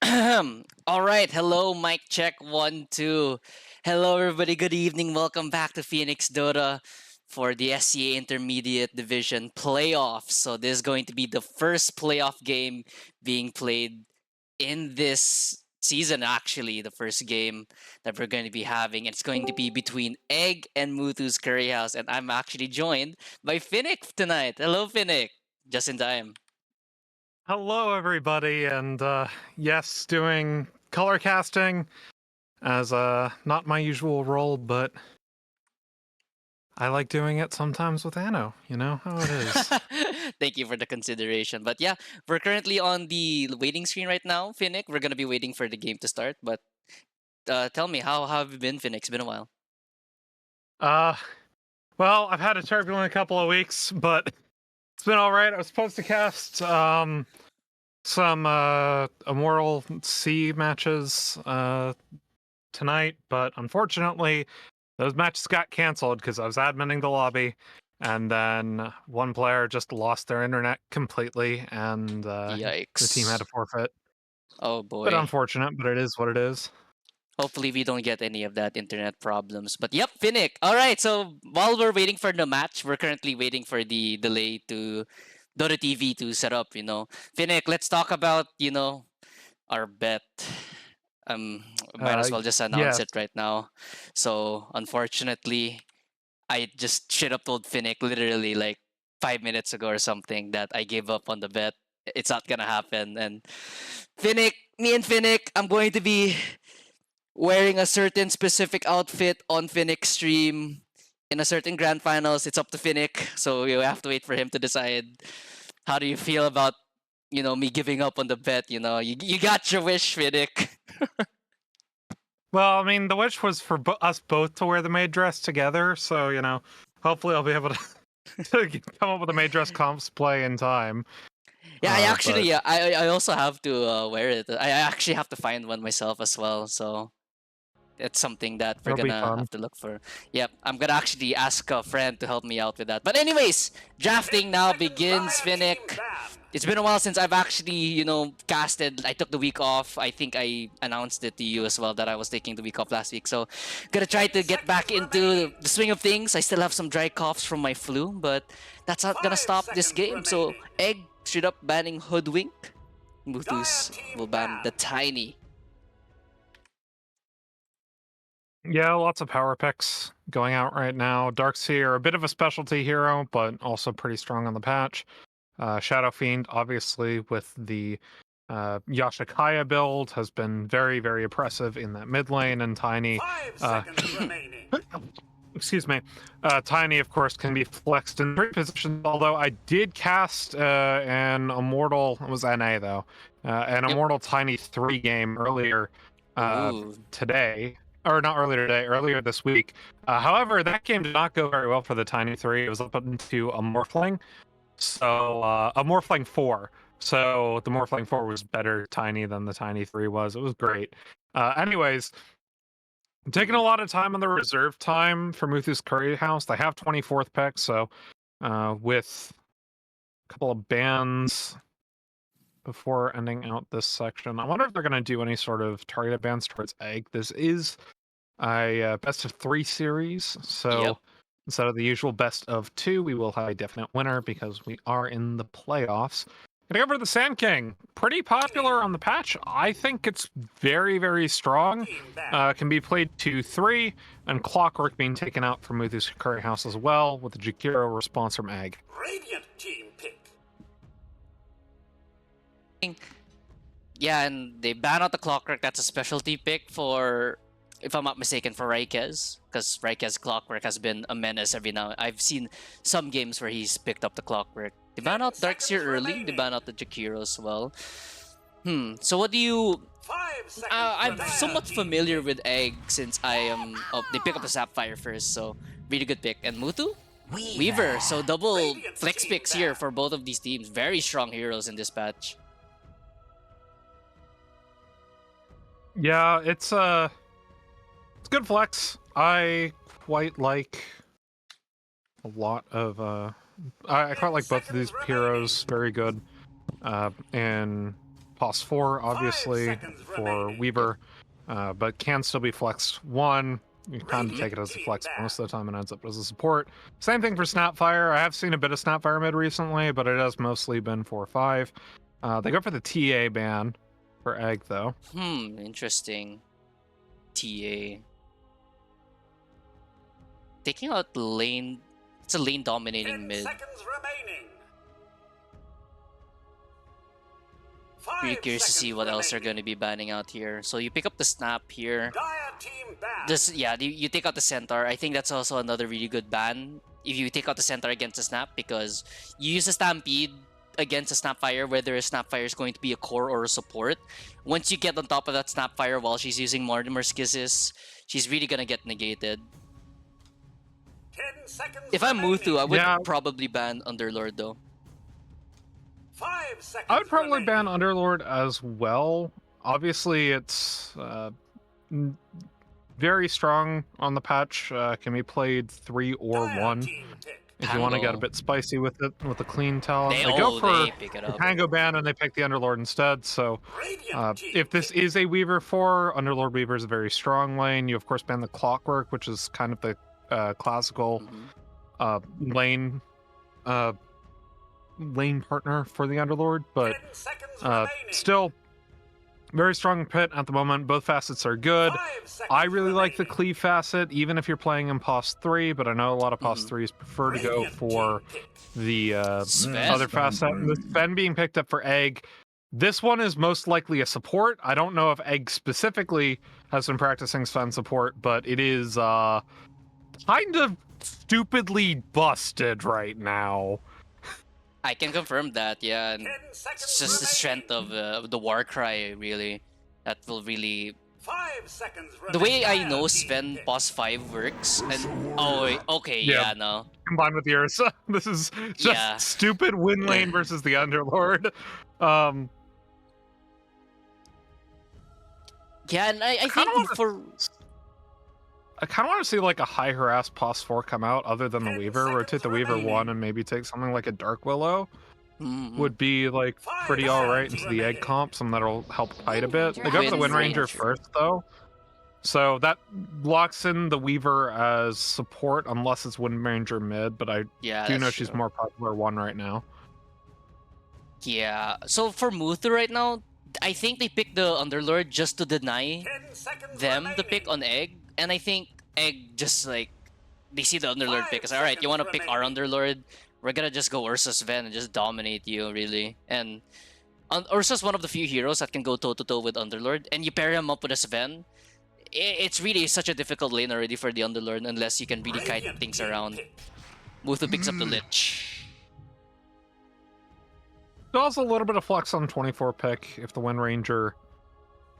All right. Hello, mic check one, two. Hello, everybody. Good evening. Welcome back to Phoenix Dota for the SCA Intermediate Division playoffs. So, this is going to be the first playoff game being played in this season, actually, the first game that we're going to be having. It's going to be between Egg and Muthu's Curry House. And I'm actually joined by Finnick tonight. Hello, Finnick. Just in time. Hello, everybody, and yes, doing color casting as not my usual role, but I like doing it sometimes with Anno. You know how it is. Thank you for the consideration. But yeah, we're currently on the waiting screen right now, Finnick. We're gonna be waiting for the game to start. But tell me, how have you been, Finnick? It's been a while. Uh, well, I've had a turbulent couple of weeks, but it's been all right. I was supposed to cast some Immortal Sea matches tonight, but unfortunately, those matches got canceled because I was adminning the lobby, and then one player just lost their internet completely, and the team had Yikes! to forfeit. Oh Bit boy. unfortunate, but it is what it is. Hopefully we don't get any of that internet problems. But yep, Finnick. All right. So while we're waiting for the match, we're currently waiting for the delay to Dota TV to set up. Finnick. Let's talk about our bet. Might Uh, as well just announce yes. it right now. So unfortunately, I just straight up told Finnick literally like 5 minutes ago or something that I gave up on the bet. It's not gonna happen. And me and Finnick, I'm going to be wearing a certain specific outfit on Finnick's stream in a certain grand finals. It's up to Finnick, so you have to wait for him to decide. How do you feel about me giving up on the bet? You got your wish, Finnick. Well, I mean, the wish was for us both to wear the maid dress together, so hopefully I'll be able to, come up with a maid dress cosplay in time. Yeah, I actually, But yeah, I also have to wear it. I actually have to find one myself as well. So it's something that we're it'll be gonna fun. have to look for. Yep, I'm gonna actually ask a friend to help me out with that. But anyways, drafting now begins, Finnick. It's been a while since I've actually, casted. I took the week off. I think I announced it to you as well that I was taking the week off last week. So, gonna try to get back into the swing of things. I still have some dry coughs from my flu, but that's not gonna stop this game. So, Egg straight up banning Hoodwink. Muthus will ban the Tiny. Yeah, lots of power picks going out right now. Darkseer, a bit of a specialty hero, but also pretty strong on the patch. Shadow Fiend, obviously, with the Yashikaya build, has been very, very oppressive in that mid lane, and Tiny. Excuse me. Tiny, of course, can be flexed in three positions, although I did cast an Immortal, it was NA though, an Yep. Immortal Tiny 3 game earlier Ooh. today. Or not earlier today, earlier this week. However, that game did not go very well for the Tiny 3. It was up into a Morphling. So, a Morphling 4. So, the Morphling 4 was better Tiny than the Tiny 3 was. It was great. Anyways, I'm taking a lot of time on the reserve time for Muthu's Curry House. They have 24th pick, so with a couple of bans before ending out this section, I wonder if they're going to do any sort of targeted bans towards Egg. This is a best of 3 series, Yep. so instead of the usual best of 2, we will have a definite winner because we are in the playoffs. Gonna go for the Sand King. Pretty popular on the patch. I think it's very, very strong. Can be played 2-3, and Clockwork being taken out from Muthu's Curry House as well, with the Jakiro response from Egg. Radiant team pick. Yeah, and they ban out the Clockwork. That's a specialty pick for, if I'm not mistaken, for Raikez. Because Raikez Clockwork has been a menace every now. I've seen some games where he's picked up the Clockwork. They ban out Darkseer early. They ban out the Jakiro as well. So what do you... 5 seconds I'm remaining. somewhat familiar with Egg since I am... Oh, they pick up the Sapphire first, so really good pick. And Muthu? Weaver. So double flex picks here for both of these teams. Very strong heroes in this patch. Yeah, it's good flex. I quite like a lot of I quite like both of these heroes. Very good in pos 4, obviously, seconds for remaining. Weaver, but can still be flex 1. You kind of take it as a Team flex ban. most of the time and ends up as a support. Same thing for Snapfire. I have seen a bit of Snapfire mid recently, but it has mostly been 4-5. They go for the TA ban for Egg, though. Interesting. TA. Taking out lane. It's a lane dominating 10 mid. seconds remaining. Pretty 5 curious to see seconds what else they're remaining. going to be banning out here. So you pick up the snap here. Dire team ban. This, yeah, you take out the centaur. I think that's also another really good ban if you take out the centaur against a snap, because you use a stampede against a snapfire, whether a snapfire is going to be a core or a support. Once you get on top of that snapfire while she's using Mortimer's Kisses, she's really gonna get negated. 10 seconds If I'm remaining. Muthu, I would Yeah. probably ban Underlord though. 5 seconds I would probably ban remaining. Underlord as well. Obviously, it's very strong on the patch. Can be played 3 or Dire 1 team pick. if you want to get a Tango. bit spicy with it, with the clean talent. They go They for pick it the up. Tango ban and they pick the Underlord instead. So Radiant team if this pick. is a Weaver 4, Underlord Weaver is a very strong lane. You of course ban the Clockwork, which is kind of the classical lane lane partner for the Underlord, but 10 seconds remaining. still very strong pit at the moment. Both facets are good. 5 seconds I really like the remaining. cleave facet, even if you're playing in pos 3, but I know a lot of pos 3s prefer to go Radiant for team pick. the Sven. other facet. And the Sven being picked up for Egg. This one is most likely a support. I don't know if Egg specifically has been practicing Sven support, but it is kind of stupidly busted right now. I can confirm that, yeah. And 10 it's seconds just the strength remaining. of the war cry, really, that will really. 5 seconds remaining. The way I Dire know team Sven pick. pos 5 works, and oh wait, okay, Yeah. yeah, no, Combined with the Ursa. This is just yeah, stupid win lane versus the Underlord. yeah, and I think for I kind of want to see like a high harass pos 4 come out other than the 10 Weaver. Rotate the Weaver seconds 1 and maybe take something like a Dark Willow. Mhm. Would be like 5 pretty alright seconds into the Egg remaining. comp. Some that'll help fight a bit. Ranger They go for the Wind Wind Ranger Ranger. first though. So that locks in the Weaver as support unless it's Wind Ranger mid, but I yeah, do that's know she's true. more popular 1 right now. Yeah, so for Muthu right now, I think they picked the Underlord just to deny 10 seconds them remaining. the pick on Egg, and I think Egg just like they see the Underlord 5 pick. It's all right. You want to seconds pick our remaining. Underlord? We're gonna just go Ursa Sven and just dominate you, really. And Ursa's one of the few heroes that can go toe to toe with Underlord, and you pair him up with a Sven. It's really such a difficult lane already for the Underlord unless you can really kite Radiant things team around. pick. Muthu picks up the Lich. There's also a little bit of flex on 24 pick. If the Wind Ranger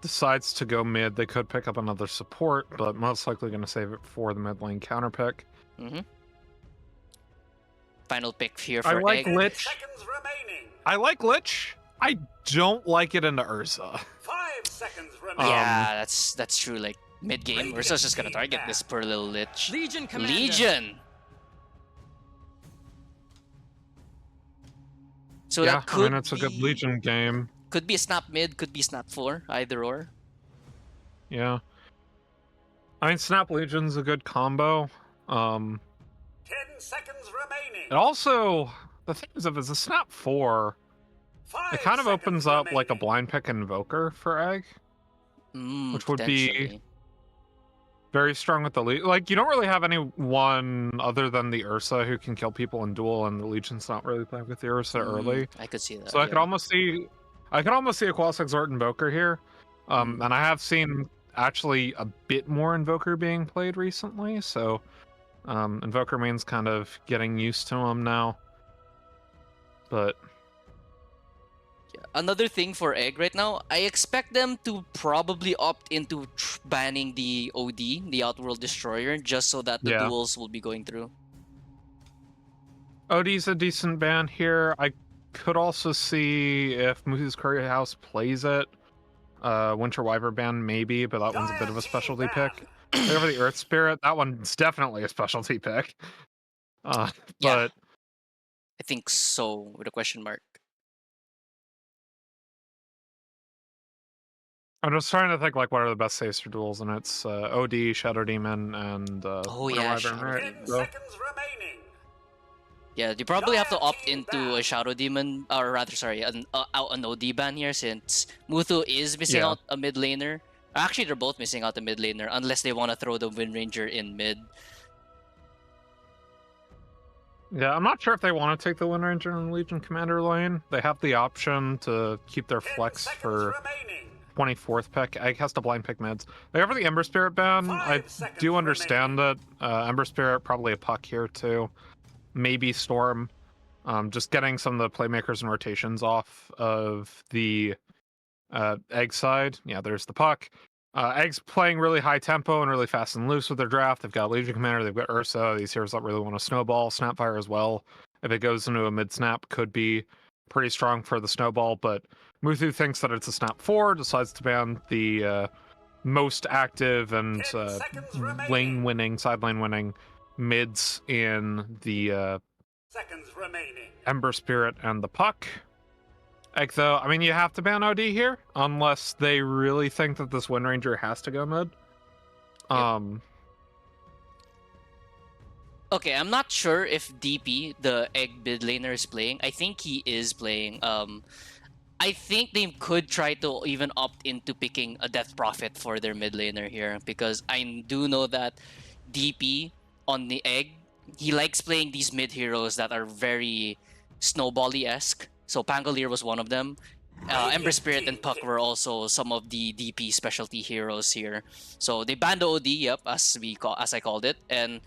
decides to go mid, they could pick up another support, but most likely going to save it for the mid lane counter pick. Final pick here I for like Egg. 10 Lich. seconds remaining. I like Lich. I don't like it into Ursa. 5 seconds remaining. Yeah, that's true. Like mid game, Ursa's just gonna target this poor little Lich. Legion Commander. Legion. So Yeah, that could I mean, it's a good be- Legion game. Could be a snap mid, could be snap 4, either or. Yeah. I mean, Snap Legion's a good combo. 10 seconds remaining. It also, the thing is, if it's a Snap 4, 5 it kind of seconds opens up like a remaining. blind pick Invoker for Egg, which would be Potentially. very strong with the lead. Like, you don't really have anyone other than the Ursa who can kill people in duel, and the Legion's not really playing with the Ursa early. I could see that. So I could almost see a Quas Exort Invoker here. And I have seen actually a bit more Invoker being played recently, so Invoker main's kind of getting used to him now. But Another thing for Egg right now, I expect them to probably opt into banning the OD, the Outworld Destroyer, just so that the Yeah. duels will be going through. OD's a decent ban here. I could also see if Muthu's Curry House plays it. Winter Wyvern ban maybe, but that one's a bit of a specialty pick. Over the Earth Spirit, that one's definitely a specialty pick. Yeah. But I think so, with a question mark. I'm just trying to think like what are the best saves for duels, and it's OD, Shadow Demon, and Oh Winter yeah, Wyvern, Shadow right? 10 Demon. So, seconds remaining. Yeah, you probably have to Your opt team into a ban. Shadow Demon, or rather, sorry, out an OD ban here since Muthu is missing yeah. out a mid laner. Actually, they're both missing out a mid laner unless they want to throw the Wind Ranger in mid. Yeah, I'm not sure if they want to take the Wind Ranger and Legion Commander lane. They have the option to keep their 10 flex seconds for remaining. 24th pick. Egg has to blind pick mids. They have the Ember Spirit ban. I 5 seconds do understand remaining. that. Ember Spirit, probably a puck here too. Maybe Storm. Just getting some of the playmakers and rotations off of the Egg side. Yeah, there's the puck. Egg's playing really high tempo and really fast and loose with their draft. They've got Legion Commander, they've got Ursa. These heroes don't really want to snowball. Snapfire as well. If it goes into a mid snap, could be pretty strong for the snowball. But Muthu thinks that it's a snap 4, decides to ban the most active and 10 seconds remaining. lane winning, side lane winning mids in the Seconds remaining. Ember Spirit and the puck. Like, though, I mean, you have to ban OD here, unless they really think that this Wind Ranger has to go mid. Yep. Okay, I'm not sure if DP, the egg mid laner, is playing. I think he is playing. I think they could try to even opt into picking a Death Prophet for their mid laner here because I do know that DP on the egg, he likes playing these mid heroes that are very snowbally-esque. So Pangolier was one of them. Ember Spirit and Puck were also some of the DP specialty heroes here. So they banned the OD, yep, as I called it, and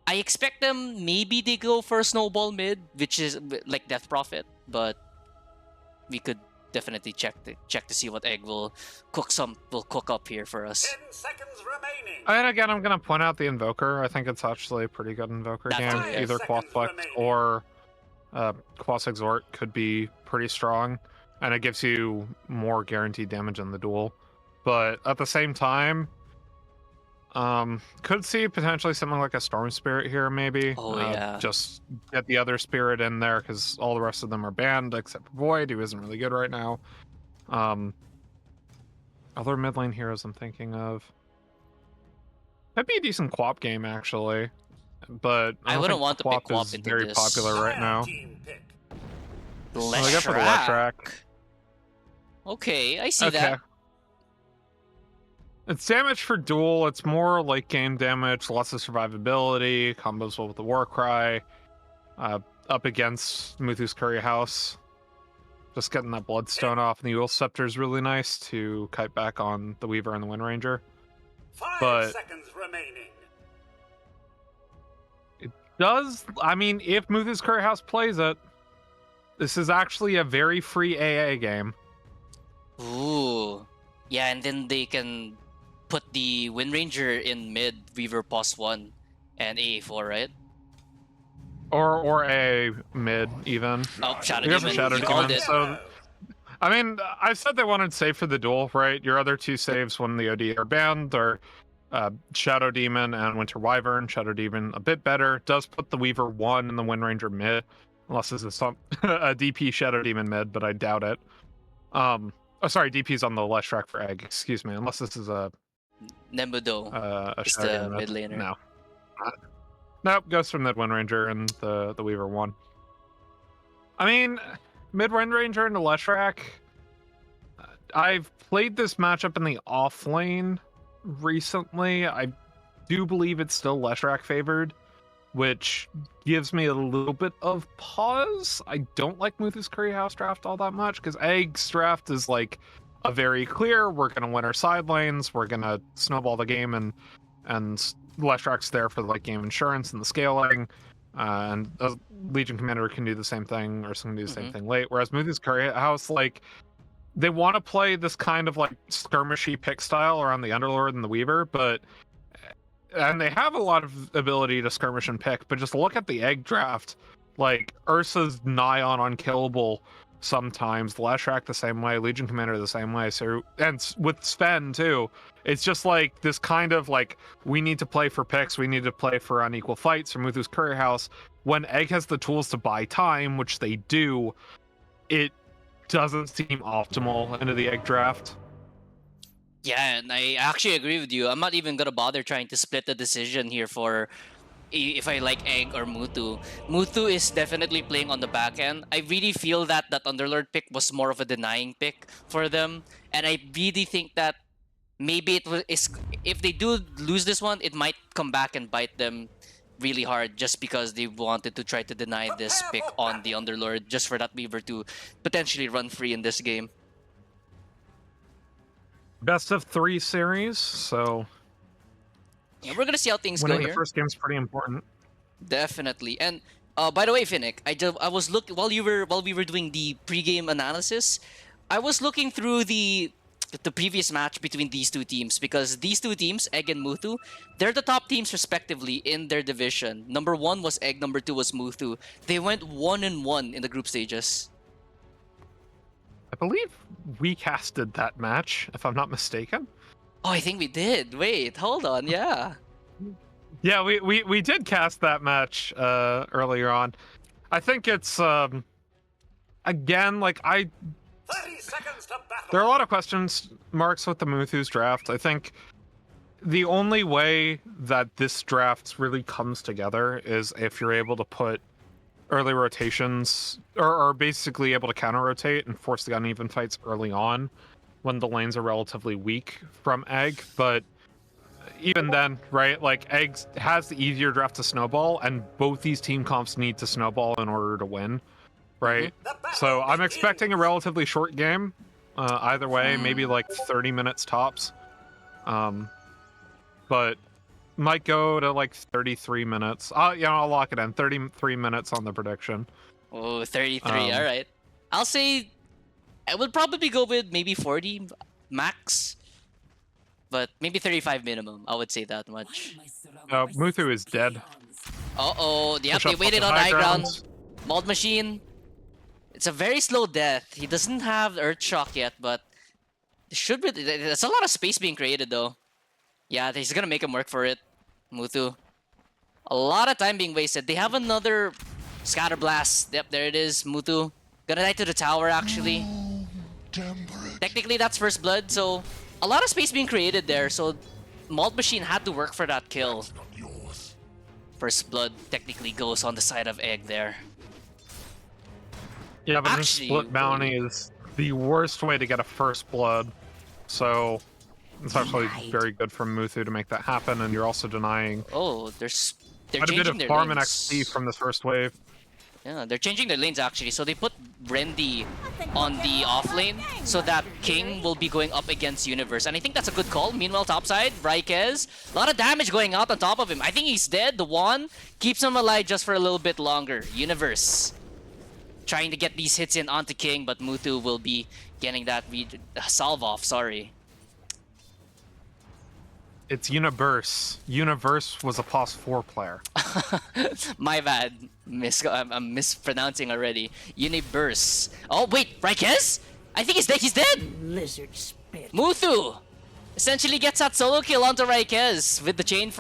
I expect them maybe they go for Snowball mid, which is like Death Prophet, but we could definitely check to see what egg will cook up here for us. 10 seconds remaining. And again, I'm going to point out the Invoker. I think it's actually a pretty good Invoker That game. too, yeah. Either Seconds Quathflex remaining. or Quas Exhort could be pretty strong, and it gives you more guaranteed damage in the duel. But at the same time, could see potentially something like a Storm Spirit here, maybe. Oh yeah. Just get the other Spirit in there because all the rest of them are banned except for Void, who isn't really good right now. Other mid lane heroes I'm thinking of. That'd be a decent Quap game actually, but I I don't wouldn't think want to pick Quap Quap is into very popular this. right now. Team pick. Oh, they go for the Leshrac. Okay, I see Okay. that. It's damage for duel. It's more like game damage, lots of survivability, combos well with the Warcry, up against Muthu's Curry House. Just getting that Bloodstone off, and the Ewell Scepter is really nice to kite back on the Weaver and the Wind Ranger. 5 But- seconds remaining. I mean, if Muthu's Curry House plays it, this is actually a very free AA game. Ooh. Yeah, and then they can put the Wind Ranger in mid, Weaver +1, and AA4, right? Or a mid, even. Oh, Shadow You go for Demon. Shadow You called Demon, it. so I mean, I said they wanted save for the duel, right? Your other two saves when the OD are banned are Shadow Demon and Winter Wyvern. Shadow Demon a bit better. Does put the Weaver 1 and the Wind Ranger mid. Unless this is some a DP Shadow Demon mid, but I doubt it. Oh, sorry, DP's on the Leshrac for egg. Excuse me. Unless this is a Nembudo is Shadow the Demon mid laner. No. Nope, goes from mid Wind Ranger and the Weaver 1. I mean, mid Wind Ranger and the Leshrac. I've played this matchup in the off lane recently. I do believe it's still Leshrac favored, which gives me a little bit of pause. I don't like Muthu's Curry House draft all that much because Egg's draft is like a very clear, we're gonna win our side lanes, we're gonna snowball the game, and Leshrac's there for like game insurance and the scaling. And Legion Commander can do the same thing, or can do the same thing late. Whereas Muthu's Curry House, like, they want to play this kind of like skirmishy pick style around the Underlord and the Weaver, and they have a lot of ability to skirmish and pick, but just look at the egg draft. Like, Ursa's nigh on unkillable sometimes, the Leshrac the same way, Legion Commander the same way. So, and with Sven too, it's just like this kind of like, we need to play for picks, we need to play for unequal fights from Muthu's Curry House. When Egg has the tools to buy time, which they do, it doesn't seem optimal into the egg draft. Yeah, and I actually agree with you. I'm not even gonna bother trying to split the decision here for if I like Egg or Muthu. Muthu is definitely playing on the back end. I really feel that that Underlord pick was more of a denying pick for them, and I really think that maybe it was is if they do lose this one, it might come back and bite them really hard just because they wanted to try to deny this Prepare pick for on the battle. Underlord just for that Weaver to potentially run free in this game. Best of 3 series, so Yeah, we're gonna see how things go winning the here. first game is pretty important. Definitely. And by the way, Finnick, I was looking while we were doing the pregame analysis, I was looking through the previous match between these two teams because these two teams, Egg and Muthu, they're the top teams respectively in their division. Number 1 was Egg, number 2 was Muthu. They went 1-1 in the group stages. I believe we casted that match, if I'm not mistaken. Oh, I think we did. Wait, hold on. Yeah. Yeah, we did cast that match earlier on. I think it's again, like 30 seconds to battle. there are a lot of questions marks with the Muthu's draft. I think the only way that this draft really comes together is if you're able to put early rotations or basically able to counter rotate and force the uneven fights early on when the lanes are relatively weak from Egg. But even then, right, like Egg has the easier draft to snowball, and both these team comps need to snowball in order to win, right? The battle So I'm begins. expecting a relatively short game. Either way, maybe like 30 minutes tops. But might go to like 33 minutes. I'll lock it in. 33 minutes on the prediction. Oh, 33. Um, All right. I'll say I would probably go with maybe 40 max, but maybe 35 minimum. I would say that much. Muthu is dead. Uh-oh. Yep, Push they up waited the on high ground. grounds. Mold Machine. It's a very slow death. He doesn't have Earth Shock yet, but it should be. There's a lot of space being created, though. Yeah, he's gonna make him work for it. Muthu. A lot of time being wasted. They have another Scatter Blast. Yep, there it is. Muthu. Gonna die to the tower, actually. Technically, that's first blood, so a lot of space being created there. So Mold Machine had to work for that kill. First blood technically goes on the side of Egg there. Yeah, but this Actually, split bounty is the worst way to get a first blood. So it's actually very good for Muthu to make that happen, and you're also denying Oh, they're quite a bit changing of their farm and lanes. XP from this first wave. Yeah, they're changing their lanes actually. So they put Rendy on the off lane so that King will be going up against Universe. And I think that's a good call. Meanwhile, topside, Raikez, a lot of damage going out on top of him. I think he's dead. The one keeps him alive just for a little bit longer. Universe trying to get these hits in onto King, but Muthu will be getting that salve off, sorry. It's Universe. Universe was a plus 4 player. My bad. I'm mispronouncing already. Universe. Oh, wait, Raikez? I think he's dead. He's dead! Lizard spit. Muthu essentially gets that solo kill onto Raikez with the chain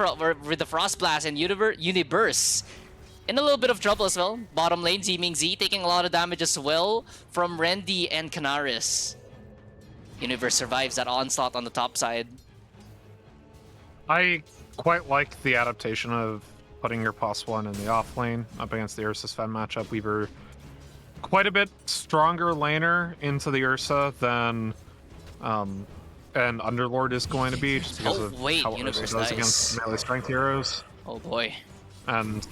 with the Frost Blast and Universe. In a little bit of trouble as well. Bottom lane, Ziming Z taking a lot of damage as well from Rendy and Canaris. Universe survives that onslaught on the top side. I quite like the adaptation of putting your +1 in the off lane up against the Ursa Sven matchup. We were quite a bit stronger laner into the Ursa than an Underlord is going to be, just because of wait, how Ursa Universe does dies. against melee strength heroes. Oh boy. And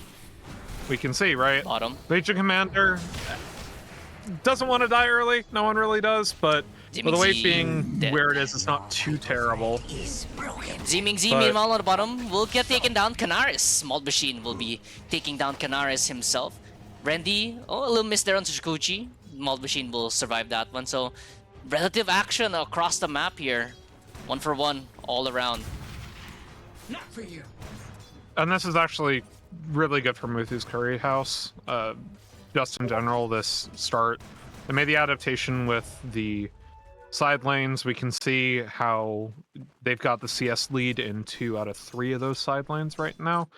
we can see, right? Bottom. Legion Commander doesn't want to die early. No one really does, but with the weight being dead. where it is, it's not too terrible. Ziming Z, But- meanwhile, on the bottom, will get taken down. Canaris. Mold Machine will be taking down Canaris himself. Rendy, oh, a little miss there on Tsukuchi. Mold Machine will survive that one. So, relative action across the map here. 1 for 1, all around. And this is actually really good for Muthu's Curry House. Just in general, this start. They made the adaptation with the side lanes. We can see how they've got the CS lead in 2 out of 3 of those side lanes right now.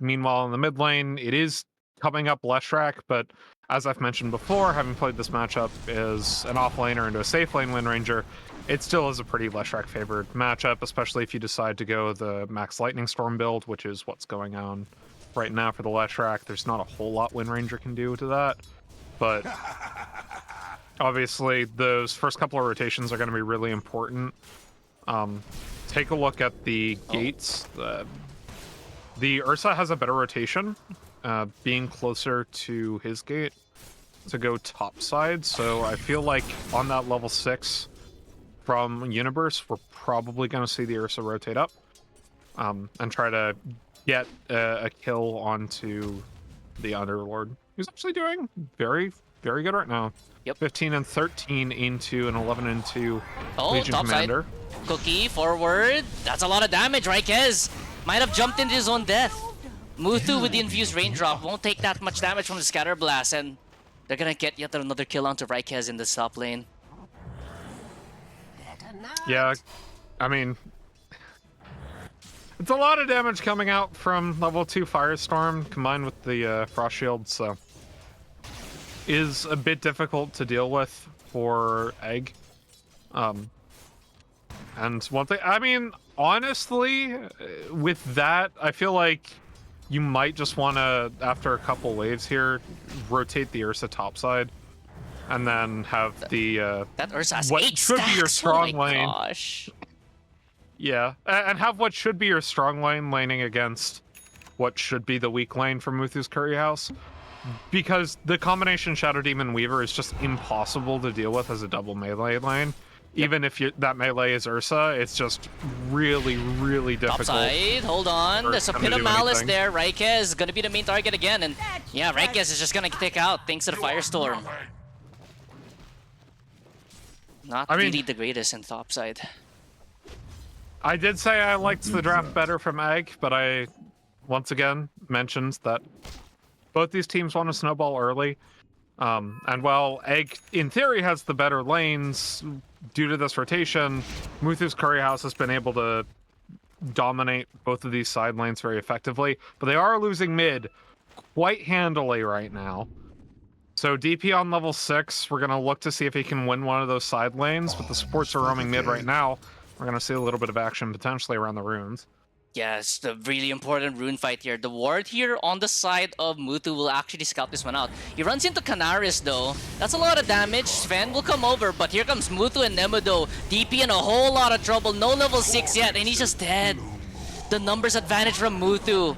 Meanwhile, in the mid lane, it is coming up Leshrac, but as I've mentioned before, having played this matchup as an off laner into a safe lane Wind Ranger, it still is a pretty Leshrac favored matchup, especially if you decide to go the Max Lightning Storm build, which is what's going on right now for the Leshrac. There's not a whole lot Wind Ranger can do to that, but obviously those first couple of rotations are going to be really important. Take a look at the gates. The Ursa has a better rotation, being closer to his gate to go top side, so I feel like on that level 6 from Universe, we're probably going to see the Ursa rotate up and try to get a kill onto the Underlord, who's actually doing very, very good right now. Yep. 15 and 13 into an 11 and 2 Legion top Commander. Side. Cookie forward. That's a lot of damage. Raikez might have jumped into his own death. Muthu with the infused raindrop won't take that much damage from the scatter blast, and they're gonna get yet another kill onto Raikez in the top lane. Yeah, I mean, it's a lot of damage coming out from level 2 Firestorm combined with the Frost Shield, so is a bit difficult to deal with for Egg. And one thing, I mean, honestly, with that, I feel like you might just want to, after a couple waves here, rotate the Ursa topside, and then have the that Ursa has what 8 should stacks. be your strong oh my lane. Gosh. Yeah, and have what should be your strong lane laning against what should be the weak lane from Muthu's Curry House, because the combination Shadow Demon Weaver is just impossible to deal with as a double melee lane. Yep. Even if that melee is Ursa, it's just really, really difficult. Topside, hold on. There's a pit of malice there. Raikez is gonna be the main target again, and yeah, Raikez is just gonna take out thanks to the Firestorm. Not really the greatest in topside. I did say I liked the draft better from Egg, but I once again mentioned that both these teams want to snowball early. And while Egg, in theory, has the better lanes, due to this rotation, Muthu's Curry House has been able to dominate both of these side lanes very effectively, but they are losing mid quite handily right now. So DP on level 6, we're going to look to see if he can win one of those side lanes, but the supports are roaming mid right now. We're going to see a little bit of action potentially around the runes. Yes, the really important rune fight here. The ward here on the side of Muthu will actually scout this one out. He runs into Canaris though. That's a lot of damage. Sven will come over, but here comes Muthu and Nemudo. DP in a whole lot of trouble. No level 6 yet, and he's just dead. The numbers advantage from Muthu.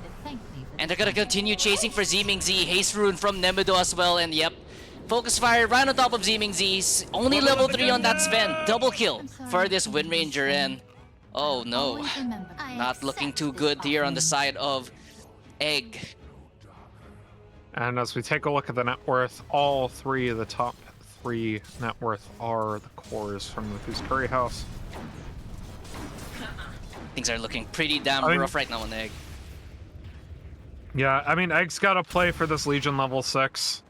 And they're gonna continue chasing for Ziming Z. Haste rune from Nemudo as well, and yep. Focus fire right on top of Ziming Z. Only level 3 on that Sven. Double kill for this Wind Ranger, and oh no, not looking too good here on the side of Egg. And as we take a look at the net worth, all 3 of the top 3 net worth are the cores from Muthu's Curry House. Things are looking pretty damn rough right now on Egg. Yeah, I mean, Egg's got to play for this Legion level 6.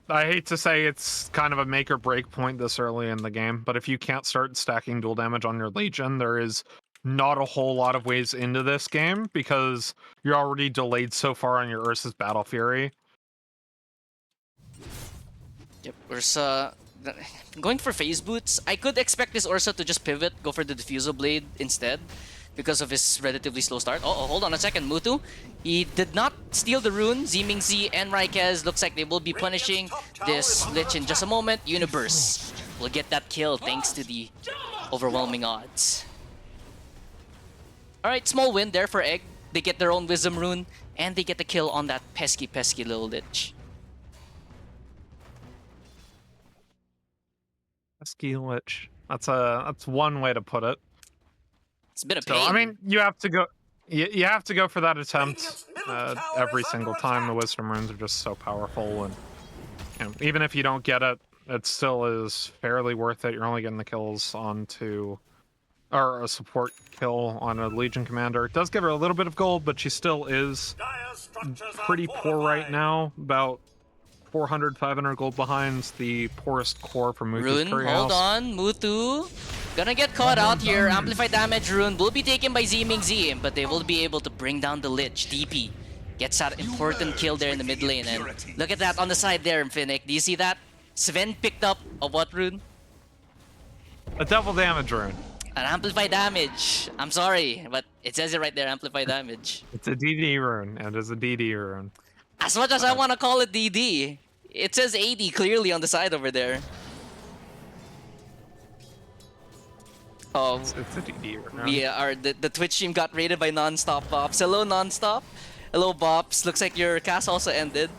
I hate to say it's kind of a make or break point this early in the game, but if you can't start stacking dual damage on your Legion, there is not a whole lot of ways into this game because you're already delayed so far on your Ursa's Battle Fury. Yep, Ursa going for phase boots. I could expect this Ursa to just pivot, go for the Diffusal Blade instead, because of his relatively slow start. Oh, hold on a second, Muthu. He did not steal the rune. Ziming Z and Raikez looks like they will be punishing this Lich in just a moment. Universe will get that kill thanks to the overwhelming odds. Alright, small win there for Egg. They get their own Wisdom rune, and they get the kill on that pesky little Lich. Pesky Lich. That's one way to put it. It's been a So, pain. I mean, you have to go. You have to go for that attempt every single time. The Wisdom runes are just so powerful, and you know, even if you don't get it, it still is fairly worth it. You're only getting the kills onto, or a support kill on a Legion commander. It does give her a little bit of gold, but she still is pretty poor right now. About 400, 500 gold behind the poorest core from Muthu's Curry House. Hold on, Muthu. Gonna get caught out here. Amplified damage rune will be taken by Ziming Z, but they will be able to bring down the Lich. DP gets that important kill there in the mid lane, and look at that on the side there, Infinix. Do you see that? Sven picked up a what rune? A double damage rune. An amplify damage. I'm sorry, but it says it right there, amplify damage. It's a DD rune, and it's a DD rune. As much as I want to call it DD, it says 80 clearly on the side over there. Oh, It's a DD rune. we are the Twitch stream got raided by Nonstop Bops. Hello Nonstop. Hello Bops. Looks like your cast also ended.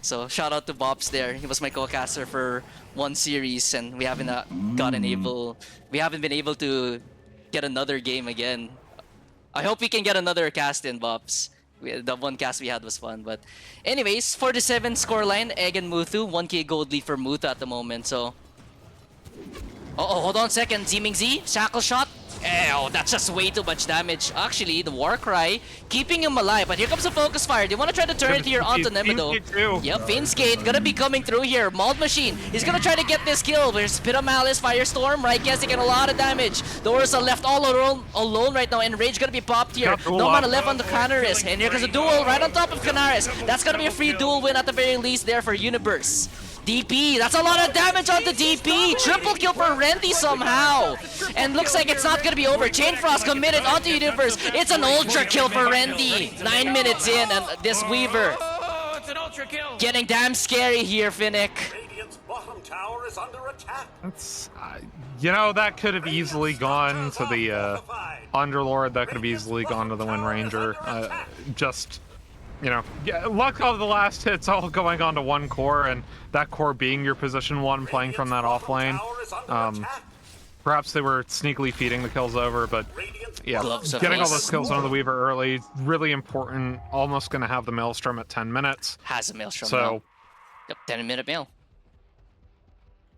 So shout out to Bops there. He was my co-caster for one series, and we haven't been able to get another game again. I hope we can get another cast in, Bops. The one cast we had was fun, but anyways, 47 scoreline. Egg and Muthu, 1k gold lead for Muthu at the moment. So, hold on a second. Zeeming Z, shackle shot. Ew, that's just way too much damage. Actually, the war cry keeping him alive, but here comes the focus fire. They want to try to turn it here onto Nemido. Yep, Finskate gonna be coming through here. Mauled Machine, he's gonna try to get this kill. There's Pit of Malice, Firestorm, right? Yes, they get a lot of damage. The Ursa left all alone right now, and Rage gonna be popped here. No mana left on the Canaris, and here comes a duel right on top of Canaris. That's gonna be a free duel win at the very least there for Universe. DP, that's a lot of damage on the DP. Triple kill for Renty somehow. And looks like it's not gonna be over. Chain Frost committed onto Universe. It's an ultra kill for Renty. 9 minutes in, and this Weaver It's an ultra kill. getting damn scary here, Finnick. Radiant's bottom tower is under attack. That's, you know, that could have easily gone to the Underlord. That could have easily gone to the Wind Ranger. Just, you know, luck of the last hits all going on to one core, and that core being your position one, playing from that off lane. Perhaps they were sneakily feeding the kills over, but yeah, getting all those kills onto the Weaver early, really important. Almost going to have the Maelstrom at 10 minutes. Has a Maelstrom So, now. Yep, 10-minute Mael.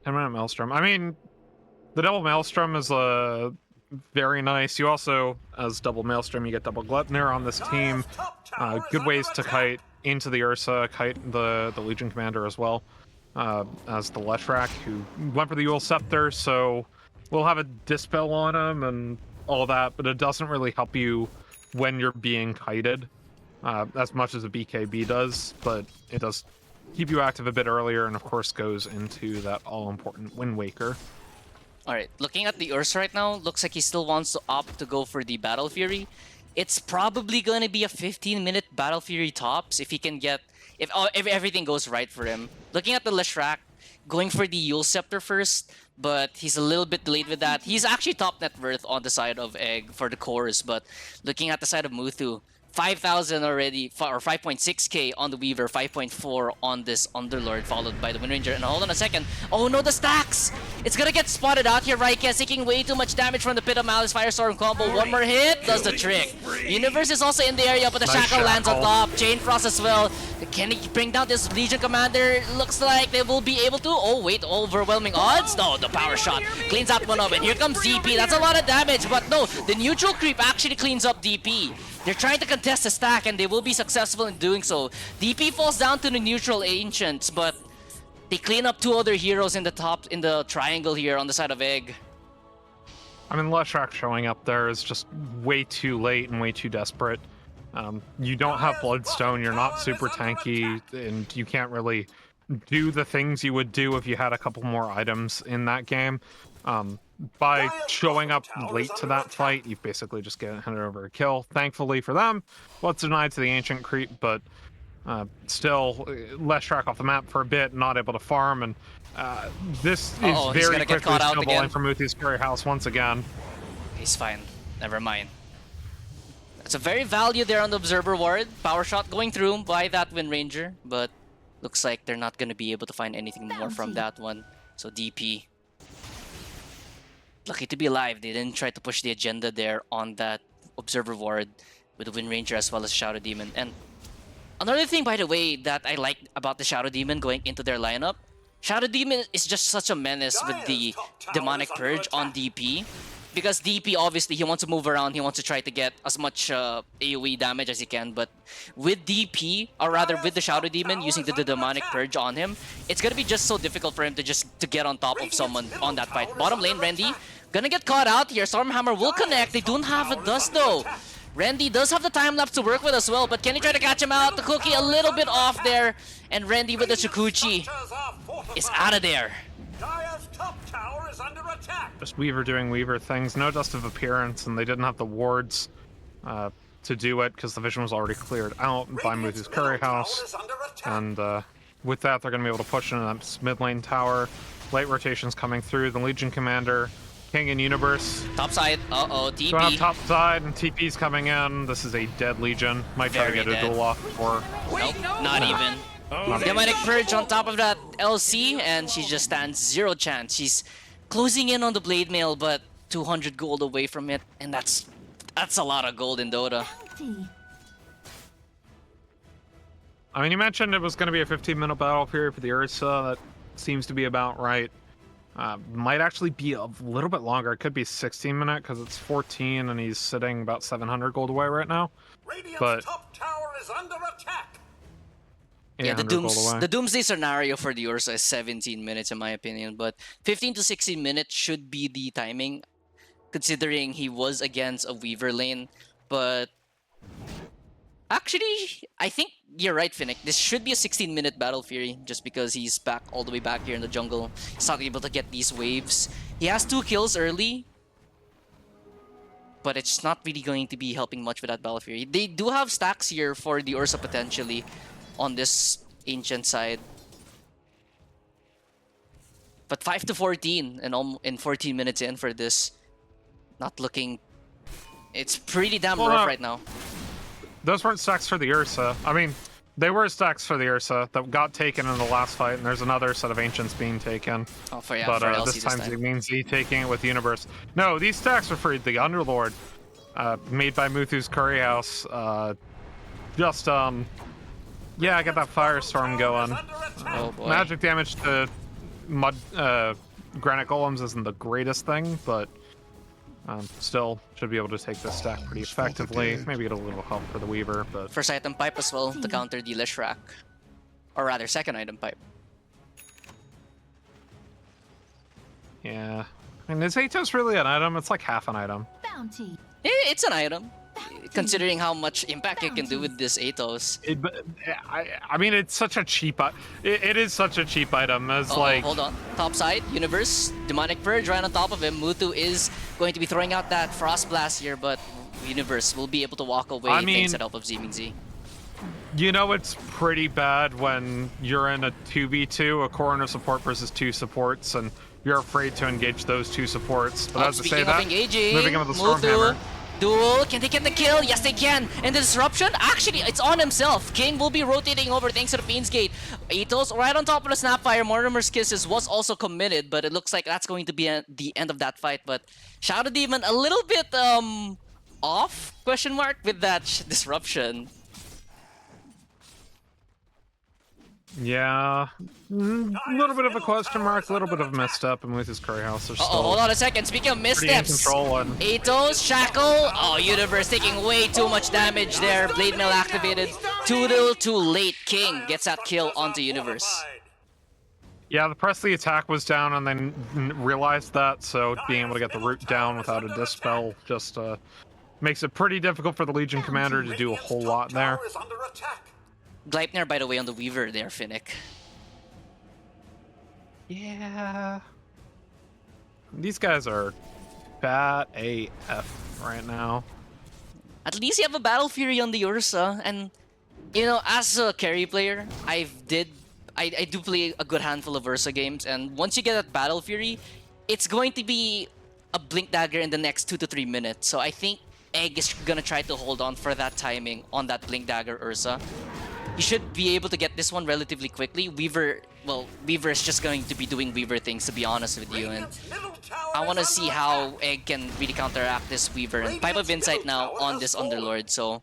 10-minute Maelstrom. I mean, the double Maelstrom is very nice. You also, as double Maelstrom, you get double Gleipnir on this team. Good ways to kite into the Ursa, kite the Legion Commander as well, as the Leshrac, who went for the Yule Scepter, so we'll have a Dispel on him and all that, but it doesn't really help you when you're being kited as much as a BKB does, but it does keep you active a bit earlier, and of course goes into that all-important Wind Waker. Alright, looking at the Ursa right now, looks like he still wants to opt to go for the Battle Fury. It's probably going to be a 15-minute Battle Fury tops if he can get... If everything goes right for him. Looking at the Leshrac, going for the Yule Scepter first, but he's a little bit late with that. He's actually top net worth on the side of Egg for the cores, but looking at the side of Muthu, 5,000 already, or 5.6k on the Weaver, 5.4 on this Underlord, followed by the Wind Ranger. And hold on a second. Oh no, the stacks! It's gonna get spotted out here. Raikes taking way too much damage from the Pit of Malice Firestorm combo. One more hit does the trick. Universe is also in the area, but the Shackle lands on top. Chain Frost as well. Can he bring down this Legion Commander? Looks like they will be able to. Oh wait, overwhelming odds? No, the power shot cleans out one of it. Here comes DP. That's a lot of damage, but no, the neutral creep actually cleans up DP. They're trying to contest the stack, and they will be successful in doing so. DP falls down to the neutral Ancients, but they clean up two other heroes in the triangle here on the side of Egg. I mean, Leshrac showing up there is just way too late and way too desperate. You don't have Bloodstone, you're not super tanky, and you can't really do the things you would do if you had a couple more items in that game. By showing up late to that fight, you basically just get handed over a kill. Thankfully for them, what's denied to the Ancient creep, but still, Leshrac off the map for a bit, not able to farm, and this is very quickly snowballing for Muthu's Scary House once again. He's fine. Never mind. It's a very value there on the Observer Ward. Power shot going through by that Wind Ranger, but looks like they're not going to be able to find anything more from that one. So DP. Lucky to be alive. They didn't try to push the agenda there on that Observer Ward with the Wind Ranger as well as Shadow Demon. And another thing, by the way, that I like about the Shadow Demon going into their lineup, Shadow Demon is just such a menace with the Demonic Purge on DP. Because DP, obviously, he wants to move around, he wants to try to get as much AoE damage as he can, but with DP, or rather with the Shadow Demon using the Demonic Purge on him, it's gonna be just so difficult for him to get on top of someone on that fight. Bottom lane, Randy, gonna get caught out here. Stormhammer will connect, they don't have a dust though. Randy does have the time lapse to work with as well, but can he try to catch him out? The Cookie a little bit off there, and Randy with the Chikuchi is out of there. Dire's top tower is under attack. attack! Just Weaver doing Weaver things. No Dust of Appearance, and they didn't have the wards to do it because the vision was already cleared out by Radiant's Muthu's middle Curry tower House. is under attack. And with that, they're going to be able to push in that mid lane tower. Late rotations coming through. The Legion Commander, King and Universe. Top side. Uh-oh, Going up TP. top side, and TP's coming in. This is a dead Legion. Might try to Very get a dead. duel off or Nope, not even. Oh, Demonic Purge on top of that LC, and she just stands 0 chance. She's closing in on the Blade Mail, but 200 gold away from it, and that's a lot of gold in Dota. I mean, you mentioned it was going to be a 15-minute battle period for the Ursa. That seems to be about right. Might actually be a little bit longer. It could be 16-minute because it's 14 and he's sitting about 700 gold away right now. Radiant's But top tower is under attack. Yeah, 800 gold away. the Doomsday scenario for the Ursa is 17 minutes in my opinion, but 15 to 16 minutes should be the timing, considering he was against a Weaver lane. But actually, I think you're right, Finnick. This should be a 16-minute Battle Fury, just because he's back all the way back here in the jungle. He's not able to get these waves. He has 2 kills early, but it's not really going to be helping much with that Battle Fury. They do have stacks here for the Ursa potentially on this ancient side. But 5 to 14 and in 14 minutes in for this, not looking. It's pretty damn Well, rough right now. Those weren't stacks for the Ursa. I mean, they were stacks for the Ursa that got taken in the last fight, and there's another set of Ancients being taken. Oh, for But for LC this time it means Z taking it with the Universe. No, these stacks are for the Underlord, made by Muthu's Curry House. Yeah, I got that Firestorm going. Oh boy. Magic damage to mud granite golems isn't the greatest thing, but still should be able to take this stack pretty effectively. Maybe get a little help for the Weaver, but First item pipe as well to counter the Lishrak. Or rather, second item pipe. yeah. I mean, is Atos really an item? It's like half an item. Bounty. It's an item, considering how much impact it can do with this Atos. I mean, it's such a cheap. It is such a cheap item. As Oh, like, hold on. Top side, Universe, Demonic Purge right on top of him. Muthu is going to be throwing out that Frost Blast here, but Universe will be able to walk away I mean, thanks to the help of Z. you know, it's pretty bad when you're in a 2v2, a corner support versus 2 supports, and you're afraid to engage those 2 supports. But as I say Speaking that, of engaging, moving in with the Muthu, Stormhammer. duel, can they get the kill? Yes, they can. And the disruption, actually, it's on himself. King will be rotating over thanks to the Fiend's Gate. Atos right on top of the Snapfire. Mortimer's Kisses was also committed, but it looks like that's going to be the end of that fight. But Shadow Demon a little bit off, question mark, with that disruption. Yeah, a little bit of a question mark, a little bit of a misstep, and with his Curry House, there's Uh-oh, still hold on a second. Speaking of pretty in missteps, control. And Atos, Shackle, oh, Universe taking way too much damage there. Blade Mail activated. Too little, too late. King gets that kill onto Universe. yeah, the press the attack was down, and then realized that, so being able to get the root down without a dispel just makes it pretty difficult for the Legion Commander to do a whole lot there. Gleipnir, by the way, on the Weaver there, Finnick. Yeah. These guys are bad AF right now. At least you have a Battle Fury on the Ursa, and you know, as a carry player, I do play a good handful of Ursa games, and once you get that Battle Fury, it's going to be a Blink Dagger in the next 2 to 3 minutes. So I think Egg is gonna try to hold on for that timing on that Blink Dagger Ursa. You should be able to get this one relatively quickly. Weaver is just going to be doing Weaver things, to be honest with you, and I want to see how Egg can really counteract this Weaver. And Pipe of Insight now on this Underlord, so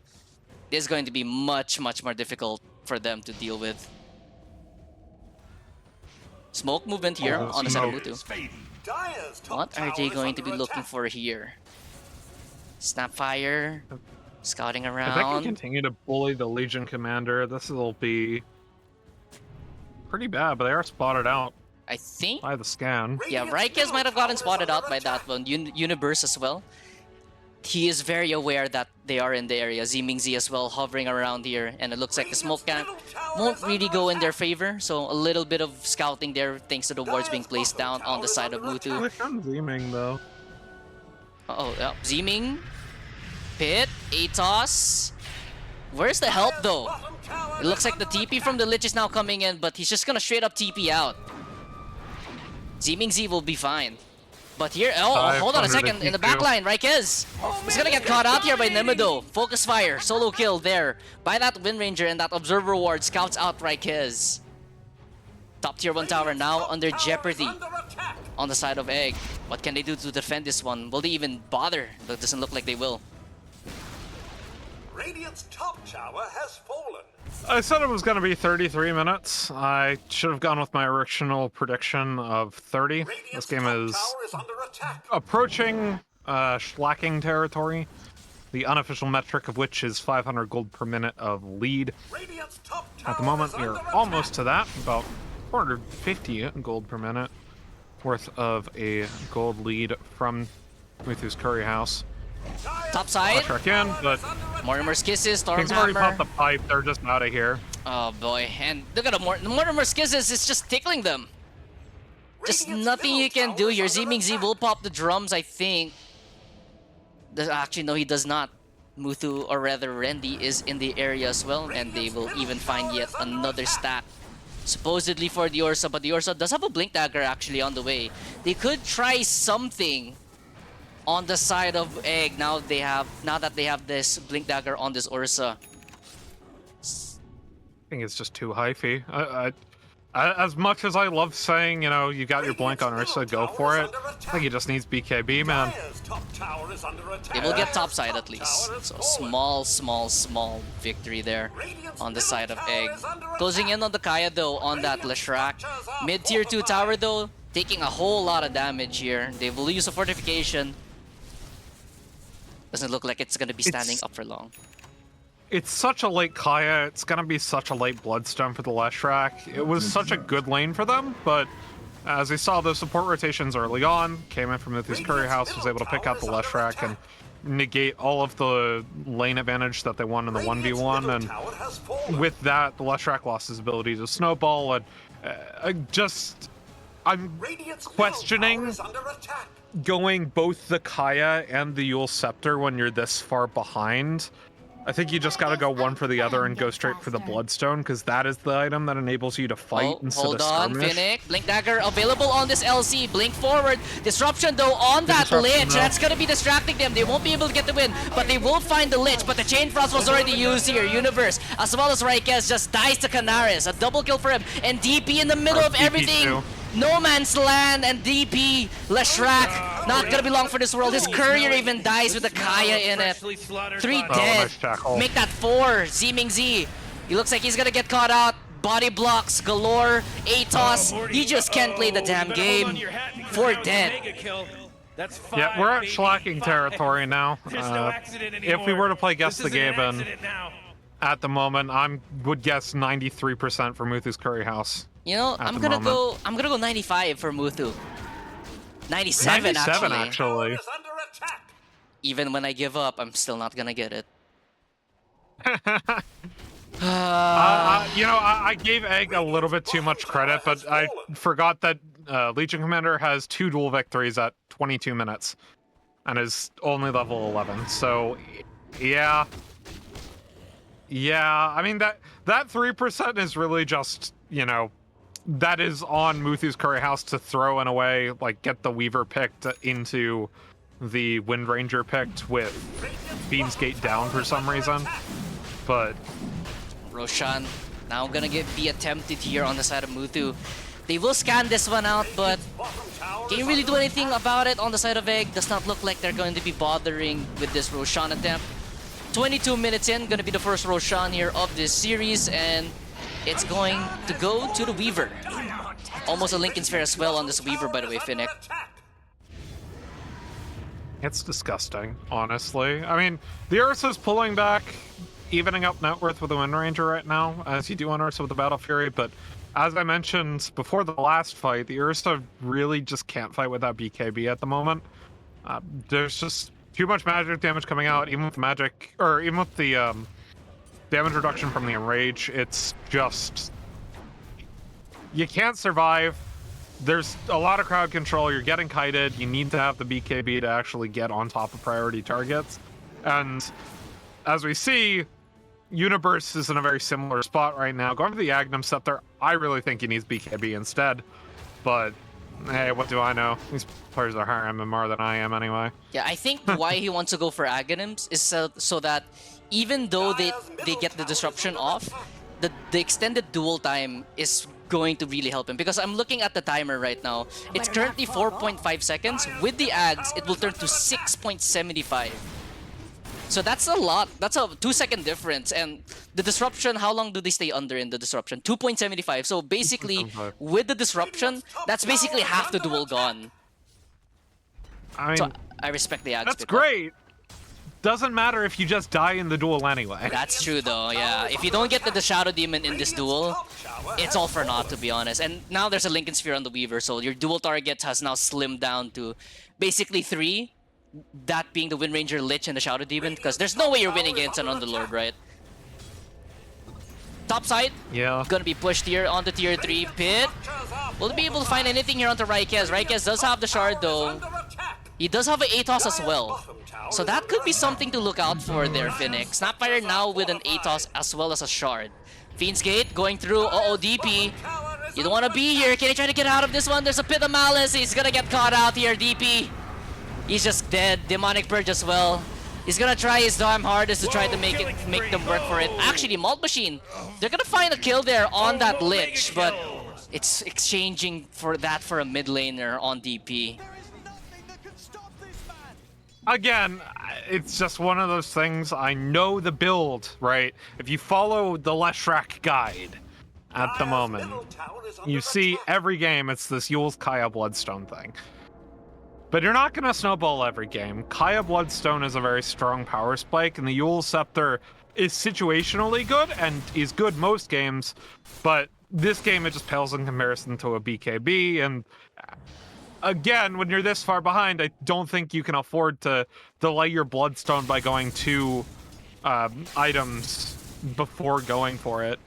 this is going to be much, much more difficult for them to deal with. Smoke movement here on the side of Muthu. What are they going to be looking for here? Snapfire, scouting If they can around. continue to bully the Legion Commander, this will be pretty bad, but they are spotted out I think, by the scan. yeah, Rikes might have gotten spotted out by that one. Universe as well. he is very aware that they are in the area. Zimingzi as well hovering around here, and it looks like the smoke camp won't really go in their favor. So a little bit of scouting there thanks to the wards being placed down on the side of Muthu. Look, I'm Zeeming though. Oh, yeah. Zeeming, Pit, Atos. Where's the help though? It looks like the TP from the Lich is now coming in, but he's just gonna straight up TP out. Zimingzi will be fine. But here, hold on a second. In the back line, Raikez is gonna get caught out here by Nemido. Focus fire, solo kill there by that Wind Ranger, and that Observer Ward scouts out Raikez. Top tier 1 tower now under jeopardy on the side of Egg. What can they do to defend this one? Will they even bother? That doesn't look like they will. Radiant's top tower has fallen. I said it was going to be 33 minutes. I should have gone with my original prediction of 30. This game is approaching Schlacking territory, the unofficial metric of which is 500 gold per minute of lead. At the moment, we are almost to that, about 450 gold per minute worth of a gold lead from Muthu's Curry House. Top side. Track in, but Mortimer's Kisses, King's already Stormhammer. popped the pipe. They're just out of here. Oh boy, and look at the Mortimer's Kisses is just tickling them. Just nothing you can do here. Zimingzi will pop the drums, I think. Actually, no, he does not. Muthu, or rather Randy, is in the area as well, and they will even find yet another stack. Supposedly for the Ursa, but the Ursa does have a Blink Dagger actually on the way. They could try something on the side of Egg now that they have this Blink Dagger on this Ursa. I think it's just too hyphy. As much as I love saying, you know, you got your blink on Ursa, go for it. I think he just needs BKB, man. They will get topside at least. So small victory there on the side of Egg. Closing in on the Kaya though on that Leshrac. Mid tier 2 tower though, taking a whole lot of damage here. They will use a fortification. Doesn't look like it's gonna be standing up for long. It's such a late Kaya, it's gonna be such a late Bloodstone for the Leshrac. It was such a good lane for them, but as we saw those support rotations early on, came in from Muthu's Curry House, was able to pick out the Leshrac and negate all of the lane advantage that they won in the 1v1, and with that, the Leshrac lost his ability to snowball, and I'm questioning going both the Kaya and the Yule Scepter when you're this far behind. I think you just gotta go one for the other and go straight for the Bloodstone, because that is the item that enables you to fight instead of skirmish. Hold on, Finnick. Blink Dagger available on this LC. Blink forward. Disruption though on that Lich. That's gonna be distracting them. They won't be able to get the win, but they will find the Lich. But the Chain Frost was already used here. Universe, as well as Raikez, just dies to Canaris. A double kill for him. And DP in the middle of everything. Too. No Man's Land and DP. Leshrac, not gonna be long for this world. His courier even dies with a Kaya in it. 3 dead. Nice tackle. Make that 4. Zimingzi. He looks like he's gonna get caught out. Body blocks galore. Atos. He just can't play the damn game. 4 dead. Yeah, we're at Schlacking territory now. If we were to play Guess the Gaben, at the moment, I would guess 93% for Muthu's Curry House. You know, I'm gonna go 95 for Muthu. 97 actually. Even when I give up, I'm still not gonna get it. You know, I gave Egg a little bit too much credit, but I forgot that Legion Commander has 2 dual victories at 22 minutes and is only level 11. So, yeah. I mean, that 3% is really just, you know, that is on Muthu's Curry House to throw in a way, like get the Weaver picked into the Wind Ranger picked with Beam's Gate down for some reason. But Roshan now gonna be attempted here on the side of Muthu. They will scan this one out, but can't really do anything about it on the side of Egg. Does not look like they're going to be bothering with this Roshan attempt. 22 minutes in, gonna be the first Roshan here of this series, and it's going to go to the Weaver. Almost a Lincoln Sphere as well on this Weaver, by the way, Finnick. it's disgusting, honestly. I mean, the Ursa's pulling back, evening up net worth with the Wind Ranger right now, as you do on Ursa with the Battle Fury, but as I mentioned before the last fight, the Ursa really just can't fight without BKB at the moment. There's just too much magic damage coming out, even with the magic, or even with the damage reduction from the enrage. It's just you can't survive. There's a lot of crowd control. You're getting kited. You need to have the BKB to actually get on top of priority targets. And as we see, Universe is in a very similar spot right now. Going for the Agnum Scepter, I really think he needs BKB instead. But hey, what do I know? These players are higher MMR than I am anyway. Yeah, I think why he wants to go for Aghanims is so that even though they get the disruption off, the extended duel time is going to really help him. Because I'm looking at the timer right now. It's currently 4.5 seconds. With the Ags, it will turn to 6.75. So that's a lot. That's a 2-second difference. And the disruption, how long do they stay under in the disruption? 2.75. So basically, with the disruption, that's basically half the duel gone. I mean, So I respect the Ags. that's great. Doesn't matter if you just die in the duel anyway. That's true though, yeah. If you don't get the Shadow Demon in this duel, it's all for naught, to be honest. And now there's a Lincoln Sphere on the Weaver, so your dual target has now slimmed down to basically 3. That being the Wind Ranger, Lich, and the Shadow Demon, because there's no way you're winning against an Underlord, right? Top side, Yeah. gonna be pushed here onto tier 3. Pit, will he be able to find anything here onto Raikes? Raikes does have the shard though. He does have an Atos as well. So that could be something to look out for there, Phoenix. Snapfire now with an Atos as well as a shard. Fiend's Gate going through. Uh-oh, DP. You don't want to be here. Can he try to get out of this one? There's a Pit of Malice. He's gonna get caught out here, DP. He's just dead. Demonic Purge as well. He's gonna try his damn hardest to try to make them work for it. Actually, Malt Machine, they're gonna find a kill there on that Lich, but it's exchanging for a mid laner on DP. Again, it's just one of those things. I know the build, right? If you follow the Leshrac guide at the moment, you see every game it's this Yule's Kaya Bloodstone thing. But you're not going to snowball every game. Kaya Bloodstone is a very strong power spike, and the Yule Scepter is situationally good and is good most games, but this game it just pales in comparison to a BKB, and again, when you're this far behind, I don't think you can afford to delay your Bloodstone by going 2 items before going for it.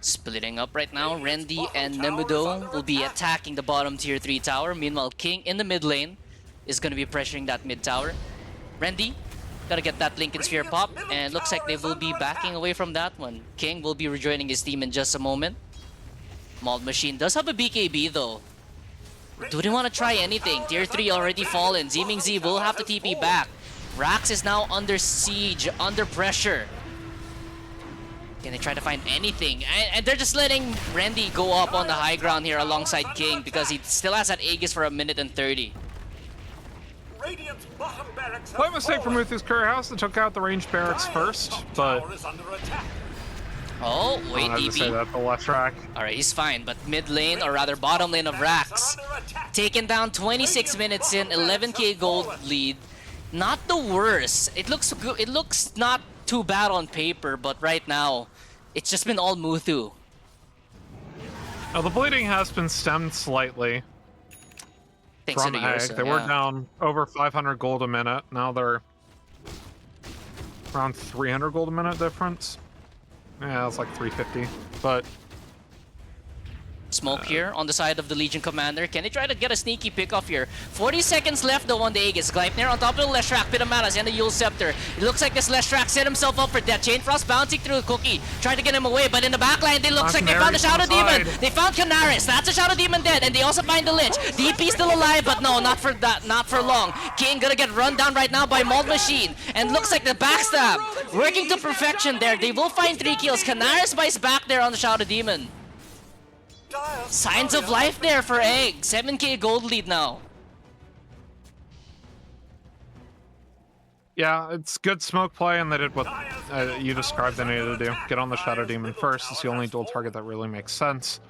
Splitting up right now, Randy and Nemudo will be attacking the bottom tier 3 tower. Meanwhile, King in the mid lane is going to be pressuring that mid tower. Randy, gotta get that Lincoln Sphere pop, and looks like they will be backing away from that one. King will be rejoining his team in just a moment. Mauled Machine does have a BKB though. Do they want to try anything? Tier 3 already fallen. Zeeming Z will have to TP back. Rax is now under siege, under pressure. Can they try to find anything? And they're just letting Randy go up on the high ground here alongside King because he still has that Aegis for 1:30. Quite a mistake from Muthu's Courier House that took out the ranged barracks first, but Oh, wait, I say DP. that the Leshrac. Alright, he's fine, but mid lane, or rather bottom lane of Rax, taken down 26 minutes in, 11k gold lead. Not the worst. It looks good. It looks not too bad on paper, but right now, it's just been all Muthu. Now, the bleeding has been stemmed slightly Thanks from to the Egg. Ursa, They were yeah. down over 500 gold a minute. Now they're around 300 gold a minute difference. Yeah, it's like 350. But Smoke here on the side of the Legion Commander. Can they try to get a sneaky pick off here? 40 seconds left though on the Aegis. Gleipnir on top of the Leshrac, Pit of Malice, and the Yule Scepter. It looks like this Leshrac set himself up for death. Chain Frost bouncing through a Cookie, trying to get him away, but in the backline, they looks like they found the Shadow Demon. They found Canaris. That's the Shadow Demon dead, and they also find the Lich. DP still alive, but no, not for that, not for long. King gonna get run down right now by Mauled Machine, and looks like the backstab working to perfection there. They will find 3 kills. Canaris buys back there on the Shadow Demon. Signs of life there for Egg. 7k gold lead now. yeah, it's good smoke play, and they did what you described they needed to do. Get on the Shadow Demon first. It's the only dual target that really makes sense.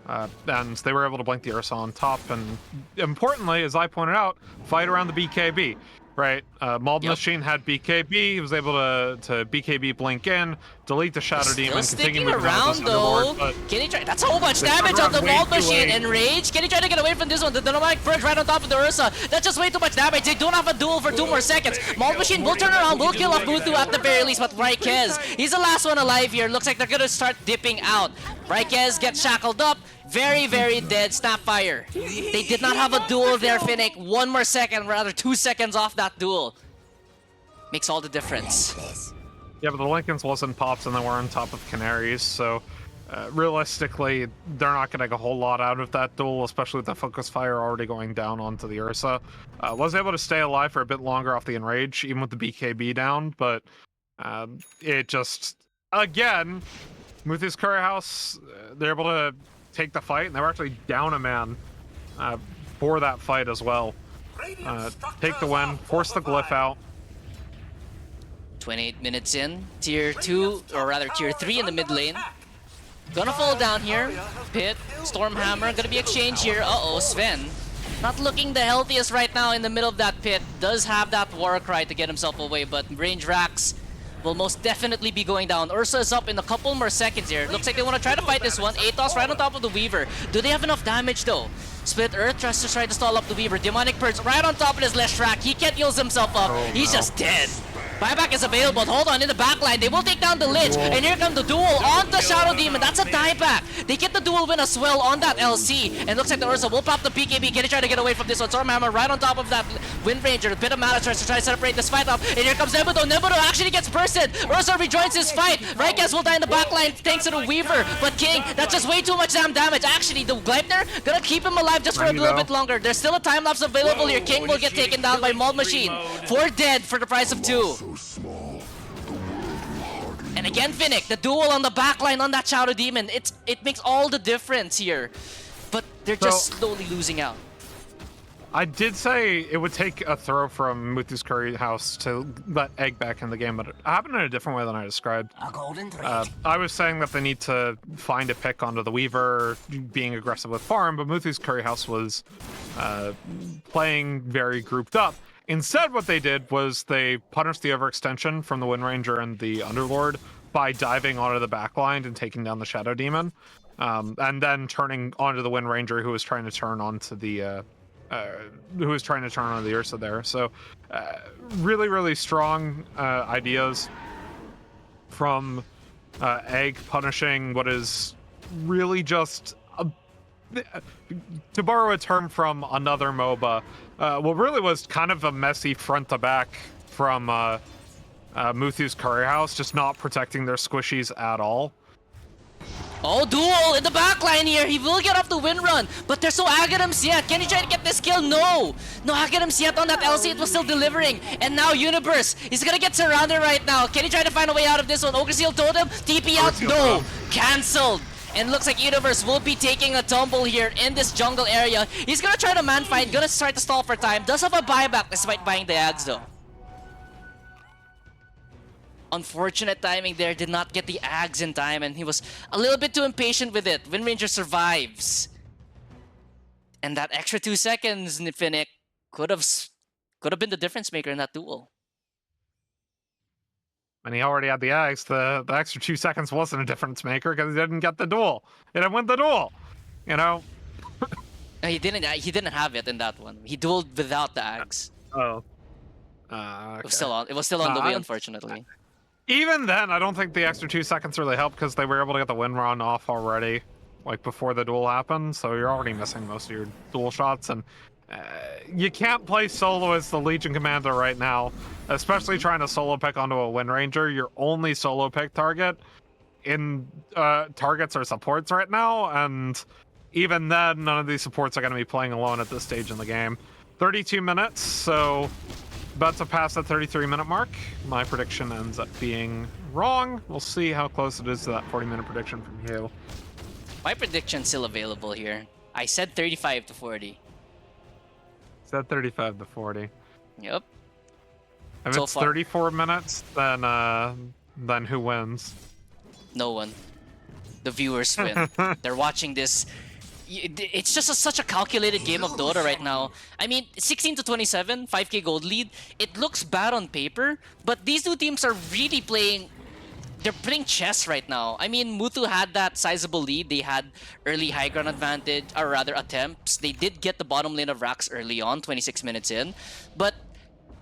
And they were able to blink the Ursa on top, and importantly, as I pointed out, fight around the BKB. right? Mauled Yep. Machine had BKB. He was able to BKB blink in, delete the Shadow Still Demon, continue sticking moving on with around this Underlord, though. but Can he try? That's so much they damage turned on the around way Vault too Machine. late. Enrage. Can he try to get away from this one? The Dynamic Purge right on top of the Ursa. That's just way too much damage. They don't have a duel for 2 more seconds. Vault Machine will turn around, will kill off Muthu at the very least, but Raikez, he's the last one alive here. Looks like they're gonna start dipping out. Raikez gets shackled up. Very, very dead. Snapfire. They did not have a duel there, Finnick. 1 more second, rather 2 seconds off that duel. Makes all the difference. Yeah, but the Lincolns wasn't popped and they were on top of Canaries, so realistically, they're not going to get a whole lot out of that duel, especially with the Focus Fire already going down onto the Ursa. Was able to stay alive for a bit longer off the Enrage, even with the BKB down, but it just, again, Muthu's Courier House, they're able to take the fight, and they were actually down a man for that fight as well. Take the win, force the Glyph out. 28 minutes in, tier 2, or rather tier 3 in the mid lane. Gonna fall down here. Pit, Stormhammer, gonna be exchanged here. Uh-oh, Sven. Not looking the healthiest right now in the middle of that pit. Does have that war cry to get himself away, but range racks will most definitely be going down. Ursa is up in a couple more seconds here. Looks like they want to try to fight this one. Atos right on top of the Weaver. Do they have enough damage though? Split Earth tries to try to stall up the Weaver. Demonic Purge right on top of his Leshrac. He can't heal himself up. Oh, He's no. just dead. Buyback is available. Hold on, in the backline, they will take down the Lich. And here comes the duel on the Shadow Demon. That's a dieback. They get the duel win as well on that LC. And looks like the Ursa will pop the PKB. Can he try to get away from this one? Stormhammer right on top of that Wind Ranger. A bit of mana tries to try to separate this fight up. And here comes Nebudo. Nebudo actually gets bursted. Ursa rejoins his fight. Raikez will die in the backline thanks to the Weaver. But King, that's just way too much damn damage. Actually, the Gleipnir gonna keep him alive just for a little bit longer. There's still a time lapse available here. King will get taken down by Mauled Machine. 4 dead for the price of 2. And again, Finnick, the duel on the backline on that Shadow Demon, it makes all the difference here. But they're just slowly losing out. I did say it would take a throw from Muthu's Curry House to let Egg back in the game, but it happened in a different way than I described. A golden thread. I was saying that they need to find a pick onto the Weaver, being aggressive with farm, but Muthu's Curry House was playing very grouped up. Instead, what they did was they punished the overextension from the Wind Ranger and the Underlord by diving onto the backline and taking down the Shadow Demon, and then turning onto the Wind Ranger, who was trying to turn onto the Ursa there. So, really, really strong ideas from Egg, punishing what is really just to borrow a term from another MOBA, what really was kind of a messy front to back from Muthu's Courier House, just not protecting their squishies at all. Oh, duel in the backline here. He will get off the win run, but there's no Aghanims yet. Can he try to get this kill? No. No Aghanims yet on that LC. It was still delivering. And now Universe, he's gonna get surrounded right now. Can he try to find a way out of this one? Ogre Seal told him, TP out. No. Cancelled. And looks like Universe will be taking a tumble here in this jungle area. He's gonna try to man fight, gonna try to stall for time. Does have a buyback despite buying the Ags though. Unfortunate timing there, did not get the Ags in time, and he was a little bit too impatient with it. Wind Ranger survives. And that extra 2 seconds, Finnick, could have been the difference maker in that duel. And he already had the Axe. The extra 2 seconds wasn't a difference maker because he didn't get the duel. He didn't win the duel. You know? He didn't have it in that one. He dueled without the Ags. Oh. Okay. It was still on the way, unfortunately. Even then, I don't think the extra 2 seconds really helped because they were able to get the win run off already, like before the duel happened. So you're already missing most of your duel shots, and you can't play solo as the Legion Commander right now, especially trying to solo pick onto a Wind Ranger. Your only solo pick target in targets are supports right now, and even then, none of these supports are going to be playing alone at this stage in the game. 32 minutes, so about to pass the 33-minute mark. My prediction ends up being wrong. We'll see how close it is to that 40-minute prediction from you. My prediction's still available here. I said 35 to 40. Said 35 to 40. Yep. If So it's far. 34 minutes, then who wins? No one. The viewers win. They're watching this. it's just such a calculated game of Dota right now. I mean, 16 to 27, 5k gold lead. It looks bad on paper, but these two teams are really playing. They're playing chess right now. I mean, Muthu had that sizable lead. They had early high ground advantage, or rather attempts. They did get the bottom lane of Rax early on, 26 minutes in, but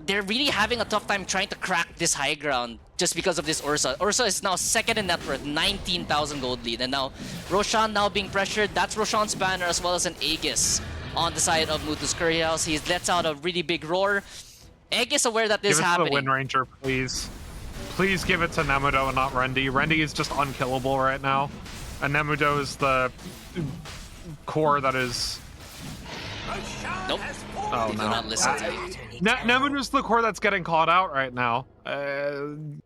they're really having a tough time trying to crack this high ground just because of this Ursa. Ursa is now second in net worth, 19,000 gold lead. And now Roshan now being pressured. That's Roshan's banner as well as an Aegis on the side of Muthu's Curry House. He lets out a really big roar. Egg is aware that this is happening. Give it to the Wind Ranger, please. Please give it to Nemudo and not Rendi. Rendi is just unkillable right now. And Nemudo is the core that is... Nope. Oh, they no. do not listen to me. Nemudo's the core that's getting caught out right now.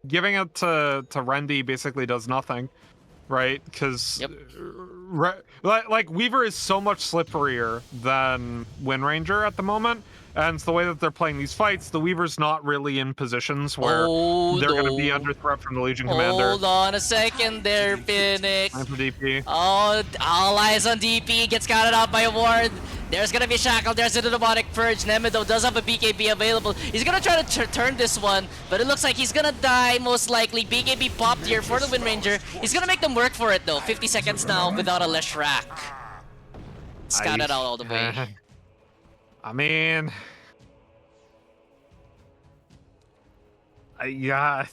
Giving it to Rendi basically does nothing, right? Because Yep. like Weaver is so much slipperier than Wind Ranger at the moment, and it's the way that they're playing these fights. The Weaver's not really in positions where they're going to be under threat from the Legion Commander. Hold on a second there, Phoenix. Time for DP. Oh, all eyes on DP. Gets counted out by a ward. There's gonna be Shackle. There's a Demonic Purge. Nemedo does have a BKB available. He's gonna try to turn this one, but it looks like he's gonna die most likely. BKB popped here for the Wind Ranger. He's gonna make them work for it though. 50 seconds now without a Leshrac. Scouted out all the way. I mean... yeah.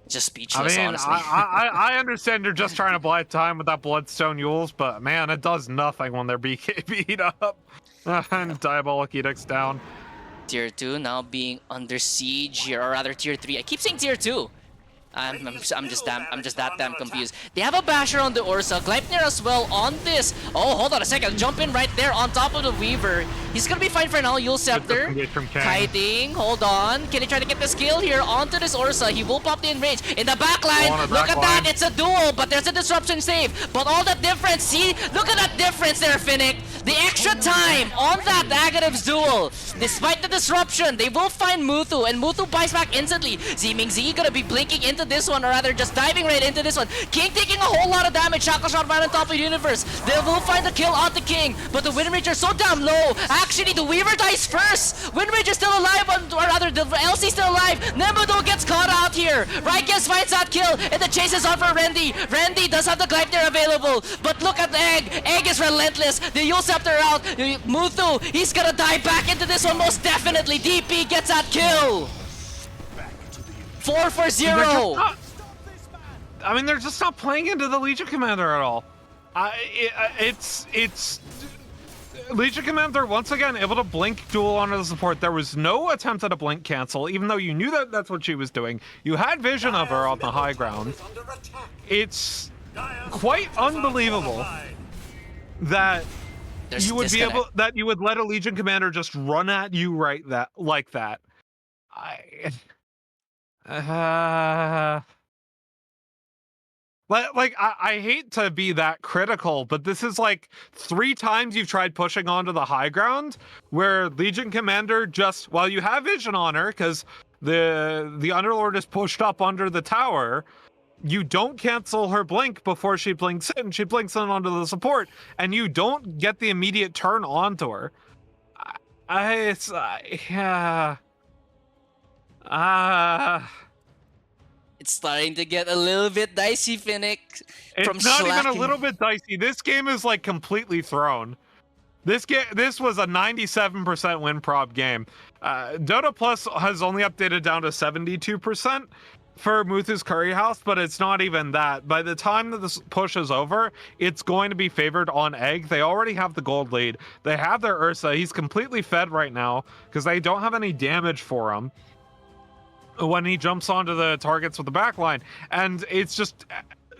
Just speechless, I mean, honestly. I understand you're just trying to buy time with that Bloodstone Yules, but man, it does nothing when they're BKB'd up. And Diabolic Edict's down. Tier 2 now being under siege here, or rather Tier 3. I keep saying Tier 2. I'm just that damn confused. They have a basher on the Ursa, Gleipnir as well on this. Oh, hold on a second. Jump in right there on top of the Weaver. He's gonna be fine for now. Yule Scepter. Kiting. Hold on. Can he try to get the skill here onto this Ursa? He will pop in range. In the back line. Look at that. It's a duel, but there's a disruption save. But all the difference. See? Look at that difference there, Finnick. The extra time on that Agadev's duel. Despite the disruption, they will find Muthu, and Muthu buys back instantly. Ziming gonna be blinking into this one, or rather just diving right into this one. King taking a whole lot of damage. Shackle shot right on top of the universe. They will find the kill on the King, but the Wind Ranger so damn low. Actually, the Weaver dies first. Wind Ranger still alive, or rather the LC still alive. Nemudo gets caught out here. Rykes finds that kill, and the chase is on for Rendi. Rendi does have the Gleipnir available, but look at Egg. Egg is relentless. The Yule Scepter out. Muthu, he's gonna die back into this one most definitely. DP gets that kill. 4 for 0. I mean, they're just not playing into the Legion Commander at all. It's Legion Commander once again able to blink duel onto the support. There was no attempt at a blink cancel, even though you knew that that's what she was doing. You had vision of her on the high ground. It's quite unbelievable that you would be able, that you would let a Legion Commander just run at you like that. I hate to be that critical, but this is like 3 times you've tried pushing onto the high ground where Legion Commander just, while you have vision on her because the Underlord is pushed up under the tower, you don't cancel her blink before she blinks in. She blinks in onto the support, and you don't get the immediate turn onto her. It's starting to get a little bit dicey, Finnick. It's not even a little bit dicey. This game is like completely thrown. This was a 97% win prob game. Dota Plus has only updated down to 72% for Muthu's Curry House, but it's not even that. By the time that this push is over, it's going to be favored on Egg. They already have the gold lead. They have their Ursa. He's completely fed right now because they don't have any damage for him when he jumps onto the targets with the backline. And it's just,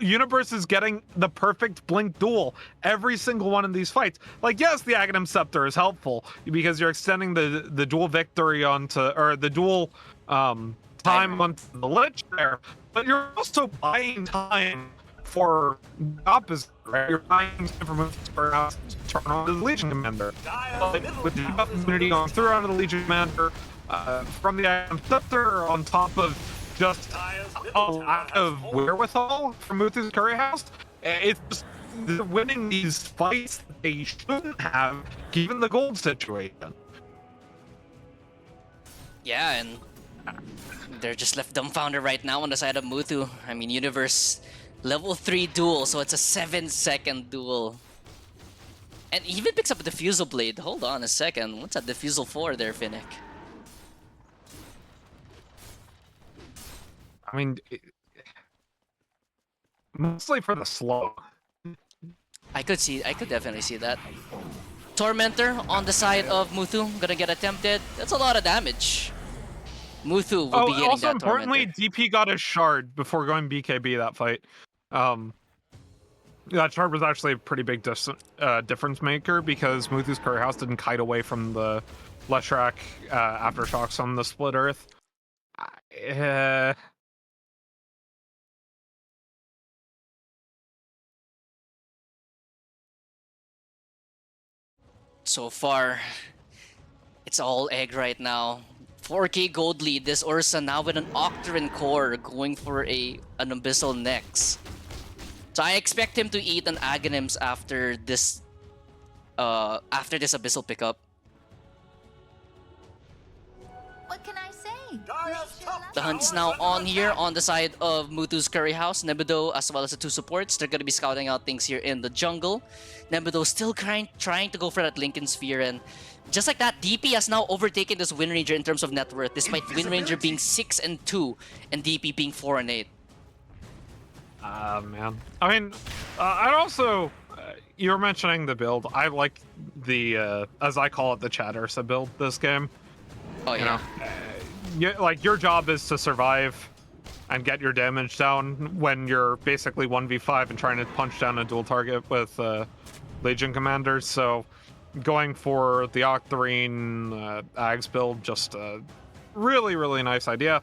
Universe is getting the perfect blink duel every single one of these fights. Like, yes, the Aghanim Scepter is helpful because you're extending the dual victory onto, or the dual time onto the Lich there, but you're also buying time for the opposite, right? You're buying time for Muthu to turn on to the Legion Commander. With the opportunity going through onto the Legion Commander, from the Aghanim Scepter on top of just a lack of wherewithal from Muthu's Curry House, it's just they're winning these fights that they shouldn't have, given the gold situation. Yeah, and they're just left dumbfounded right now on the side of Muthu. I mean, Universe level 3 duel, so it's a 7-second duel. And he even picks up a Diffusal Blade. Hold on a second. What's that Diffusal for there, Finnick? I mean, mostly for the slow. I could definitely see that. Tormentor on the side of Muthu, gonna get attempted. That's a lot of damage. Muthu will be getting Also that importantly, Tormentor. DP got a shard before going BKB that fight. That shard was actually a pretty big difference maker because Muthu's Curry House didn't kite away from the Leshrac aftershocks on the Split Earth. So far, it's all egg right now. 4k gold lead. This Ursa now with an Octarine core going for an Abyssal Nex. So I expect him to eat an Aghanims after this Abyssal pickup. What can I say? Dire's top The hunt's tower now is under on here attack. on the side of Muthu's Curry House. Nebido as well as the 2 supports. They're gonna be scouting out things here in the jungle. Nebido still trying to go for that Lincoln Sphere, and just like that, DP has now overtaken this Wind Ranger in terms of net worth, despite Wind Ranger being 6 and 2 and DP being 4 and 8. Man. I mean, I'd also, you were mentioning the build. I like the, as I call it, the Chad Ursa build this game. Oh yeah. Like, your job is to survive and get your damage down when you're basically 1v5 and trying to punch down a dual target with Legion commanders. So going for the Octarine Ags build, just a really, really nice idea.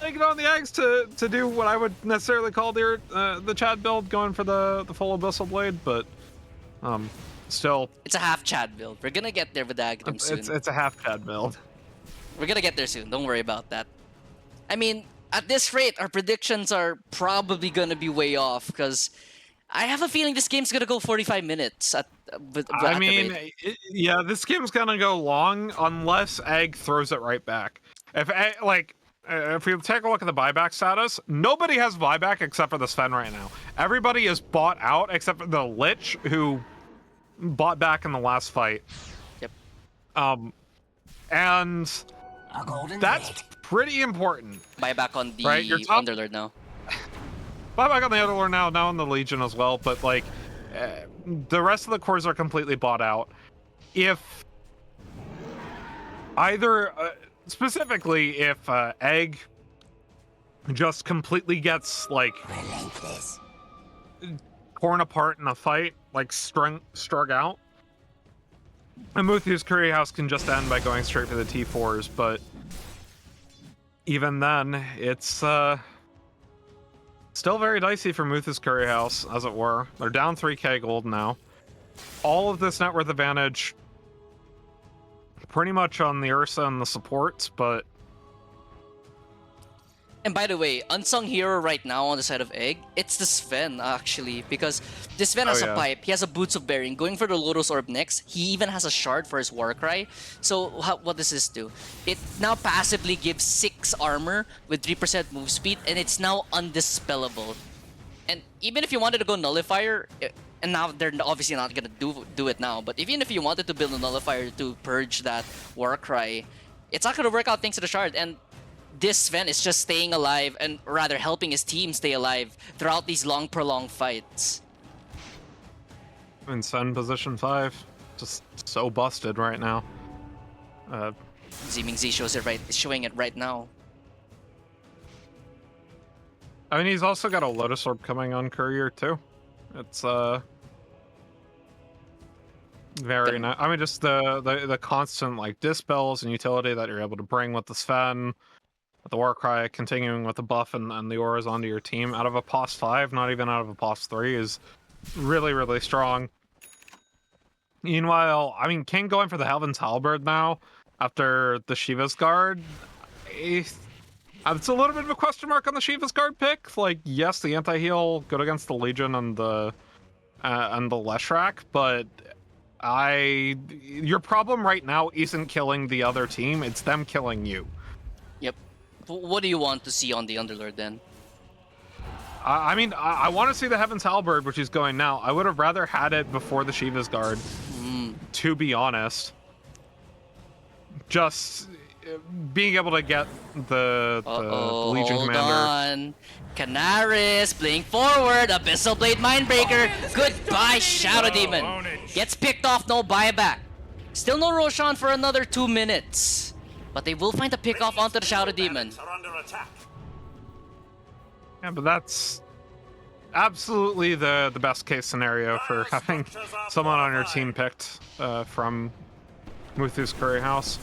Like, on the Ags to do what I would necessarily call the Chad build, going for the full Abyssal Blade, but still, It's a half Chad build. We're gonna get there with the Aghanims soon. it's a half Chad build. We're gonna get there soon. Don't worry about that. I mean, at this rate, our predictions are probably gonna be way off because I have a feeling this game's gonna go 45 minutes. I mean, yeah, this game's gonna go long unless Egg throws it right back. If we take a look at the buyback status, nobody has buyback except for the Sven right now. Everybody is bought out except for the Lich, who bought back in the last fight. Yep. And that's pretty important. Buyback on the Right, your top- Underlord now. Buyback on the other lore now on the Legion as well, but like the rest of the cores are completely bought out. If either specifically if Egg just completely gets like torn apart in a fight, like strung out, and Muthu's Curry House can just end by going straight for the T4s, but even then, it's still very dicey for Muthu's Curry House, as it were. They're down 3k gold now. All of this net worth advantage pretty much on the Ursa and the supports, but And by the way, unsung hero right now on the side of Egg, it's the Sven actually, because this Sven has a pipe, he has a Boots of Bearing, going for the Lotus Orb next, he even has a shard for his Warcry. So what does this do? It now passively gives 6 armor with 3% move speed, and it's now undispellable. And even if you wanted to go Nullifier, and now they're obviously not gonna do it now, but even if you wanted to build a Nullifier to purge that Warcry, it's not gonna work out thanks to the shard, and this Sven is just staying alive, and rather helping his team stay alive throughout these long, prolonged fights. in Sun position 5, just so busted right now. Zeeming Z shows it right, is showing it right now. I mean, he's also got a Lotus Orb coming on Courier too. It's very nice. I mean, just the constant like dispels and utility that you're able to bring with the Sven, with the Warcry, continuing with the buff and the auras onto your team out of a POS 5, not even out of a POS 3, is really, really strong. Meanwhile, I mean, King going for the Helvin's Halberd now after the Shiva's Guard. It's a little bit of a question mark on the Shiva's Guard pick. Like, yes, the anti-heal good against the Legion and the on the Leshrac, but your problem right now isn't killing the other team, it's them killing you. Yep. What do you want to see on the Underlord then? I mean, I want to see the Heaven's Halberd, which is going now. I would have rather had it before the Shiva's Guard, to be honest. Just being able to get the Legion hold Commander. on. Canaris playing forward. Abyssal Blade Mindbreaker. Goodbye, Shadow Demon. Gets picked off, no buyback. Still no Roshan for another 2 minutes. But they will find a pick off onto the Shadow Demon. Are under attack. Yeah, but that's absolutely the best case scenario for having someone on your team picked from Muthu's Curry House.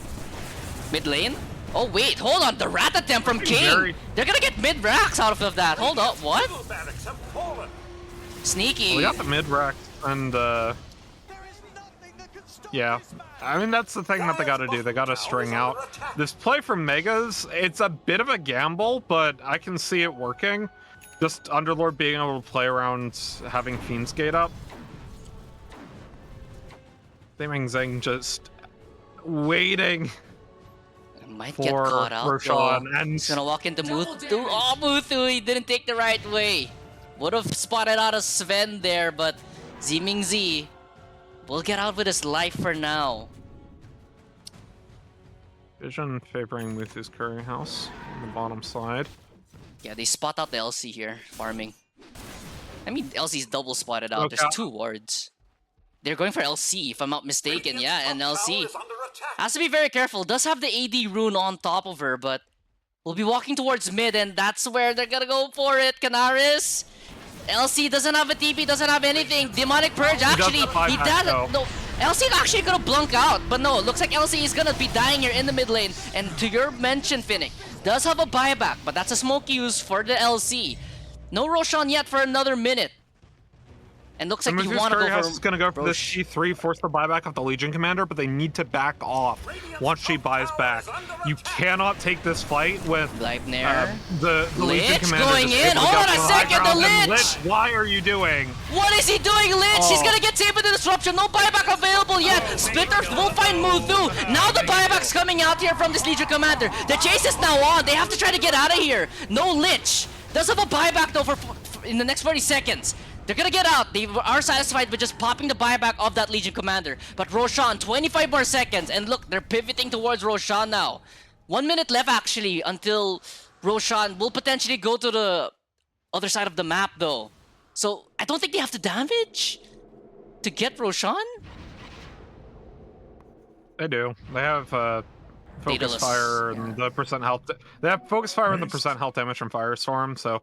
Mid lane? Oh wait, hold on, the rat attempt from King! They're gonna get mid-racks out of that, hold up, what? Middle barracks have fallen. Sneaky. We got the mid-rack and yeah. I mean, that's the thing that they gotta do. They gotta string out. This play from Megas, it's a bit of a gamble, but I can see it working. Just Underlord being able to play around having Fiend's Gate up. Ming Zheng just waiting Might for get caught out Roshan, though. and He's gonna walk into Muthu. Oh, Muthu, he didn't take the right way. Would have spotted out a Sven there, but Ziming Z will get out with his life for now. Vision favoring Muthu's Curry House on the bottom side. Yeah, they spot out the LC here, farming. I mean, LC's double spotted out. Okay. There's 2 wards. They're going for LC, if I'm not mistaken. Yeah, and LC. Is under attack. Has to be very careful. Does have the AD rune on top of her, but will be walking towards mid, and that's where they're gonna go for it. Canaris. LC doesn't have a TP, doesn't have anything. Demonic Purge, actually, he doesn't. No, LC actually gonna blunk out, but no, looks like LC is gonna be dying here in the mid lane. And to your mention, Finnick, does have a buyback, but that's a smoke use for the LC. No Roshan yet for another minute. And looks like you want to go for... is going to go for this G3, force the buyback of the Legion Commander, but they need to back off once she buys back. You cannot take this fight with Gleipnir. the Legion Lich Commander. going just in. able to Hold get on a to the high second, ground, the and Lich! Why are you doing? What is he doing, Lich? He's gonna get saved with the disruption. No buyback available yet. Splitters will find Muthu. Now the buyback's coming out here from this Legion Commander. The chase is now on. They have to try to get out of here. No Lich. Does have a buyback though for in the next 40 seconds. They're gonna get out. They are satisfied with just popping the buyback of that Legion Commander. But Roshan, 25 more seconds. And look, they're pivoting towards Roshan now. 1 minute left actually until Roshan will potentially go to the other side of the map though. So I don't think they have to damage to get Roshan. They do. They have Focus Daedalus, Fire and the percent health. They have Focus Fire and the percent health damage from Firestorm. So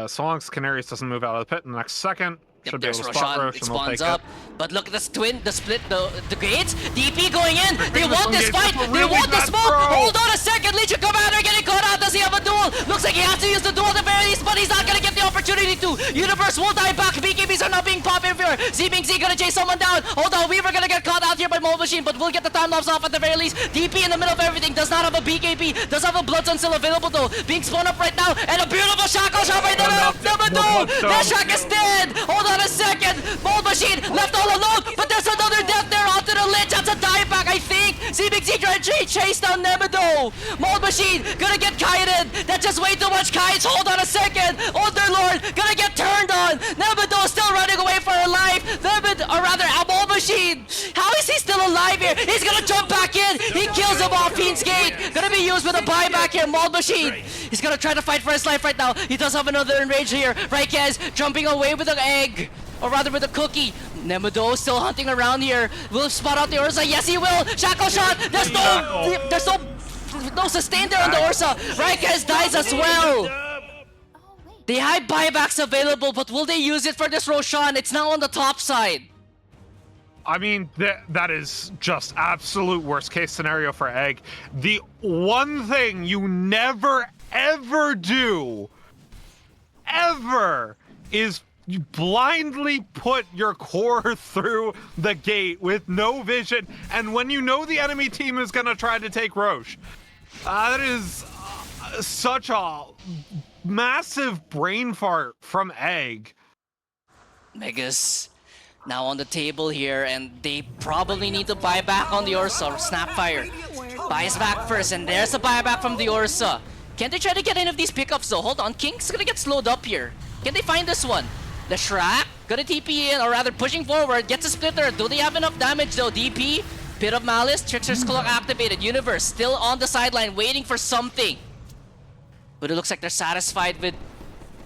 so long as Canaries doesn't move out of the pit in the next second, Yep, should be able there's to spot Roshan. Rosh It and they'll spawns take up. it. But look at this twin, the split, the gates. DP going in. They want this Engage. fight. That's a They really want this bad smoke. throw. Hold on a second. Legion Commander getting caught out. Does he have a duel? Looks like he has to use the duel at the very least, but he's not going to get the opportunity to. Universe will die back. BKBs are not being popped in here. Ziming Z going to chase someone down. Hold on. Weaver going to get caught out here by Mold Machine, but we'll get the time lapse off at the very least. DP in the middle of everything. Does not have a BKB. Does have a Bloodstone still available though. Being spawned up right now. And a beautiful shackle shot by Nemado. Leshrac is dead. Hold on a second. Mold Machine left all alone, but there's another death there onto the Lich. That's a dieback, I think. Big Z trying to chase down Nemado. Mold Machine gonna get kited. That's just way too much kites. Hold on a second. Underlord gonna get turned on. Nemado still running away for her life. Or rather, a Mold Machine. How is he still alive here? He's gonna jump back in. He kills him off Fiend's Gate. Gonna be used with a buyback here. Mold Machine. He's gonna try to fight for his life right now. He does have another enrage here. Raikez jumping away with an egg. Or rather with a cookie. Nemado still hunting around here. Will spot out the Ursa. Yes, he will. Shackle shot. There's no sustain there on the Ursa. Raikez dies as well. Oh, wait. They have buybacks available, but will they use it for this Roshan? It's now on the top side. I mean, that is just absolute worst case scenario for Egg. The one thing you never, ever do, ever, is you blindly put your core through the gate with no vision, and when you know the enemy team is going to try to take Roche. That is such a massive brain fart from Egg. Megas now on the table here, and they probably need to buy back on the Ursa. Snapfire buys back first, and there's a buyback from the Ursa. Can they try to get any of these pickups though? Hold on, King's gonna get slowed up here. Can they find this one? The Shrek gonna TP in, or rather pushing forward, gets a splitter. Do they have enough damage though? DP, Pit of Malice, Trickster's Cloak activated. Universe still on the sideline waiting for something. But it looks like they're satisfied with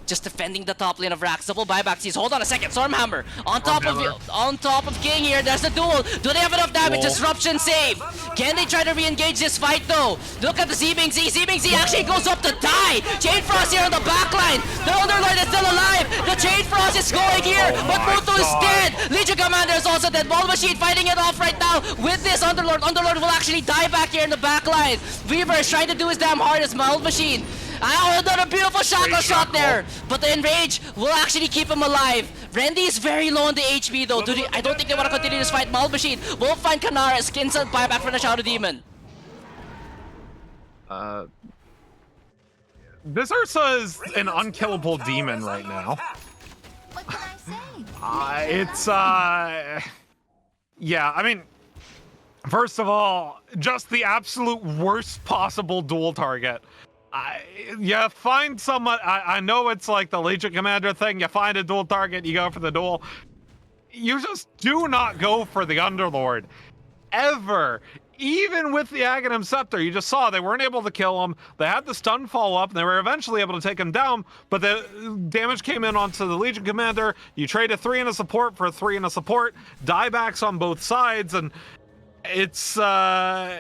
just defending the top lane of Rax. Double buyback sees. Hold on a second. Stormhammer on top of King here. There's the duel. Do they have enough damage? Disruption save. Can they try to re-engage this fight though? Look at the Zmingzi. Zmingzi actually goes up to die. Chain Frost here on the backline. The Underlord is still alive. The Chain Frost is going here, but Muthu is dead. Legion Commander is also dead. Ball Machine fighting it off right now with this Underlord. Underlord will actually die back here in the backline. Weaver is trying to do his damn hardest. Ball Machine. Oh, another beautiful shackle shot there, but the Enrage will actually keep him alive. Randy is very low on the HP though. I don't think they want to continue this fight. Mal Machine will find Kanara, skins and buyback from the Shadow Demon. This Ursa is an unkillable demon right now. What can I say? Yeah, I mean, first of all, just the absolute worst possible duel target. You find someone, I know it's like the Legion Commander thing, you find a dual target, you go for the duel. You just do not go for the Underlord. Ever. Even with the Aghanim Scepter, you just saw they weren't able to kill him. They had the stun follow up, and they were eventually able to take him down, but the damage came in onto the Legion Commander. You trade a 3 and a support for a 3 and a support, diebacks on both sides, and it's not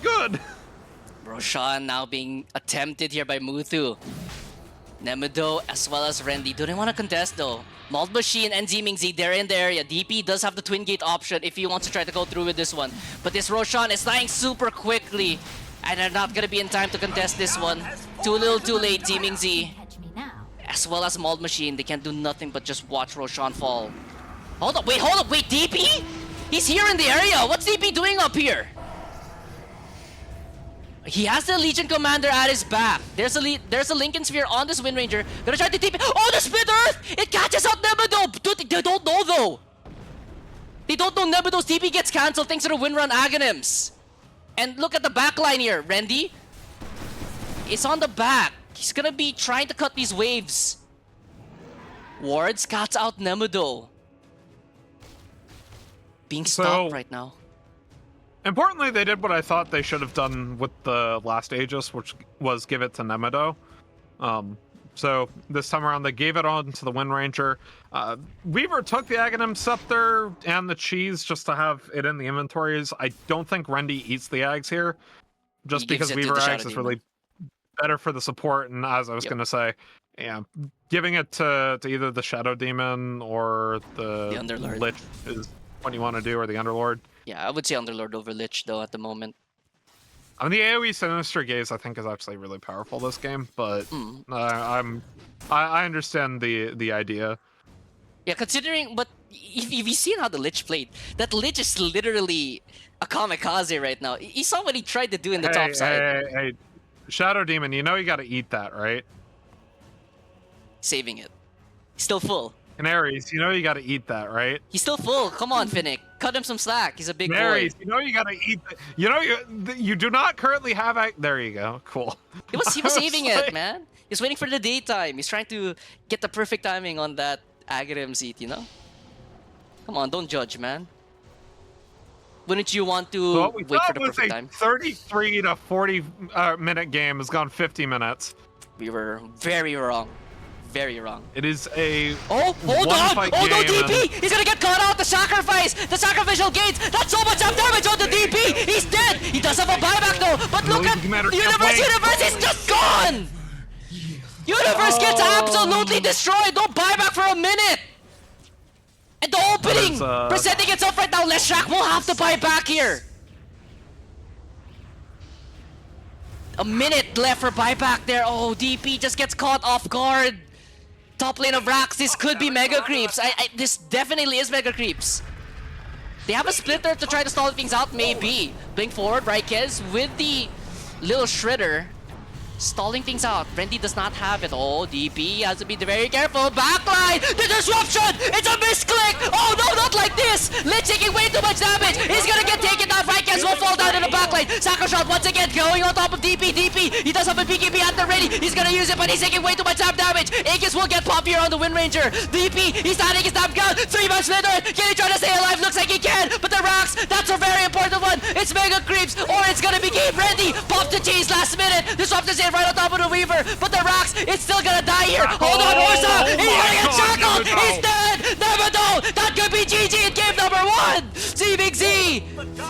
good. Roshan now being attempted here by Muthu. Nemedo as well as Randy. Do they want to contest though? Malt Machine and Zmingzi, they're in the area. DP does have the twin gate option if he wants to try to go through with this one. But this Roshan is dying super quickly, and they're not gonna be in time to contest this one. Too little too late, Zmingzi. Catch me now. As well as Malt Machine, they can't do nothing but just watch Roshan fall. Hold up, wait, DP? He's here in the area. What's DP doing up here? He has the Legion Commander at his back. There's a Lincoln Sphere on this Wind Ranger. Gonna try to TP. Oh, the Split Earth! It catches out Nemedo! Dude, they don't know though. They don't know Nemedo's TP gets cancelled thanks to the Windrun Aghanims. And look at the back line here. Randy is on the back. He's gonna be trying to cut these waves. Ward scouts out Nemedo. Being stopped right now. Importantly, they did what I thought they should have done with the last Aegis, which was give it to Nemedo. So this time around, they gave it on to the Wind Ranger. Weaver took the Aghanim Scepter and the cheese just to have it in the inventories. I don't think Rendy eats the Ags here, just because Weaver Ags is really better for the support. And as I was going to say, yeah, giving it to either the Shadow Demon or the Underlord Lich is what you want to do, or the Underlord. Yeah, I would say Underlord over Lich though at the moment. I mean, the AoE Sinister Gaze I think is actually really powerful this game, but I understand the idea. Yeah, considering, but if you've seen how the Lich played, that Lich is literally a kamikaze right now. You saw what he tried to do in the top side. Hey, Shadow Demon, you know you gotta eat that, right? Saving it. He's still full. Canaries, you know you gotta eat that, right? He's still full. Come on, Finnick. Cut him some slack. He's a big Canaries, boy. you know you gotta eat that. You know you do not currently have a... There you go. Cool. He was saving it, man. He's waiting for the daytime. He's trying to get the perfect timing on that Aghanim seat, you know? Come on, don't judge, man. Wouldn't you want to wait for the perfect time? 33 to 40 minute game has gone 50 minutes. We were very wrong. Very wrong. It is a hold on! Oh no, DP! And... He's gonna get caught out! The sacrifice! The sacrificial gates! That's so much damage on the DP! He's dead! He does have a buyback though! But look at Universe is just gone! Universe gets absolutely destroyed! No buyback for a minute! And the opening presenting itself right now. Leshak will have to buy back here. A minute left for buyback there. Oh, DP just gets caught off guard. Top lane of Rax, this could be Mega Creeps. This definitely is Mega Creeps. They have a splitter to try to stall things out, maybe. Blink forward, Raikez with the little Shredder. stalling things out. Brendy does not have it. Oh, DP has to be very careful. Backline! The disruption! It's a misclick! Oh no, not like this! Lich taking way too much damage! He's gonna get taken down. Rikers will fall down in the backline. Sacro Shot once again going on top of DP. He does have a BKB at the ready. He's gonna use it, but he's taking way too much damage. Aegis will get popped here on the Wind Ranger. DP, he's standing his damn ground. 3-man slitter. Can he try to stay alive? Looks like he can, but the rocks, that's a very important one. It's Mega Creeps, or it's gonna be Game Ready. Pop the cheese last minute. Disruptor's in right on top of the Weaver, but the rocks, it's still gonna die here. Hold on, Ursa. He's gonna get shackled. He's dead. Never know. That could be GG in game number 1. Z Big Z.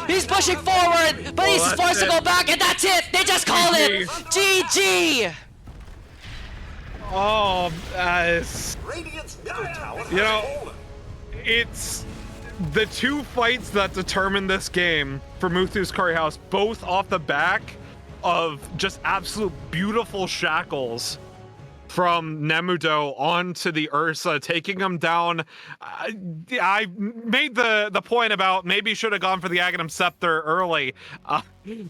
He's pushing forward, but he's forced to go back, and that's it. They just call it GG. Oh, Radiant's middle tower has you know, fallen. it's the two fights that determine this game for Muthu's Curry House, both off the back of just absolute beautiful shackles from Nemudo onto the Ursa, taking him down. I made the point about maybe should have gone for the Aghanim Scepter early.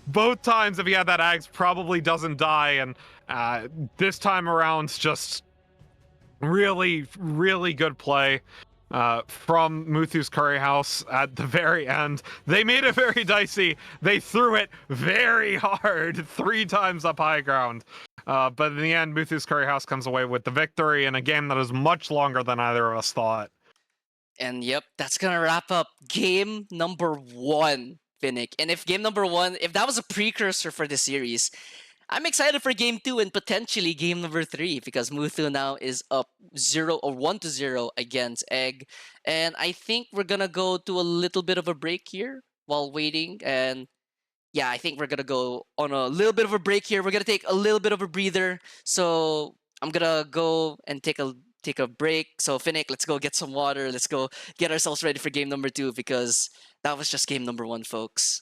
Both times, if he had that Axe, probably doesn't die, and this time around, just really, really good play from Muthu's Curry House at the very end. They made it very dicey. They threw it very hard, 3 times up high ground. But in the end, Muthu's Curry House comes away with the victory in a game that is much longer than either of us thought. And yep, that's gonna wrap up game number 1, Finnick. And if game number 1, if that was a precursor for the series, I'm excited for game 2 and potentially game number 3, because Muthu now is up 1-0 against Egg. And I think we're gonna go to a little bit of a break here while waiting. And yeah, I think we're gonna go on a little bit of a break here. We're gonna take a little bit of a breather. So I'm gonna go and take a break. So Finnick, let's go get some water. Let's go get ourselves ready for game number 2, because that was just game number 1, folks.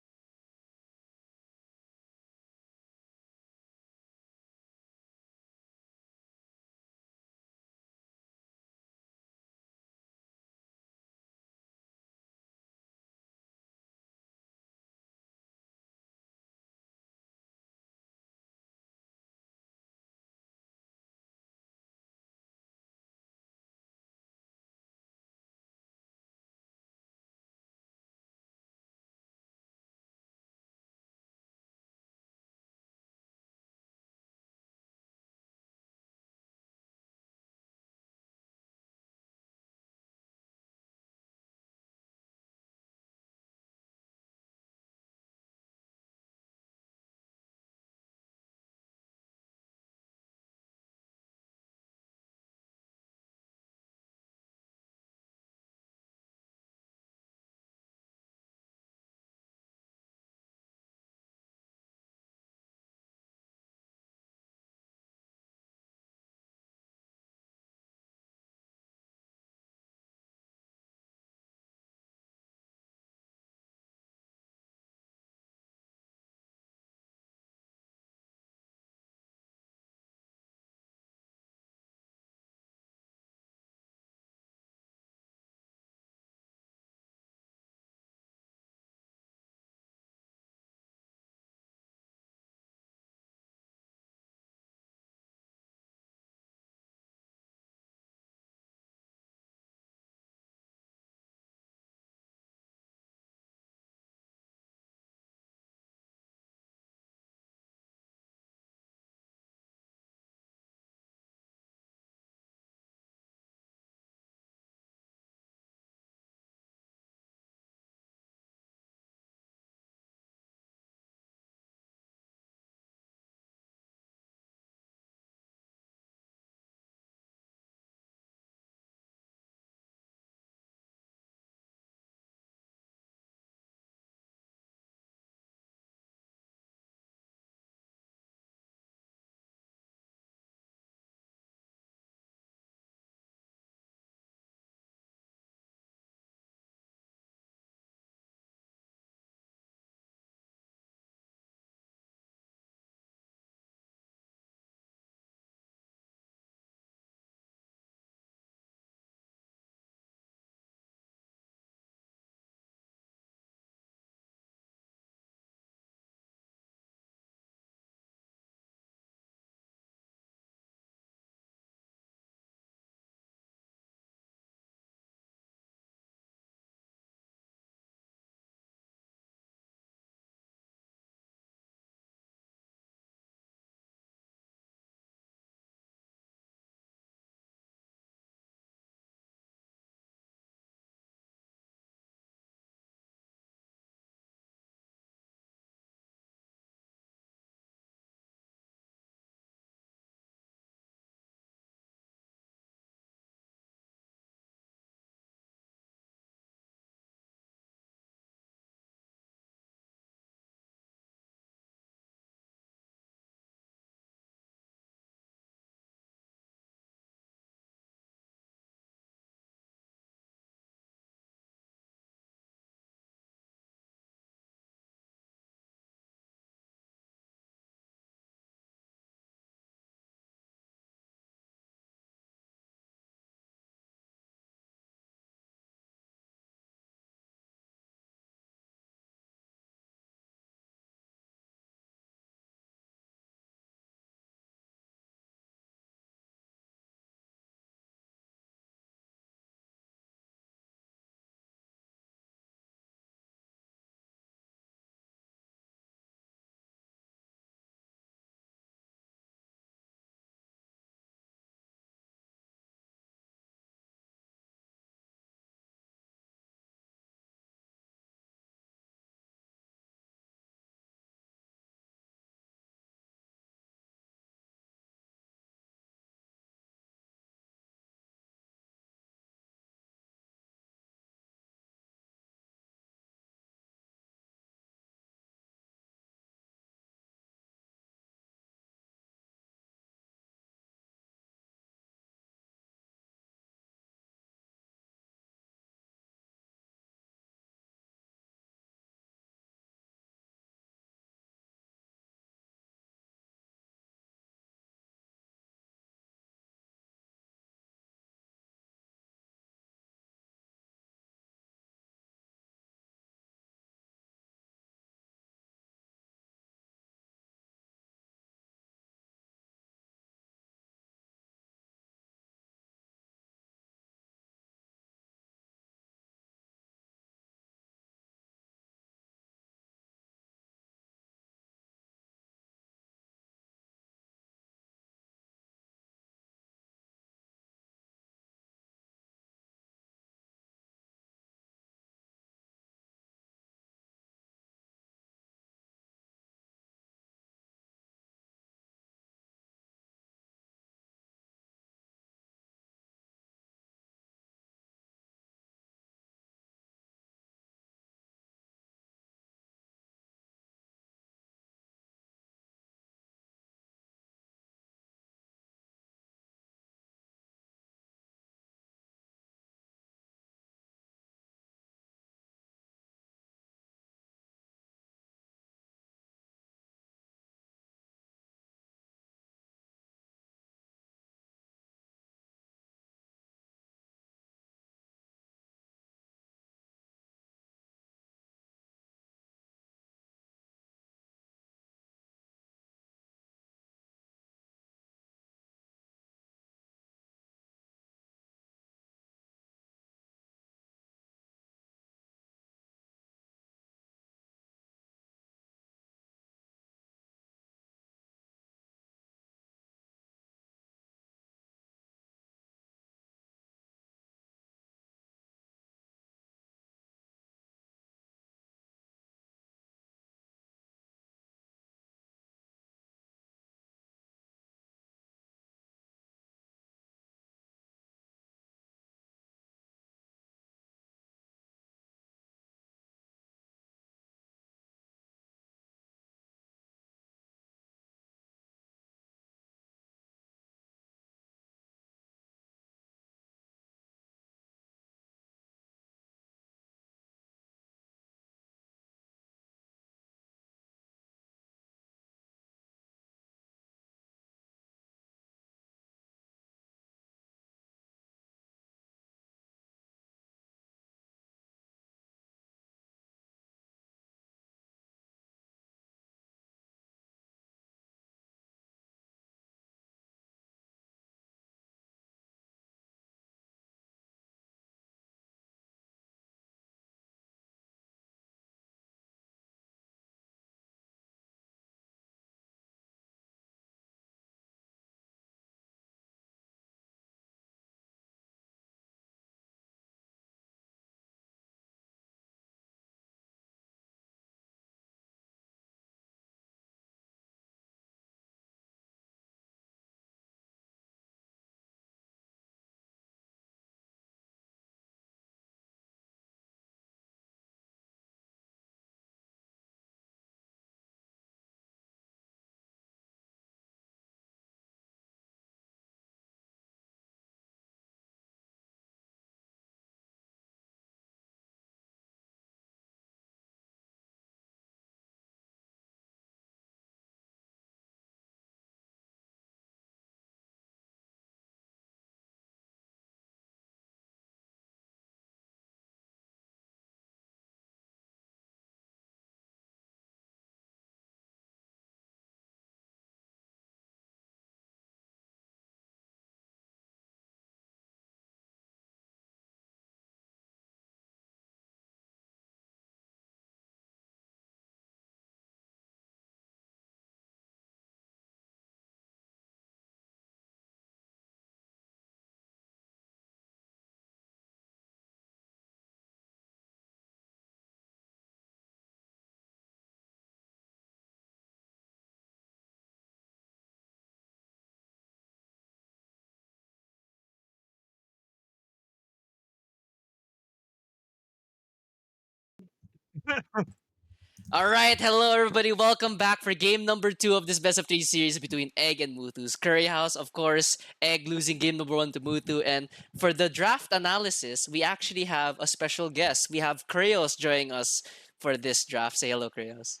All right, hello everybody. Welcome back for game number 2 of this best of 3 series between Egg and Muthu's Curry House. Of course, Egg losing game number 1 to Muthu. And for the draft analysis, we actually have a special guest. We have Kreos joining us for this draft. Say hello, Kreos.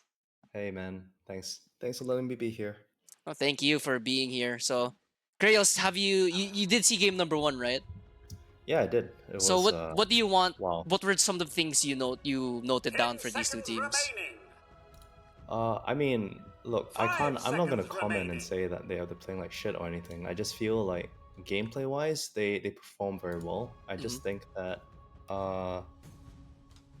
Hey man, thanks for letting me be here. Well, thank you for being here. So, Kreos, have you did see game number 1, right? Yeah, I did. It So was what do you want? wow. What were some of the things you noted down for these two teams? I mean, look, I'm not gonna comment and say that they're playing like shit or anything. I just feel like gameplay wise, they perform very well. I just think that uh,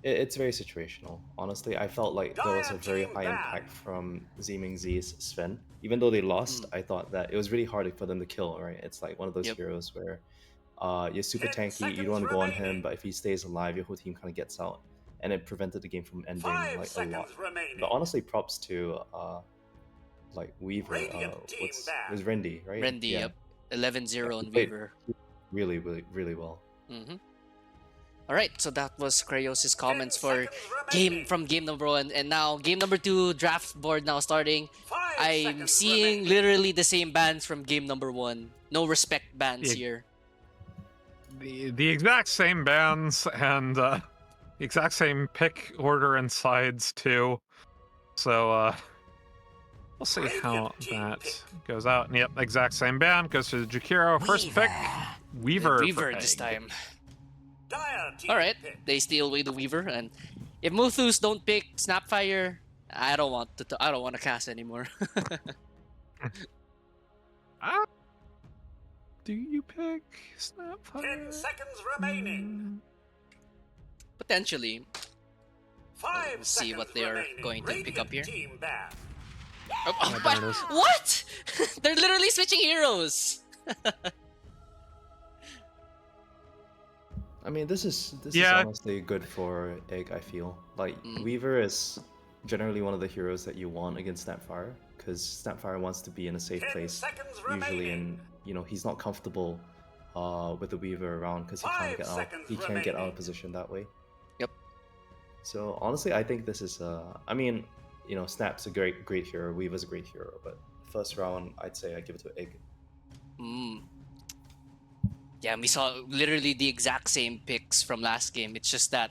it's very situational. Honestly, I felt like there was a very high impact from Zeeming Z's Sven. Even though they lost, I thought that it was really hard for them to kill. Right? It's like one of those Yep. heroes where you're super tanky, you don't want to go on him, but if he stays alive, your whole team kind of gets out, and it prevented the game from ending like a lot. But honestly, props to like Weaver. It was Rendy, right? Rendy, yep. 11-0 on he played Weaver. really well. All right, so that was Kreos' comments for game number 1, and now game number 2 draft board now starting. I'm seeing literally the same bans from game number 1. No respect bans here. The exact same bands and the exact same pick order and sides too. So we'll see how that goes out. And yep, exact same band goes to Jakiro. First pick, Weaver. Weaver this time. All right, they steal away the Weaver, and if Muthus don't pick Snapfire, I don't want to cast anymore. Do you pick Snapfire? 10 seconds remaining. Potentially. 5 Let's see what they're remaining. going to pick up here. Team ban. Oh, there it is. what? They're literally switching heroes. I mean, this is Yeah. honestly good for Egg. I feel like Weaver is generally one of the heroes that you want against Snapfire, because Snapfire wants to be in a safe 10 place seconds usually, and remaining. he's not comfortable with the Weaver around because he 5 can't get out. seconds He can't get out remaining. of position that way. Yep. So honestly, I think this is I mean, Snap's a great hero. Weaver's a great hero, but first round, I'd say I give it to Egg. Yeah, we saw literally the exact same picks from last game. It's just that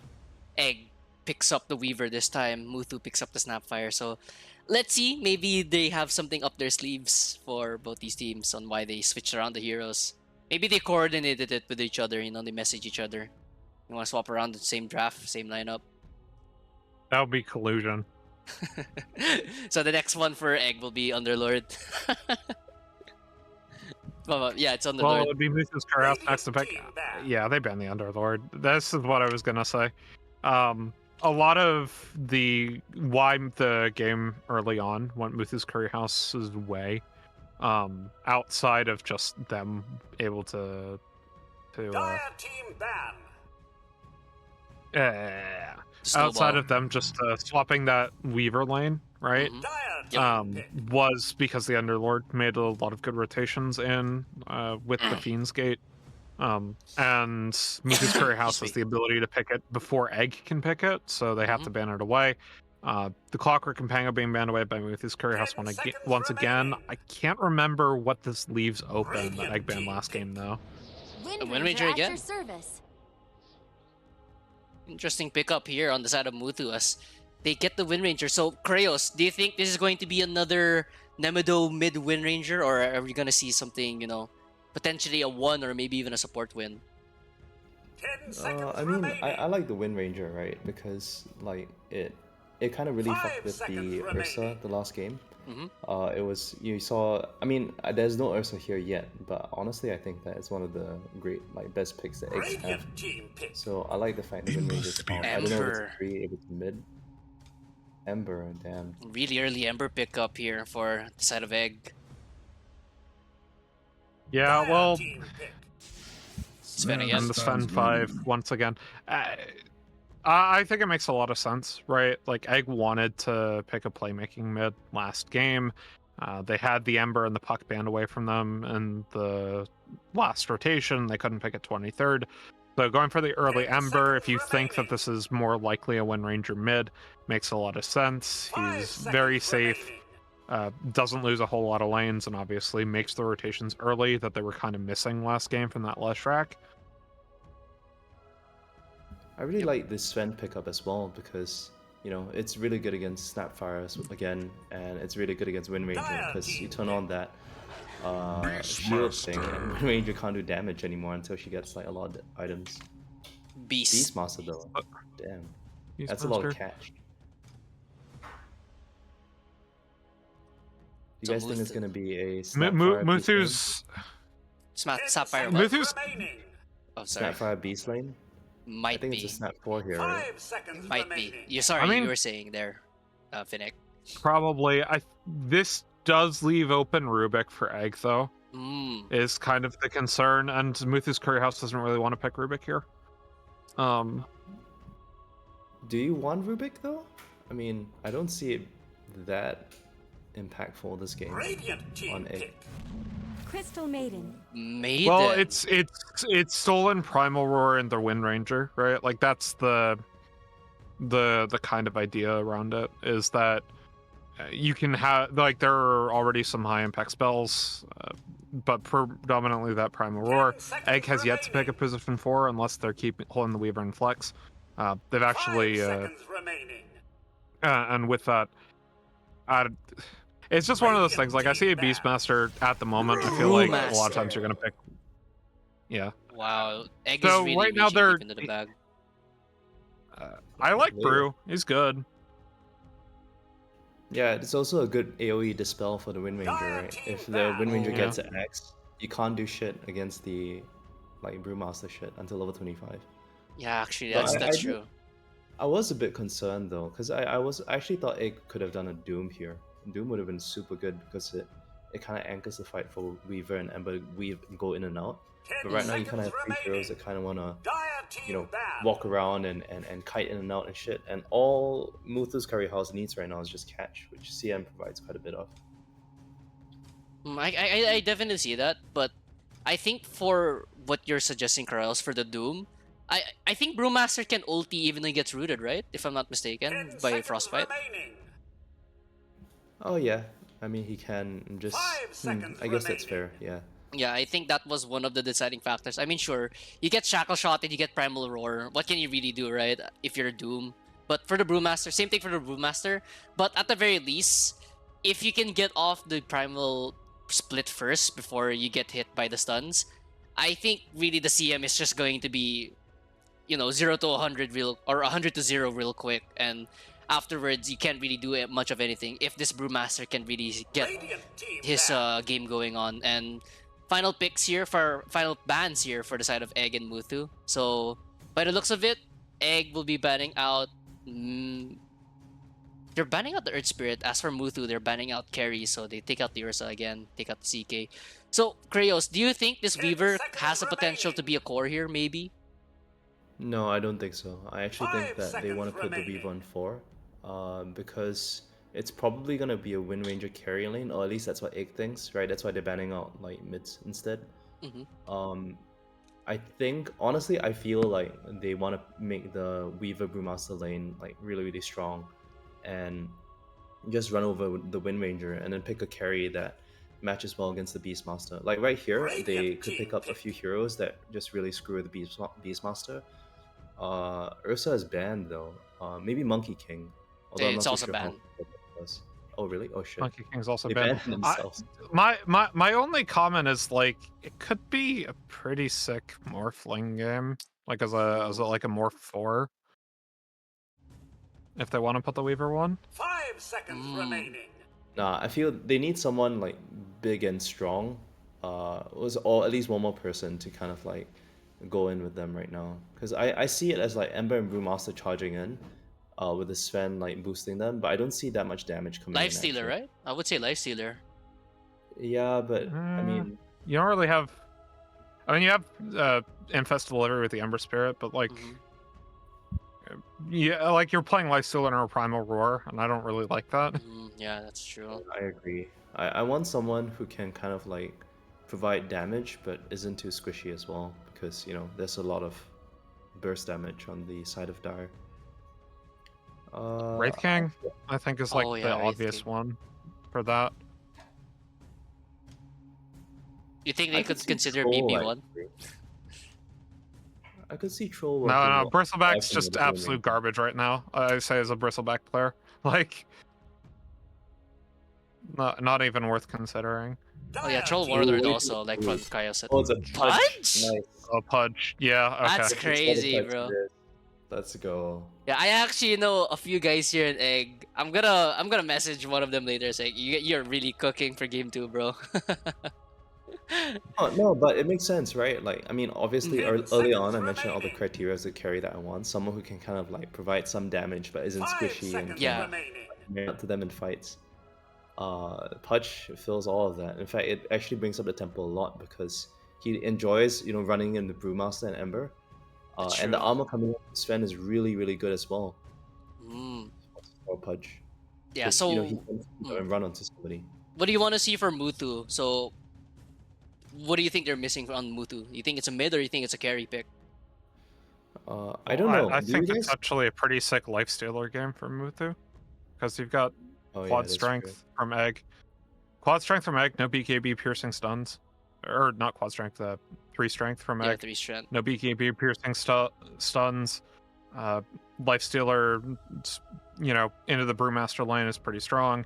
Egg picks up the Weaver this time. Muthu picks up the Snapfire. So let's see. Maybe they have something up their sleeves for both these teams on why they switched around the heroes. Maybe they coordinated it with each other. They message each other. You want to swap around the same draft, same lineup. That would be collusion. So the next one for Egg will be Underlord. Well, yeah, it's Underlord. Well, it would be Muthu's Chaos next to pick. Yeah, they ban the Underlord. This is what I was gonna say. A lot of why the game early on went Muthu's Curry House's way, outside of just them able to Dire team ban. outside of them just swapping that Weaver lane, right? Dire team pick. Was because the Underlord made a lot of good rotations in with the Fiend's Gate. And Muthu's Curry House has the ability to pick it before Egg can pick it, so they have to ban it away. The Clockwork Companion being banned away by Muthu's Curry House once again. I can't remember what this leaves open that Egg banned last game, though. Wind Ranger at again? your service. Interesting pickup here on the side of Muthu as they get the Wind Ranger. So, Kreos, do you think this is going to be another Nemido mid Wind Ranger, or are we going to see something, potentially a 1 or maybe even a support win? 10 seconds I mean, remaining. I like the Wind Ranger, right? Because like it kind of really 5 fucked with the seconds Ursa remaining. the last game. Mm-hmm. It was you saw. I mean, there's no Ursa here yet, but honestly, I think that it's one of the great best picks that Eggs have. Radiant team pick. So I like the fact that Wind Ranger's out. I don't know if Ember. it's free, if it's mid. Ember, damn. Really early Ember pickup here for the side of Egg. Yeah, Dire well, team pick. Sven, and yes. the Sven 5 once again. I think it makes a lot of sense, right? Like, Egg wanted to pick a playmaking mid last game. They had the Ember and the Puck banned away from them in the last rotation. They couldn't pick it 23rd. So going for the early 10 Ember, if seconds you think that remaining. this is more likely a Wind Ranger mid, makes a lot of sense. 5 He's seconds very safe, remaining. doesn't lose a whole lot of lanes, and obviously makes the rotations early that they were kind of missing last game from that last track. I really like this Sven pickup as well because, you know, it's really good against Snapfire again, and it's really good against Wind Ranger because you turn on that shield thing, and Wind Ranger can't do damage anymore until she gets like a lot of items. Beast. Beastmaster though, damn, He's that's a lot master. of catch. You So guys think it's Muthu. gonna be a Snapfire Beast lane? Muthu's 10 Sapphire seconds what? Muthu's remaining. Oh, sorry. Snapfire Beast lane? I Might think it's a be. Snap 4 here, right? 5 seconds Might be. remaining. You sorry, I mean- you were saying there, Finnick. probably. This does leave open Rubik for Egg though. Mm. Is kind of the concern, and Muthu's Curry House doesn't really want to pick Rubik here. Do you want Rubik though? I mean, I don't see it that impactful this game Radiant team on Egg. pick. Crystal Maiden. Maiden. Well, it's stolen Primal Roar and the Wind Ranger, right? Like that's the kind of idea around it is that you can have like there are already some high impact spells, but predominantly that Primal Roar. 10 seconds Egg has yet to pick a remaining. position 4 unless they're holding the Weaver in flex. They've actually 5 seconds remaining. and with that, it's just one of those things. Like I see a Beastmaster at the moment. I feel like a lot of times you're gonna pick. Yeah. wow. Egg So is really right now reaching they're- deep into the bag. I like Yeah. Brew. He's good. Yeah, it's also a good AoE dispel for the Wind Ranger, right? If the Wind Ranger Yeah. gets an X, you can't do shit against the like Brewmaster shit until level 25. Yeah, actually, But that's I true. I was a bit concerned though, because I actually thought it could have done a Doom here. Doom would have been super good because it kind of anchors the fight for Weaver and Ember weave and go in and out. 10 But right now you kind of have seconds three heroes remaining. that kind of want to, Dire team you know, ban. walk around and kite in and out and shit. And all Muthu's Curry House needs right now is just catch, which CM provides quite a bit of. I definitely see that, but I think for what you're suggesting, Corrals, for the Doom, I think Brewmaster can ulti even though he gets rooted, right? If I'm not mistaken, 10 by seconds Frostbite. remaining. Oh yeah, I mean he can just. 5 seconds I guess that's remaining. fair. Yeah. Yeah, I think that was one of the deciding factors. I mean, sure, you get Shackle Shot and you get Primal Roar. What can you really do, right? If you're a Doom. But for the Brewmaster, same thing for the Brewmaster. But at the very least, if you can get off the Primal split first before you get hit by the stuns, I think really the CM is just going to be, 0 to 100 real, or 100 to 0 real quick. And afterwards, you can't really do much of anything if this Brewmaster can really get Radiant team his ban. game going on. And final bans here for the side of Egg and Muthu. So by the looks of it, Egg will be banning out. They're banning out the Earth Spirit. As for Muthu, they're banning out Carry, so they take out the Ursa again, take out the CK. So Krayos, do you think this 10 Weaver seconds has the potential to remaining. be a core here? Maybe. No, I don't think so. I actually think 5 that they want to seconds put the remaining. Weaver on 4, because it's probably gonna be a Wind Ranger carry lane, or at least that's what Egg thinks, right? That's why they're banning out like mids instead. Mhm. I think honestly, I feel like they want to make the Weaver Brewmaster lane like really really strong, and just run over the Wind Ranger and then pick a carry that matches well against the Beastmaster. Like right here, they Radiant could team pick up a few heroes that just really screw the Beastmaster. Ursa is banned though. Maybe Monkey King. Although I'm It's not too also sure how banned. good that was. Oh really? Oh shit. Monkey King's also They banned. banned themselves. My only comment is like it could be a pretty sick Morphling game, like as a like a Morph 4. If they want to put the Weaver one. 5 seconds remaining. Nah, I feel they need someone like big and strong. Or at least one more person to kind of like go in with them right now. Because I see it as like Ember and Brewmaster charging in, with the Sven like boosting them, but I don't see that much damage coming in. Lifestealer, actually. right? I would say Lifestealer. Yeah, but I mean, You don't really have. I mean, you have Infest Delivery with the Ember Spirit, but like, Mhm. yeah, like you're playing Lifestealer or Primal Roar, and I don't really like that. Yeah, that's true. I agree. I want someone who can kind of like provide damage, but isn't too squishy as well, because you know there's a lot of burst damage on the side of Dire. Wraith King, I think, is like Oh, the yeah, Wraith obvious King. one for that. You think I they could could see consider Troll, BB1? I could see Troll No, working no, well. Bristleback's Definitely just with Wind absolute Ranger. garbage right now. I say as a Bristleback player, like, not even worth considering. Oh yeah, Troll Ooh, Warlord what do you also, like think? from Cryo said. Oh, it's a pudge. Pudge? Nice. Oh, Pudge. Yeah, okay. That's That's what crazy, a pudge bro. is. Let's go. Yeah, I actually know a few guys here in Egg. I'm gonna message one of them later saying you're really cooking for game 2, bro. Oh, no, but it makes sense, right? Like, I mean, obviously, Ten early on, I seconds mentioned all the remaining. criteria to carry that I want. Someone who can kind of like provide some damage, but isn't 5 squishy and seconds can Yeah. remaining. man up to them in fights. Pudge fills all of that. In fact, it actually brings up the tempo a lot because he enjoys, running in the Brewmaster and Ember. That's And the true. armor coming up with Sven is really, really good as well Mm. for Pudge. Yeah. Because, he So, can and run onto somebody. what do you want to see for Muthu? So, what do you think they're missing on Muthu? You think it's a mid or you think it's a carry pick? I don't know. I Do you think it's guys? actually a pretty sick lifestealer game for Muthu, because you've got Oh, yeah, quad that's strength true. from Egg. Quad strength from Egg, no BKB piercing stuns. Or not quad strength, 3 strength from Yeah, Egg. 3 strength. No BKB piercing stuns. Lifestealer, into the Brewmaster lane is pretty strong,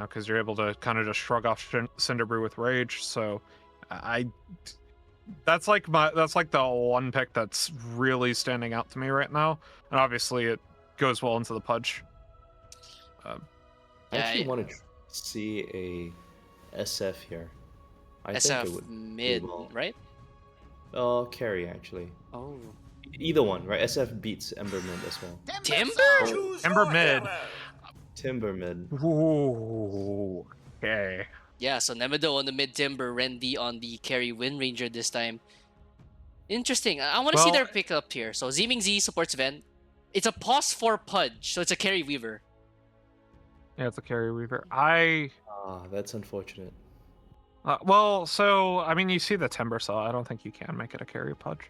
because you're able to kind of just shrug off Cinderbrew with Rage. So, that's like the one pick that's really standing out to me right now, and obviously it goes well into the Pudge. I Yeah, actually want to see a SF here. I think SF it would mid, do well. right? Carry actually. Oh. Either one, right? SF beats Ember mid as well. Timber? Choose Ember your mid. hero. Timber mid. Ooh, okay. Yeah, so Nemido on the mid Timber, Rendy on the carry Wind Ranger this time. Interesting. I want to see Well- their pickup here. So Zeeming Z supports Ven. It's a pause for Pudge, so it's a carry Weaver. Yeah, it's a carry weaver. That's unfortunate. Well, so I mean, you see the Timber Saw. I don't think you can make it a carry Pudge,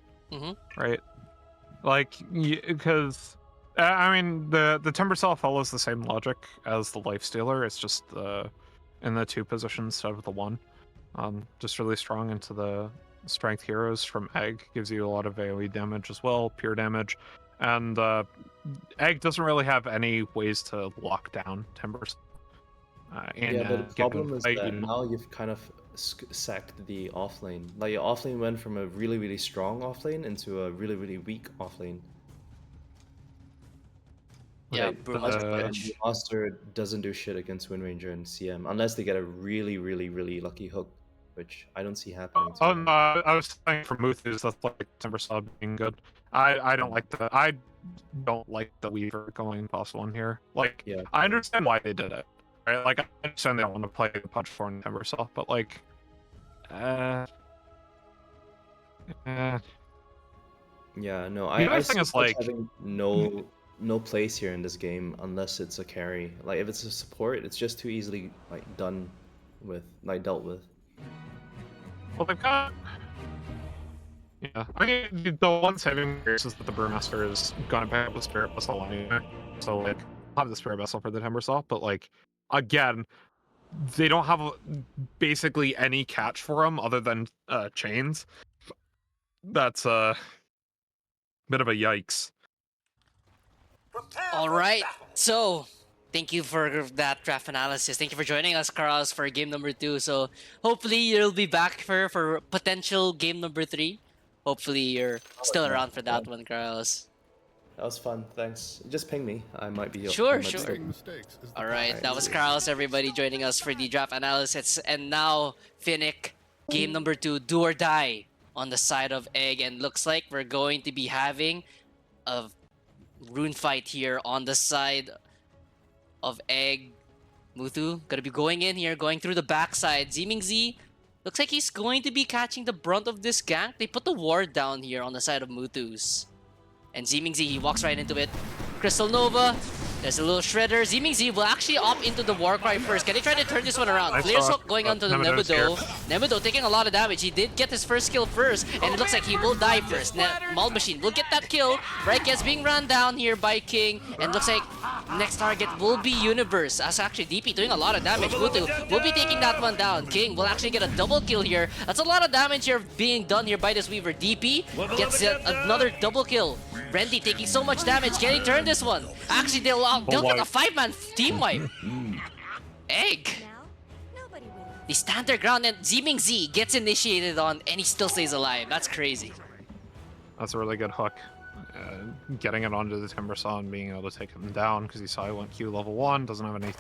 right? Like, because I mean, the Timber Saw follows the same logic as the Lifestealer. It's just in the 2 positions instead of the 1. Just really strong into the strength heroes from Egg. Gives you a lot of AoE damage as well, pure damage. And Egg doesn't really have any ways to lock down Timbers. Yeah, but the problem is that now you've kind of sacked the offlane. Like, your offlane went from a really, really strong offlane into a really, really weak offlane. Yeah, Right, Brewmaster and Pudge. the Master doesn't do shit against Wind Ranger and CM unless they get a really, really, really lucky hook, which I don't see happening. Oh no, I was saying for Muthu's, that's like Timber Saw being good. I don't like the Weaver going +1 here. Like, Yeah. I understand why they did it, right? Like, I understand they don't want to play the Punch 4 and Timber Saw, but like, Yeah, no, The other I thing see is, Pudge like- having no place here in this game unless it's a carry. Like, if it's a support, it's just too easily dealt with. well, they've got. Yeah, I mean, the one saving grace is that the Brewmaster is gonna pick up the Spirit Vessel anyway, so like, I'll have the Spirit Vessel for the Timber Saw, but like, again, they don't have basically any catch for them other than chains. That's a bit of a yikes. Prepare All for right. battle. So, thank you for that draft analysis. Thank you for joining us, Carlos, for game number 2. So, hopefully you'll be back for potential game number 3. Hopefully you're still yeah, around for that yeah. one, Carlos. That was fun. Thanks. Just ping me. I might be. Sure, I might sure. still- Mistakes is the All right, Alright, that was see. Carlos, everybody, joining us for the draft analysis. And now, Finnick, game number 2, do or die on the side of Egg. And looks like we're going to be having a rune fight here on the side of Egg. Muthu gonna be going in here, going through the backside. Zeeming Z looks like he's going to be catching the brunt of this gank. They put the ward down here on the side of Muthu's. And Zeeming Z, he walks right into it. Crystal Nova There's a little shredder. Ziming will actually opt into the Warcry first. Can he try to turn this one around? I Flare's saw it, hook going but onto the Nemedo's here. Nemedo taking a lot of damage. He did get his first kill first, and it looks like he will die first. Maul Machine will get that kill. Raikes being run down here by King, and looks like next target will be Universe. As actually DP doing a lot of damage. Muthu will be taking that one down. King will actually get a double kill here. That's a lot of damage here being done here by this Weaver. DP gets another double kill. Randy taking so much damage. Can he turn this one? Actually, they'll get a 5-man team wipe. Egg. Now, nobody wins. They stand their ground and Ziming gets initiated on and he still stays alive. That's crazy. That's a really good hook. Getting it onto the Timber Saw and being able to take him down because he saw he went Q level 1, doesn't have any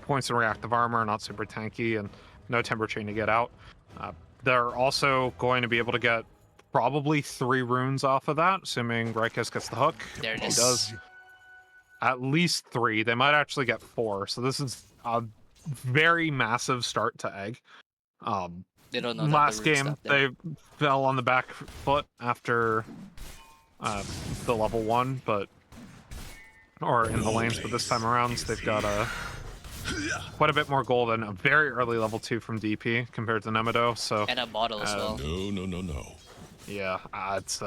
points in reactive armor, not super tanky, and no Timber Chain to get out. They're also going to be able to get probably 3 runes off of that, assuming Raikes gets the hook. There it He is. does. At least 3. They might actually get 4. So this is a very massive start to Egg. They don't know that Last the root's game, not there. they fell on the back foot after the level 1, or in the lanes, but this time around they've got quite a bit more gold and a very early level 2 from DP compared to Nemedo. So And a bottle as well. No. yeah, it's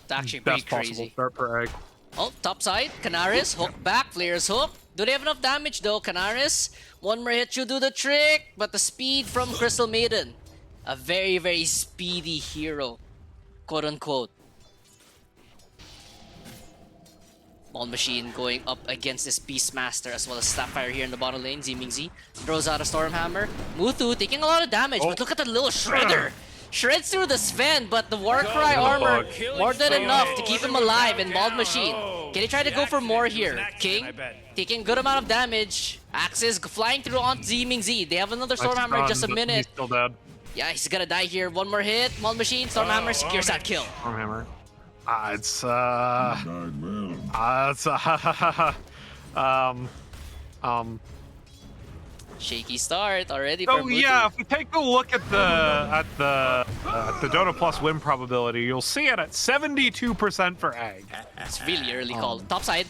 It's actually pretty best possible crazy. start for Egg. Oh, top side. Canaris, hook back. Flare's hook. Do they have enough damage though, Canaris? One more hit should do the trick, but the speed from Crystal Maiden. A very, very speedy hero. Quote unquote. Maul Machine going up against this Beastmaster as well as Snapfire here in the bottom lane. Ziming throws out a Stormhammer. Muthu taking a lot of damage, but look at the little Shredder. Shreds through the Sven, but the Warcry armor more than enough to keep him alive. And Maul Machine, can he try to go for more here? King taking a good amount of damage. Axes flying through on Ziming. They have another Stormhammer in just a minute. He's still dead. Yeah, he's gonna die here. One more hit. Maul Machine, Stormhammer secures that kill. Stormhammer. It's Shaky start already So for Muthu. yeah, if we take a look at the Dota Plus win probability, you'll see it at 72% for Egg. It's really early call. Top side.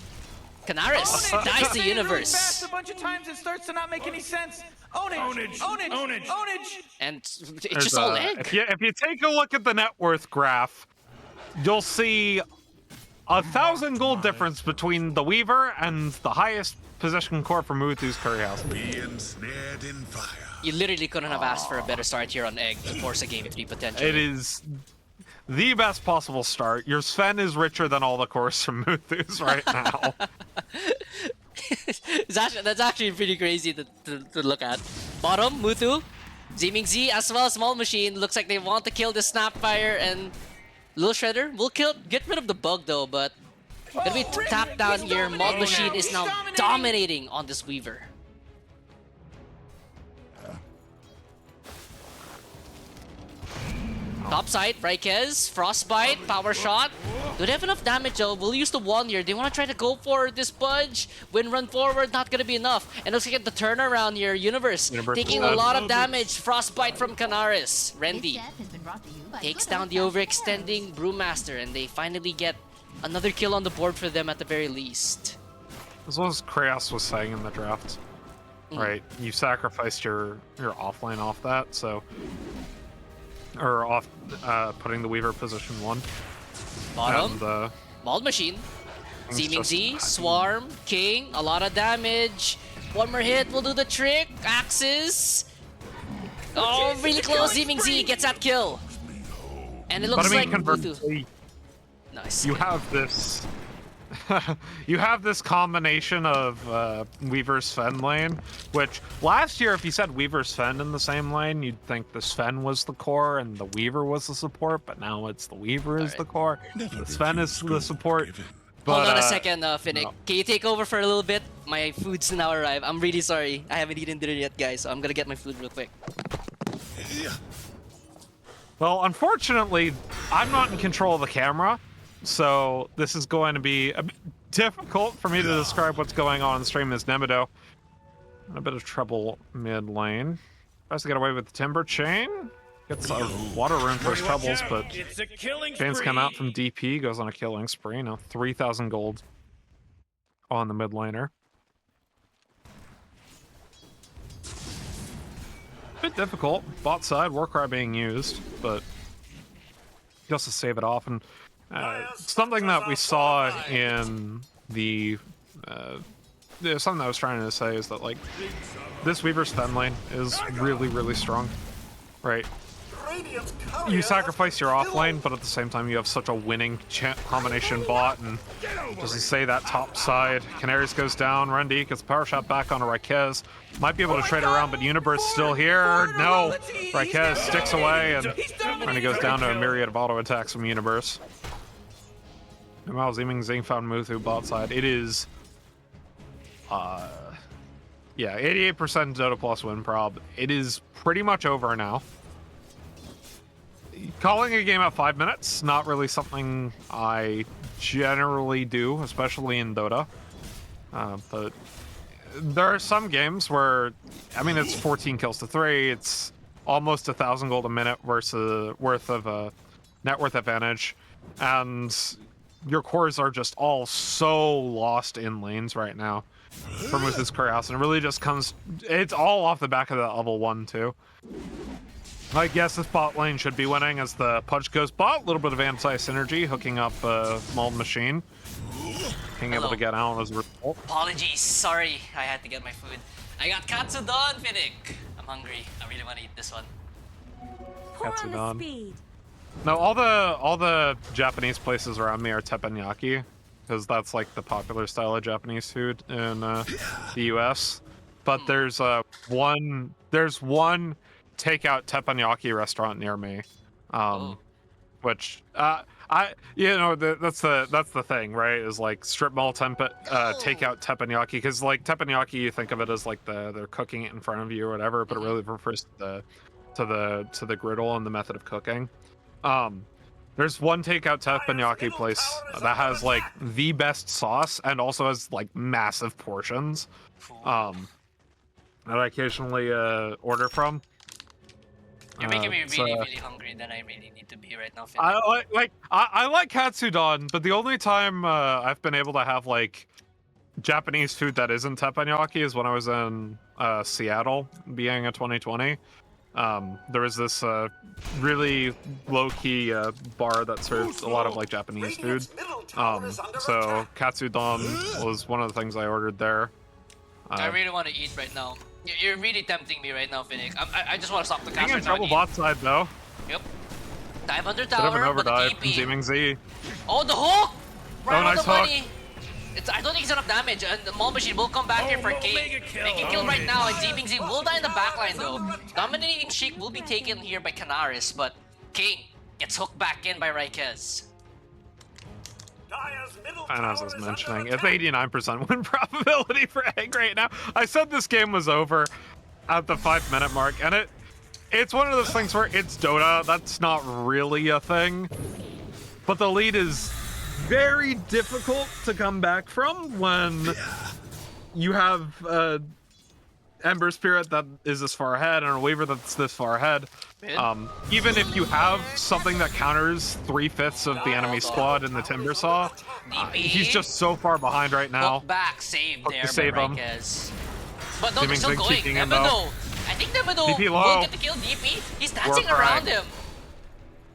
Canaris dies to Universe. A bunch of times it starts to not make any sense. Ownage. And it's There's just all Egg. If you take a look at the net worth graph, you'll see 1,000 gold difference between the Weaver and the highest position core for Muthu's curry house. Be ensnared in fire. You literally couldn't have asked for a better start here on Egg to force a game 3 potentially. It is the best possible start. Your Sven is richer than all the cores from Muthu's right now. That's actually pretty crazy to look at. Bottom, Muthu. Ziming as well as Maul Machine. Looks like they want to kill the Snapfire and Little Shredder. Will get rid of the bug though, but gonna be tapped down here. Maul Machine is now dominating on this Weaver. Top side, Raikes, Frostbite, Power Shot. Do they have enough damage though? We'll use the wand here. They want to try to go for this Budge. When run forward, not gonna be enough. And looks like the turnaround here. Universe taking a lot of damage. Frostbite from Canaris. Randy takes down the overextending Brewmaster, and they finally get another kill on the board for them at the very least. As well as Kraos was saying in the draft. Right, you sacrificed your offlane off that, so... Or off putting the Weaver position 1. Bottom, And, Maul Machine. it's Ziming just- Swarm, King, a lot of damage. One more hit will do the trick. Axes. Oh, really close. Ziming gets that kill. And it but looks I mean, like Muthu. conversely, Nice. you have this... you have this combination of Weaver Sven lane, which last year, if you said Weaver Sven in the same lane, you'd think the Sven was the core and the Weaver was the support, but now it's the Weaver is the core, and the Sven is the support. But, Hold on a second, Finnick. no. Can you take over for a little bit? My food's now arrived. I'm really sorry. I haven't eaten dinner yet, guys, so I'm gonna get my food real quick. Well, unfortunately, I'm not in control of the camera, so this is going to be a bit difficult for me to describe what's going on the stream as Nemedo. In a bit of trouble mid lane. Tries to get away with the Timber Chain. Gets a water rune for his troubles, but It's a killing Chains spree. come out from DP, goes on a killing spree. Now 3,000 gold on the mid laner. Bit difficult. Bot side, Warcry being used, but just to save it off. And something that we saw in the something I was trying to say is that like this Weaver's Fen lane is really, really strong, right? You sacrifice your off lane, but at the same time you have such a winning combination bot, and doesn't say that top side. Canaries goes down, Rendy gets power shot back onto Raikez. Might be able to trade around, but Universe still here. No! Raikez sticks away, and Rendy goes down to a myriad of auto attacks from Universe. Meanwhile, Zing found Muthu bot side. It is yeah, 88% Dota plus win prob. It is pretty much over now. Calling a game at 5 minutes, not really something I generally do, especially in Dota. But there are some games where, I mean, it's 14 kills to 3. It's almost 1,000 gold a minute worth of a net worth advantage, and your cores are just all so lost in lanes right now from with this Curious, and it really just comes. It's all off the back of that level 1 too. I guess this bot lane should be winning as the Pudge goes bot. A little bit of anti-synergy, hooking up Mauled Machine. Being able to get out as a result. Apologies, sorry, I had to get my food. I got Katsudon, Finnick. I'm hungry. I really want to eat this one. Pour on the Katsudon. speed. No, all the Japanese places around me are teppanyaki, because that's like the popular style of Japanese food in the US. But there's one takeout teppanyaki restaurant near me, which that's the thing, right? Is like strip mall takeout teppanyaki, because like teppanyaki, you think of it as like they're cooking it in front of you or whatever, but it really refers to the griddle and the method of cooking. There's one takeout teppanyaki place that has like the best sauce and also has like massive portions that I occasionally order from. You're making me really, really hungry than I really need to be right now, Finnick. I like Katsudon, but the only time I've been able to have like Japanese food that isn't teppanyaki is when I was in Seattle, beginning of 2020. There was this really low-key bar that served a lot of like Japanese food. So Katsudon was one of the things I ordered there. I really want to eat right now. You're really tempting me right now, Finnick. I just want to stop the cast Being in right now. trouble bot side though. Yep. Dive under Bit of an tower, but the overdive from TP. Zeeming Z. Oh, the hook! Right on nice the hook. money. I don't think it's enough damage, and the Maul Machine will come back here for King. Making kill right now, and Zeeming Z will die in the backline though. Dominating Sheik will be taken here by Canaris, but King gets hooked back in by Raikez. And as I was mentioning, it's 89% win probability for Egg right now. I said this game was over at the 5-minute mark, and it's one of those things where it's Dota, that's not really a thing. But the lead is very difficult to come back from when you have Ember Spirit that is this far ahead and a Weaver that's this far ahead. Even if you have something that counters 3/5 of the enemy squad in the Timber Saw, he's just so far behind right now. Hook back, save there save by him. Raikez. But no, they're still Zeeming going. keeping him Nemedo. I think Nemedo DP will low. get the kill. DP, he's dancing Warcry. around him.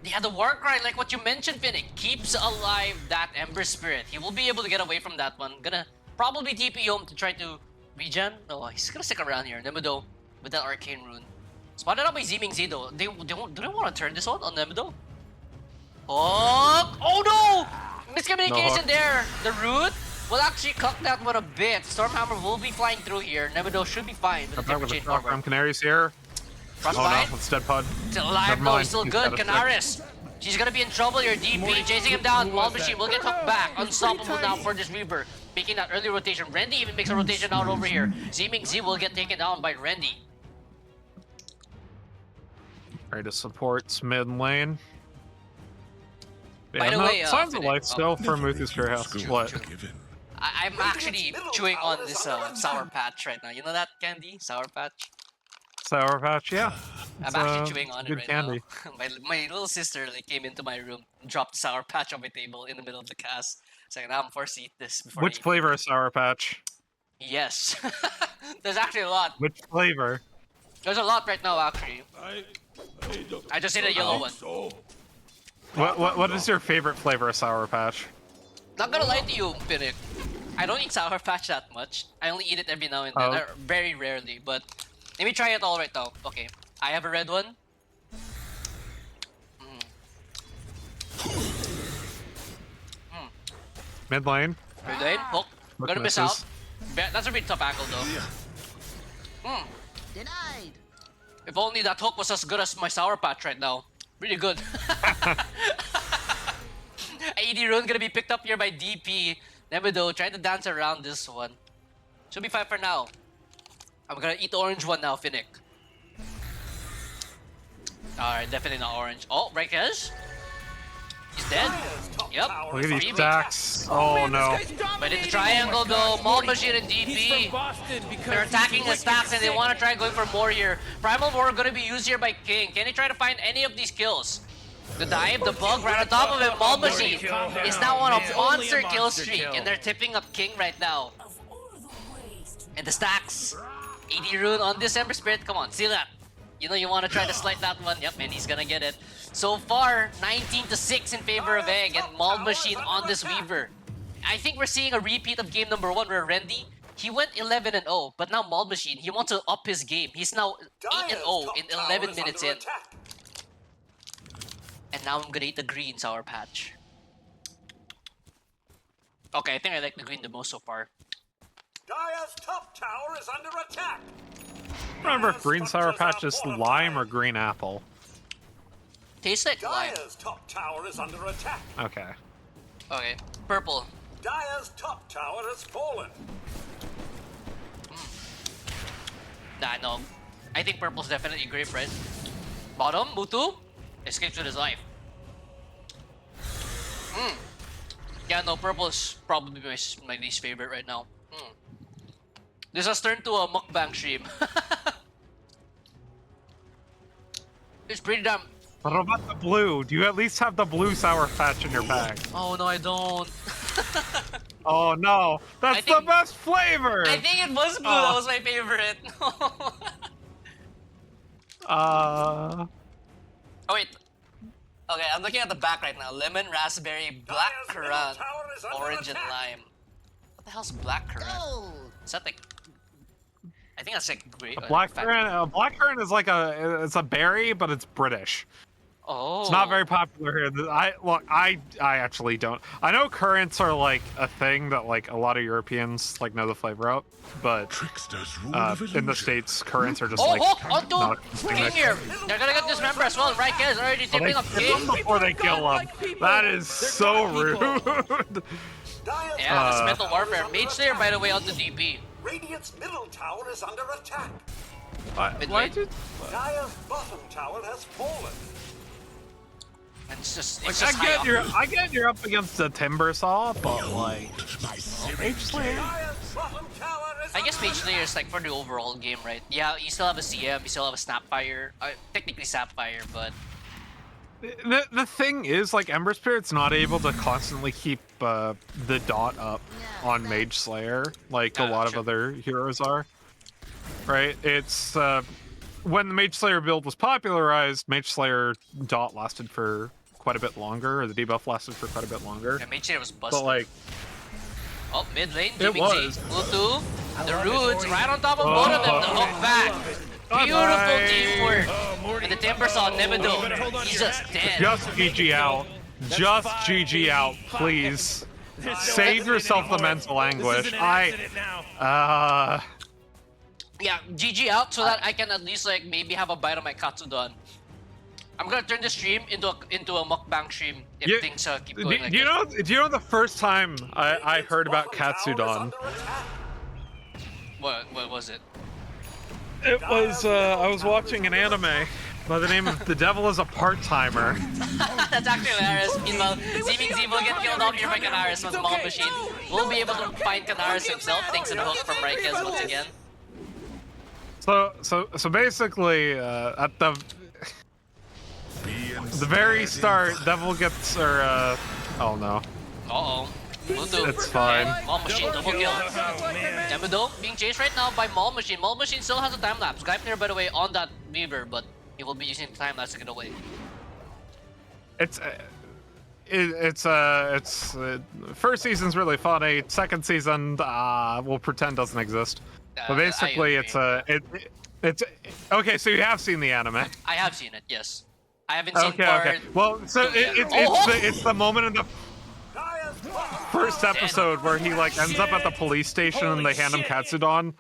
Yeah, the Warcry, like what you mentioned, Finnick, keeps alive that Ember Spirit. He will be able to get away from that one. Gonna probably TP home to try to regen. No, he's gonna stick around here. Nemedo with that Arcane Rune. Spotted out by Zeeming Z though. Do they want to turn this on Nemedo? Oh no! Miscommunication there. The root will actually cut that one a bit. Stormhammer will be flying through here. Nemedo should be fine with the Temper Chain From cover. Canaries here. Frostbite. Oh no, it's Dead Pud. Still alive Never though, mind. he's still He's good. got a Canaris. She's gonna be in trouble here. DP chasing him down. Maul Machine will get hooked back. Unstoppable now for this Reaver. Making that early rotation. Rendy even makes a rotation out over here. Zeeming Z will get taken down by Rendy. Ready to support mid lane. By the way, signs of Finnick, life still for Muthu's House. What? I'm actually chewing on this Sour Patch right now. You know that candy? Sour Patch? Sour Patch, yeah. I'm It's, actually chewing on it good right candy. now. my little sister like came into my room, dropped the Sour Patch on my table in the middle of the cast. It's like, now I'm forced to eat this before I Which eat flavor of Sour Patch? Yes. There's actually a lot. Which flavor? There's a lot right now, actually. I just ate a yellow one. What is your favorite flavor of Sour Patch? Not gonna lie to you, Pinnick. I don't eat Sour Patch that much. I only eat it every now and then, Oh. or very rarely. But let me try it all right now. Okay, I have a red one. Mid lane. Red lane, hook. Hook Gonna miss out. misses. That's a pretty tough angle though. Denied. If only that hook was as good as my Sour Patch right now. Really good. AD Rune gonna be picked up here by DP. Nemedo trying to dance around this one. Should be fine for now. I'm gonna eat the orange one now, Finnick. Alright, definitely not orange. Oh, Raikes? He's dead. Yep. Look at these Remake. stacks. Oh no. But in the triangle though, Maul Machine and DP. They're attacking the stacks and they want to try going for more here. Primal War gonna be used here by King. Can he try to find any of these kills? The dive, the bug right on top of him. Maul Machine is now on a monster kill streak and they're tipping up King right now. And the stacks. AD Rune on this Ember Spirit. Come on, see that. You know you want to try to slide that one. Yep, and he's gonna get it. So far, 19-6 in favor of Egg and Maul Machine on this Weaver. I think we're seeing a repeat of game number 1 where Rendy, he went 11-0, but now Maul Machine, he wants to up his game. He's now 8-0 in 11 minutes in. And now I'm gonna eat the green Sour Patch. Okay, I think I like the green the most so far. Dire's top tower is under attack. Remember if green Sour Patch is lime or green apple? Tastes like lime. Dire's top tower is under attack. Okay. Okay, purple. Dire's top tower has fallen. Nah, no. I think purple's definitely grape, right? Bottom, Muthu escapes with his life. Yeah, no, purple is probably my least favorite right now. This has turned to a mukbang stream. It's pretty damn... What about the blue? Do you at least have the blue Sour Patch in your bag? Oh no, I don't. Oh no, that's the best flavor! I think it was blue, that was my favorite. Oh wait. Okay, I'm looking at the back right now. Lemon, raspberry, black currant, orange, and lime. What the hell's black currant? Is that like... I think that's like grape. Blackcurrant is like it's a berry, but it's British. Oh. It's not very popular here. I actually don't. I know currants are like a thing that like a lot of Europeans like know the flavor of, but in the States, currants are just like onto not a thing King that- here. They're gonna get this member as well. Right, guys, already Well, tipping they up kill King. them before they kill him. That is so rude. Yeah, this mental warfare. Mage Slayer, by the way, on the DP. Radiant's middle tower is under attack. Why did? Dire's bottom tower has fallen. It's just I get you're up against a timber saw, but like Mage Slayer. Dire's bottom tower is I guess Mage Slayer is like for the overall game, right? Yeah, you still have a CM, you still have a Snapfire. Technically Sapphire, but... The thing is, like, Ember Spirit's not able to constantly keep the dot up on Mage Slayer, like a lot of other heroes are. Right? It's, when the Mage Slayer build was popularized, Mage Slayer dot lasted for quite a bit longer, or the debuff lasted for quite a bit longer. Yeah, Mage Slayer was busted. But, like... Oh, mid lane, It was. Muthu, the roots right on top of both of them, the hook back. Beautiful teamwork. And the Timber saw Nemedo. He's just dead. Just GG out. Just GG out, please. Save yourself the mental anguish. Yeah, GG out so that I can at least like maybe have a bite of my katsudon. I'm gonna turn the stream into a mukbang stream if things keep going like this. Do you know the first time I heard about katsudon? What was it? It was I was watching an anime by the name of The Devil is a Part-Timer. That's actually hilarious. Meanwhile, Seeming Z will get killed off here by Canaris with Maul Machine. We'll be able to find Canaris himself thanks to the hook from Raikes once again. So basically, at the very start, Devil gets oh no, Uh-oh. Muthu. it's fine. Maul Machine double kill. Nemido being chased right now by Maul Machine. Maul Machine still has a time lapse. Greipnir, by the way, on that Weaver, but he will be using the time lapse to get away. It's first season's really funny. Second season, we'll pretend doesn't exist. But basically, it's okay. So you have seen the anime. I have seen it, yes. I haven't seen Okay, part... okay. Well, so it's the moment in the first episode where he like ends up at the police station and they hand him Katsudon,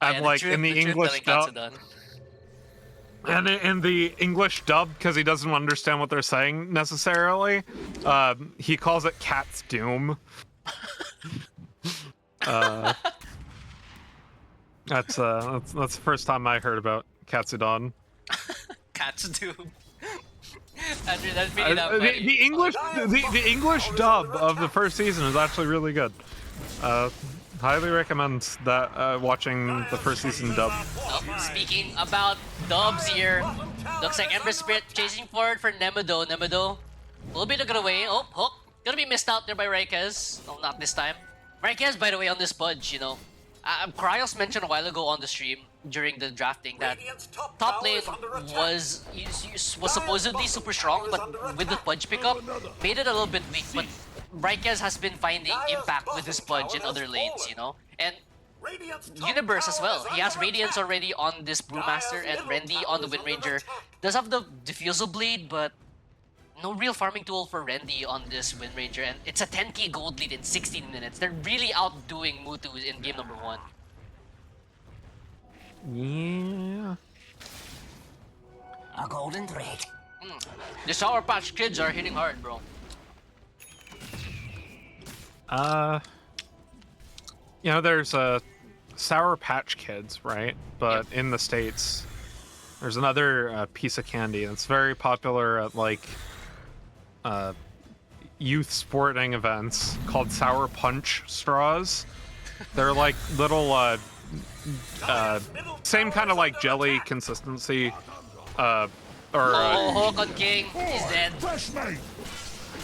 and like in the English dub, and in the English dub, because he doesn't understand what they're saying necessarily, he calls it Cat's Doom. That's the first time I heard about Katsudon. Cat's Doom. That's really not funny. The English dub of the first season is actually really good. Highly recommend that watching the first season dub. Oh, speaking about dubs here, looks like Ember Spirit chasing forward for Nemido. Nemido, a little bit of getaway. Oh, Hook, gonna be missed out there by Raikes. No, not this time. Raikes, by the way, on this Pudge, you know. Cryos mentioned a while ago on the stream during the drafting that top lane was supposedly super strong, but with the Pudge pickup, made it a little bit weak. But Raikes has been finding impact with his Pudge in other lanes, you know? And Universe as well. He has Radiance already on this Brewmaster and Rendy on the Wind Ranger. Does have the Diffusal Blade, but no real farming tool for Rendy on this Wind Ranger, and it's a 10k gold lead in 16 minutes. They're really outdoing Muthu in game number 1. Yeah. A golden thread. The Sour Patch Kids are hitting hard, bro. You know, there's Sour Patch Kids, right? But in the States, there's another piece of candy that's very popular at like youth sporting events called Sour Punch straws. They're like little same kind of like jelly consistency Oh, Hook on King, he's dead.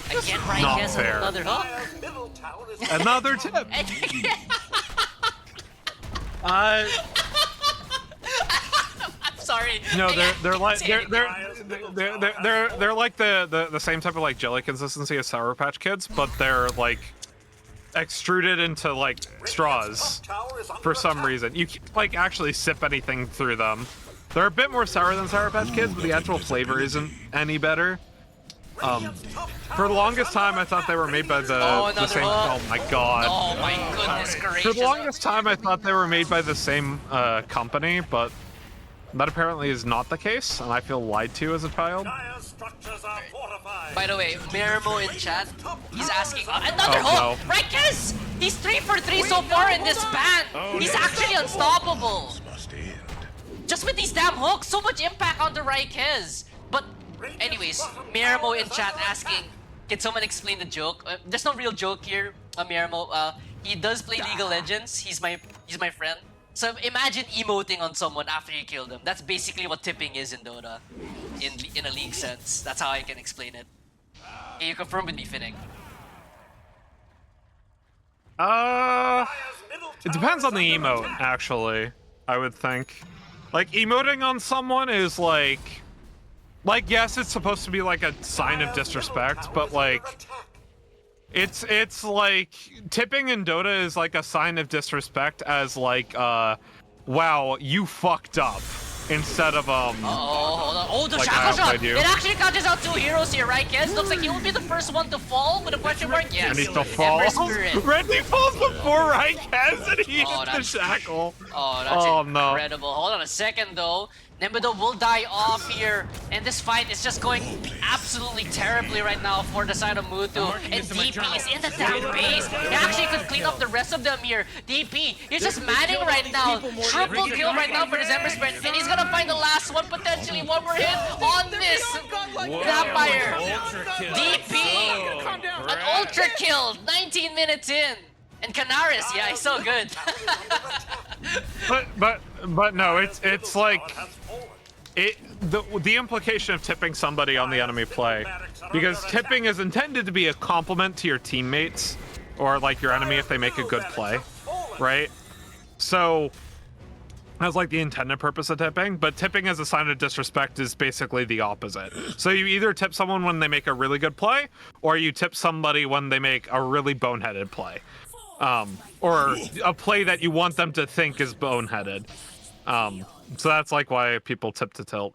Again, Not Raikes fair. another hook. Another tip. I'm sorry. No, they're like they're like the same type of like jelly consistency as Sour Patch Kids, but they're like extruded into like straws for some reason. You can't like actually sip anything through them. They're a bit more sour than Sour Patch Kids, but the actual flavor isn't any better. For the longest time, I thought they were made by the same. Oh my god! Oh my goodness gracious! For the longest time, I thought they were made by the same company, but that apparently is not the case, and I feel lied to as a child. By the way, Miramo in chat, he's asking another hook. No. Raikes! He's 3 for 3 so far in this ban. He's actually unstoppable. Just with these damn hooks, so much impact on the Raikes. But anyways, Miramo in chat asking, can someone explain the joke? There's no real joke here, Miramo. He does play League of Legends. He's my friend. So imagine emoting on someone after you kill them. That's basically what tipping is in Dota, in a league sense. That's how I can explain it. Can you confirm with me, Finnick? It depends on the emote, actually. I would think, like emoting on someone is like yes, it's supposed to be like a sign of disrespect, but like. It's like tipping in Dota is like a sign of disrespect as like wow, you fucked up, instead of hold on. Oh, the like, shackle shot! you. It actually catches out 2 heroes here, right, Kez? Looks like he will be the first one to fall with a question mark. Yes. And he still falls. Randy falls before Raikes and he hits the shackle. Oh, that's incredible. No. Hold on a second though. Nemido will die off here, and this fight is just going absolutely terribly right now for the side of Muthu. And DP is in the damn base. He actually could clean up the rest of them here. DP, he's just manning right now. Triple kill right now for the Ember Spirit, and he's gonna find the last one, potentially one more hit on this Vampire. DP, an ultra kill, 19 minutes in. And Canaris, yeah, he's so good. but no, it's like the implication of tipping somebody on the enemy play, because tipping is intended to be a compliment to your teammates or like your enemy if they make a good play, right? So that's like the intended purpose of tipping, but tipping as a sign of disrespect is basically the opposite. So you either tip someone when they make a really good play, or you tip somebody when they make a really boneheaded play. Or a play that you want them to think is boneheaded. So that's like why people tip to tilt.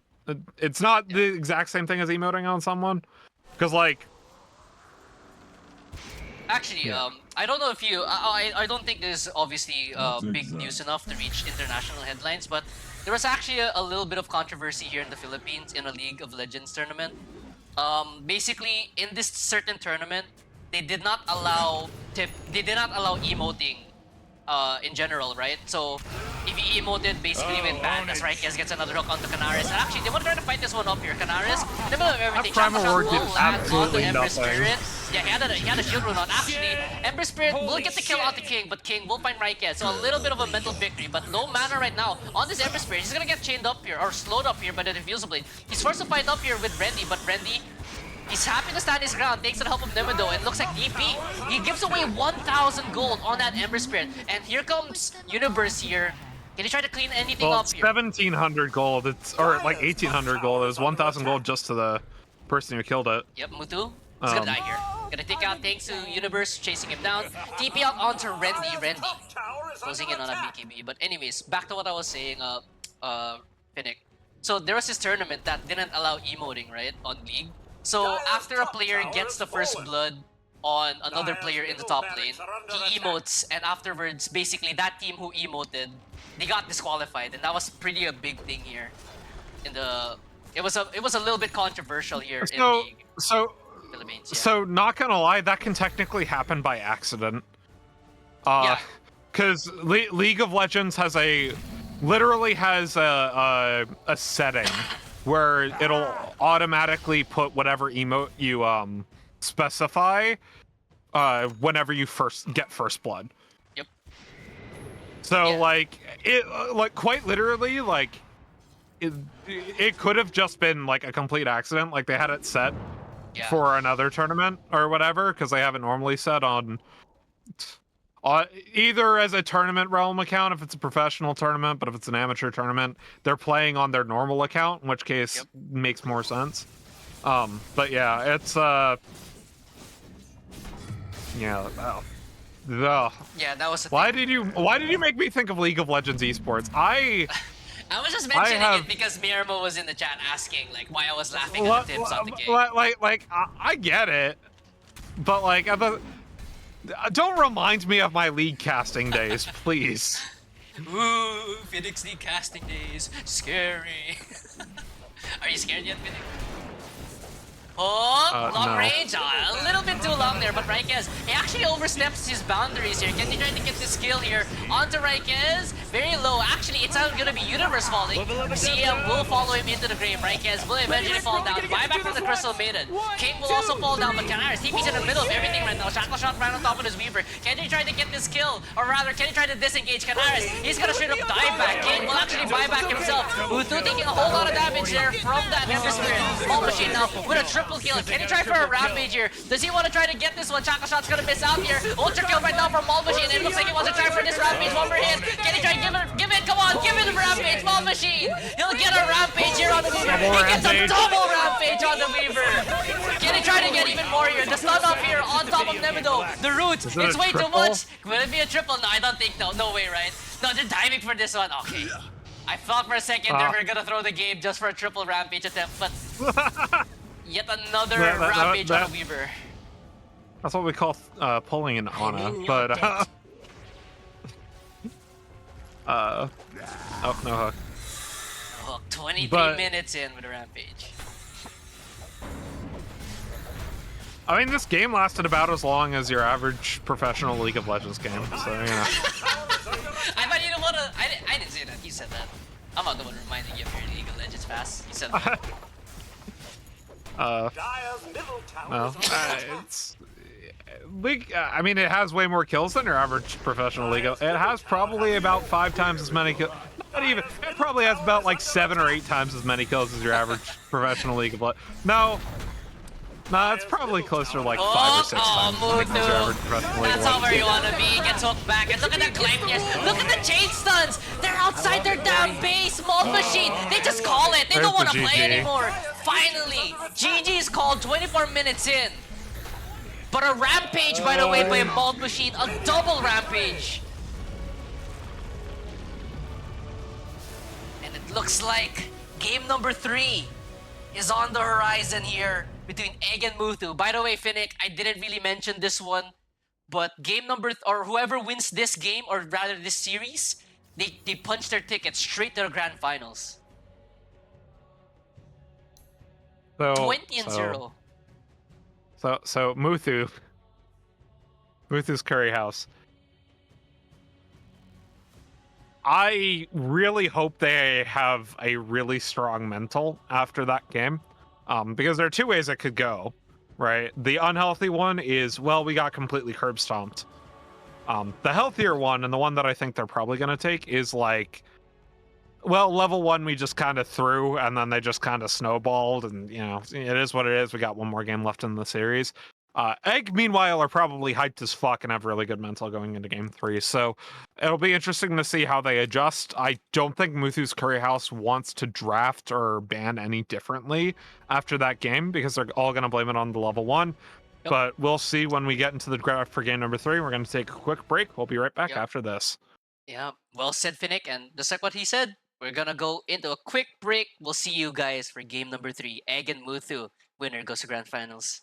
It's not the exact same thing as emoting on someone, because like... Actually, I don't know if you... I don't think this is obviously big news enough to reach international headlines, but there was actually a little bit of controversy here in the Philippines in a League of Legends tournament. Basically, in this certain tournament, they did not allow emoting in general, right? So if you emoted, basically you went banned. As Rikes gets another hook onto Canaris. And actually, they want to try to fight this one up here. Canaris, in the middle of everything, Primal Shot Ward will did land onto absolutely Ember nothing. Spirit. Yeah, he had a shield rune on. Actually, Ember Spirit will get the kill onto King, but King will find Rikes. So a little bit of a mental victory, but no mana right now on this Ember Spirit. He's gonna get chained up here, or slowed up here by the Diffusal Blade. He's forced to fight up here with Rendy, but Rendy, he's happy to stand his ground, thanks to the help of Nemido, and looks like DP. He gives away 1,000 gold on that Ember Spirit. And here comes Universe here. Can he try to clean anything Well, up it's here? 1,700 gold. Or like 1,800 gold. It was 1,000 gold just to the person who killed it. Yep, Muthu. He's gonna die here. Gonna take out thanks to Universe, chasing him down. TP out onto Rendy. Rendy closing in on a BKB. But anyways, back to what I was saying, Finnick. So there was this tournament that didn't allow emoting, right, on League. So after a player gets the first blood on another player in the top lane, he emotes, and afterwards, basically that team who emoted, they got disqualified, and that was pretty a big thing here. In the, it was a little bit controversial here in the Philippines. Yeah. So not gonna lie, that can technically happen by accident. Because League of Legends has literally has a setting where it'll automatically put whatever emote you specify whenever you get first blood. Yep. So like quite literally, like it could have just been like a complete accident, like they had it set for another tournament or whatever, because they have it normally set on either as a tournament realm account if it's a professional tournament, but if it's an amateur tournament, they're playing on their normal account, in which case makes more sense. But yeah, it's yeah, yeah, that was. Why did you make me think of League of Legends esports? I was just mentioning it because Miramo was in the chat asking like why I was laughing at the tips on the game. I get it, but like don't remind me of my League casting days, please. Ooh, Phoenix League casting days, scary. Are you scared yet, Phoenix? Oh, long range, a little bit too long there, but Rikes, he actually oversteps his boundaries here. Can he try to get this kill here onto Rikes? Very low. Actually, it's not gonna be Universe falling. CM will follow him into the grave. Rikes will eventually fall down. Buyback from the Crystal Maiden. King will also fall down, but Canaris, TP's in the middle of everything right now. Shackle shot right on top of his Weaver. Can he try to get this kill? Or rather, can he try to disengage Canaris? He's gonna straight up die back. King will actually buy back himself. Muthu taking a whole lot of damage there from that Ember Spirit. Ball Machine now with a triple kill. Can he try for a Rampage here? Does he want to try to get this one? Shackle shot's gonna miss out here. Ultra kill right now from Ball Machine. It looks like he wants to try for this Rampage. One more hit. Can he try to give it? Come on, give it a Rampage, Ball Machine. He'll get a Rampage here on the Weaver. He gets a double Rampage on the Weaver. Can he try to get even more here? The stun off here on top of Nemido. The root, it's way too much. Will it be a triple? No, I don't think no. No way, right? No, they're diving for this one. Okay. I thought for a second they were gonna throw the game just for a triple Rampage attempt, but yet another Rampage on the Weaver. That's what we call pulling an Ana, but oh, no hook. Hook, 23 minutes in with a Rampage. I mean, this game lasted about as long as your average professional League of Legends game, so, you know. I thought you didn't want to... I didn't say that. You said that. I'm not the one reminding you of your League of Legends pass. You said that. No, I mean, it has way more kills than your average professional league. It has probably about 5 times as many kills. Not even. It probably has about like 7 or 8 times as many kills as your average professional league of Legends. No, it's probably closer to like 5 or 6 times as many kills as your average professional league of That's how where Legends. you want to be. Gets hooked back. And look at the Gleipnirs. Look at the chain stuns. They're outside their damn base. Mold machine. They just call it. They There's don't want to the play GG. anymore. Finally, GG is called 24 minutes in. But a rampage, by the way, by a Mold machine. A double rampage. And it looks like game number 3 is on the horizon here between Egg and Muthu. By the way, Finnick, I didn't really mention this one, but game number or whoever wins this game, or rather this series, they punch their ticket straight to the grand finals. So 20 and 0. So Muthu's Curry House. I really hope they have a really strong mental after that game, because there are 2 ways it could go, right? The unhealthy one is, well, we got completely curb stomped. The healthier one, and the one that I think they're probably going to take, is like, well, level 1 we just kind of threw, and then they just kind of snowballed, and, you know, it is what it is. We got 1 more game left in the series. Egg, meanwhile, are probably hyped as fuck and have really good mental going into game 3, so it'll be interesting to see how they adjust. I don't think Muthu's Curry House wants to draft or ban any differently after that game, because they're all going to blame it on the level 1. Yep. But we'll see when we get into the draft for game number 3. We're going to take a quick break. We'll be right back Yep. after this. Yeah, well said, Finnick. And just like what he said, we're gonna go into a quick break. We'll see you guys for game number 3. Egg and Muthu. Winner goes to grand finals.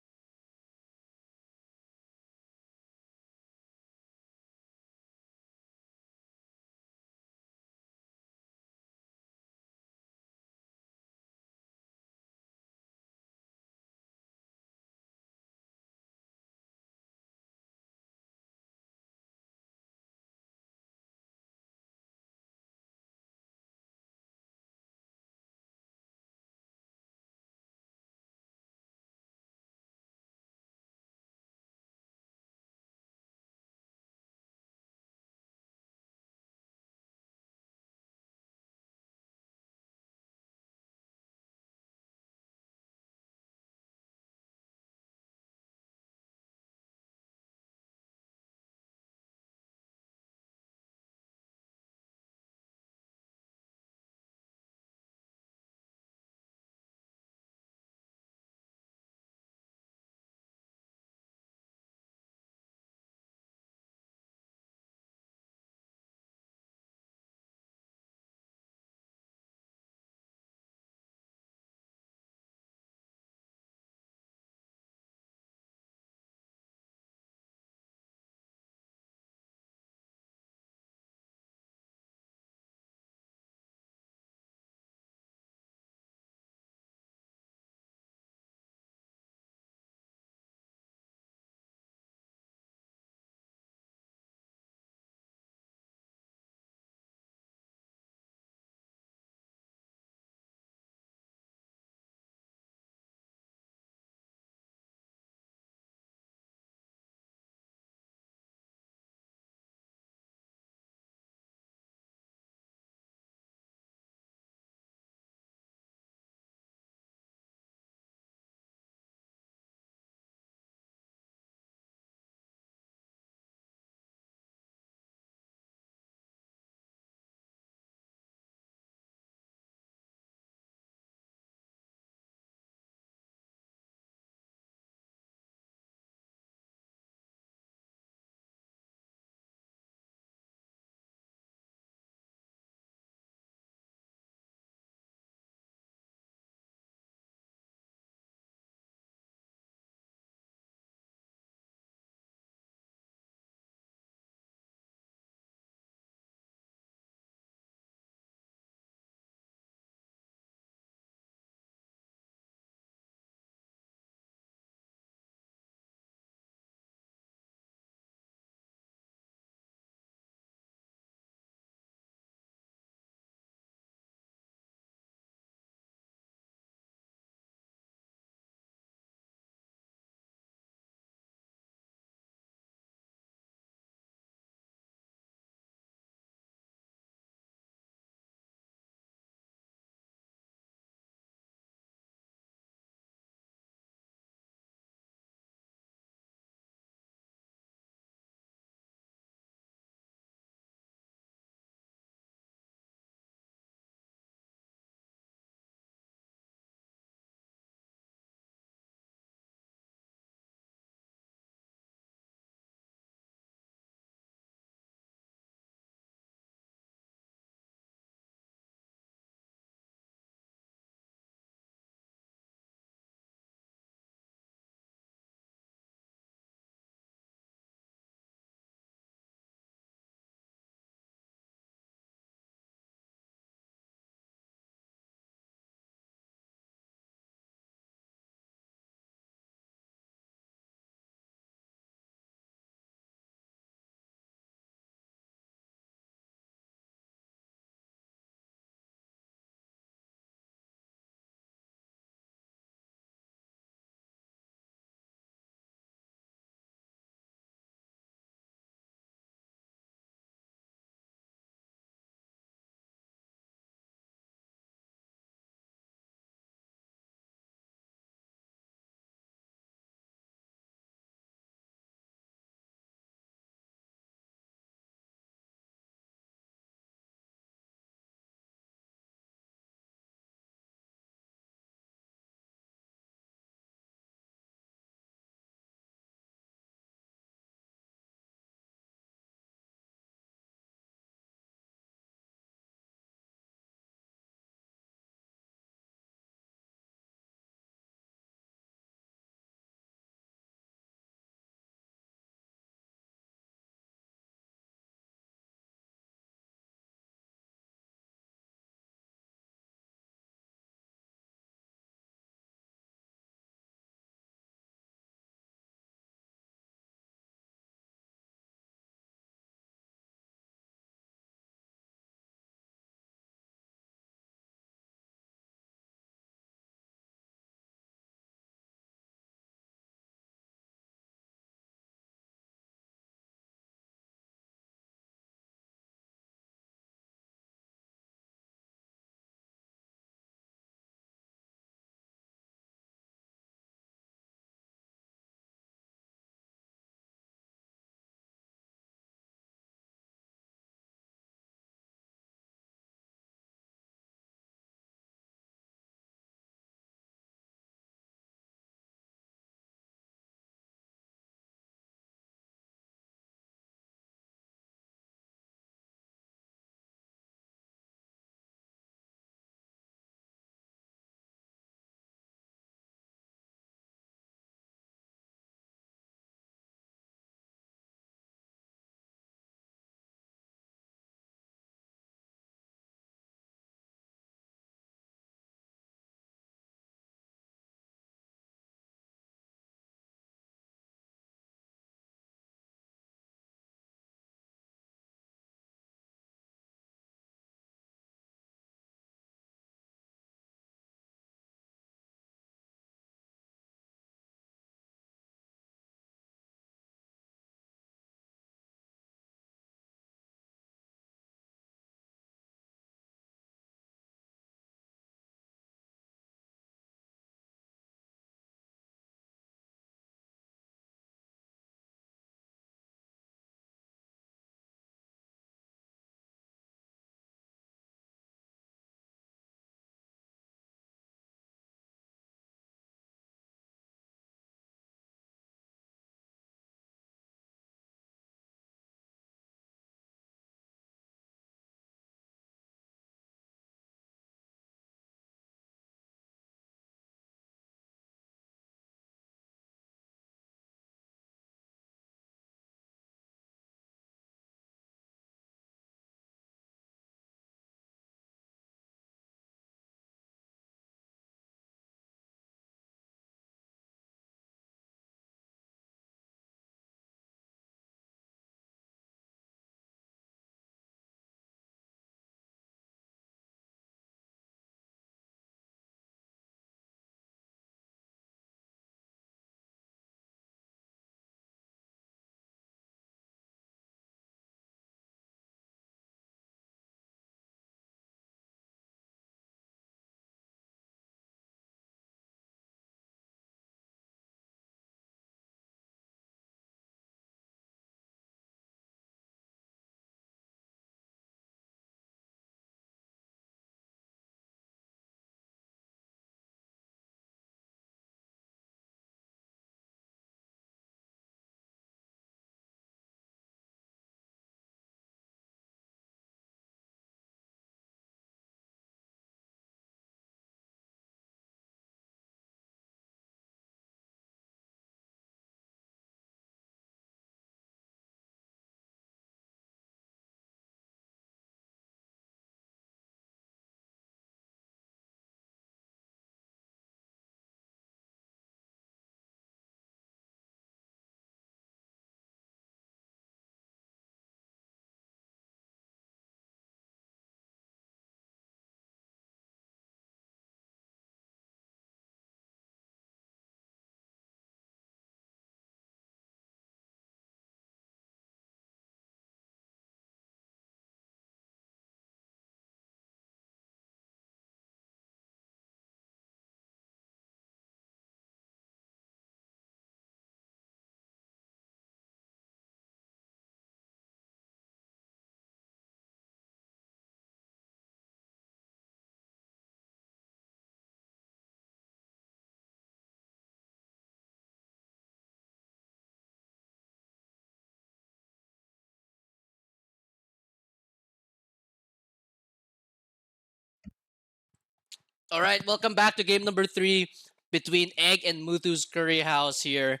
All right, welcome back to game number 3 between Egg and Muthu's Curry House here.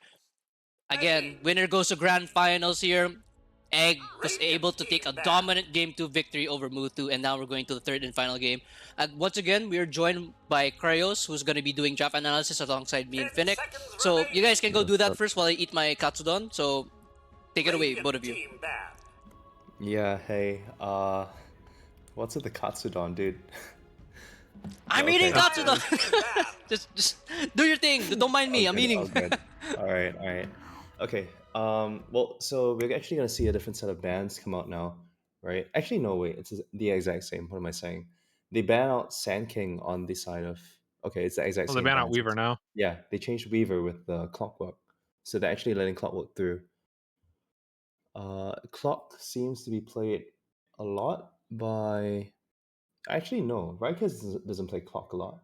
Again, winner goes to grand finals here. Egg was able to take a dominant game 2 victory over Muthu, and now we're going to the third and final game. And once again, we are joined by Kryos, who's going to be doing draft analysis alongside me and Finnick. So you guys can go do that first while I eat my katsudon. So take it away, both of you. Yeah, hey, what's with the katsudon, dude? I'm Okay. eating katsudon. just do your thing. Don't mind me. All I'm good, eating. all good. All right, all right. Okay. Well, so we're actually gonna see a different set of bans come out now, right? Actually, no, wait. It's the exact same. What am I saying? They ban out Sand King on the side of. Okay, it's the exact Well, they same. ban out bans. Weaver now. Yeah, they changed Weaver with the Clockwork, so they're actually letting Clockwork through. Clock seems to be played a lot by. Actually, no. Rikers doesn't play Clock a lot,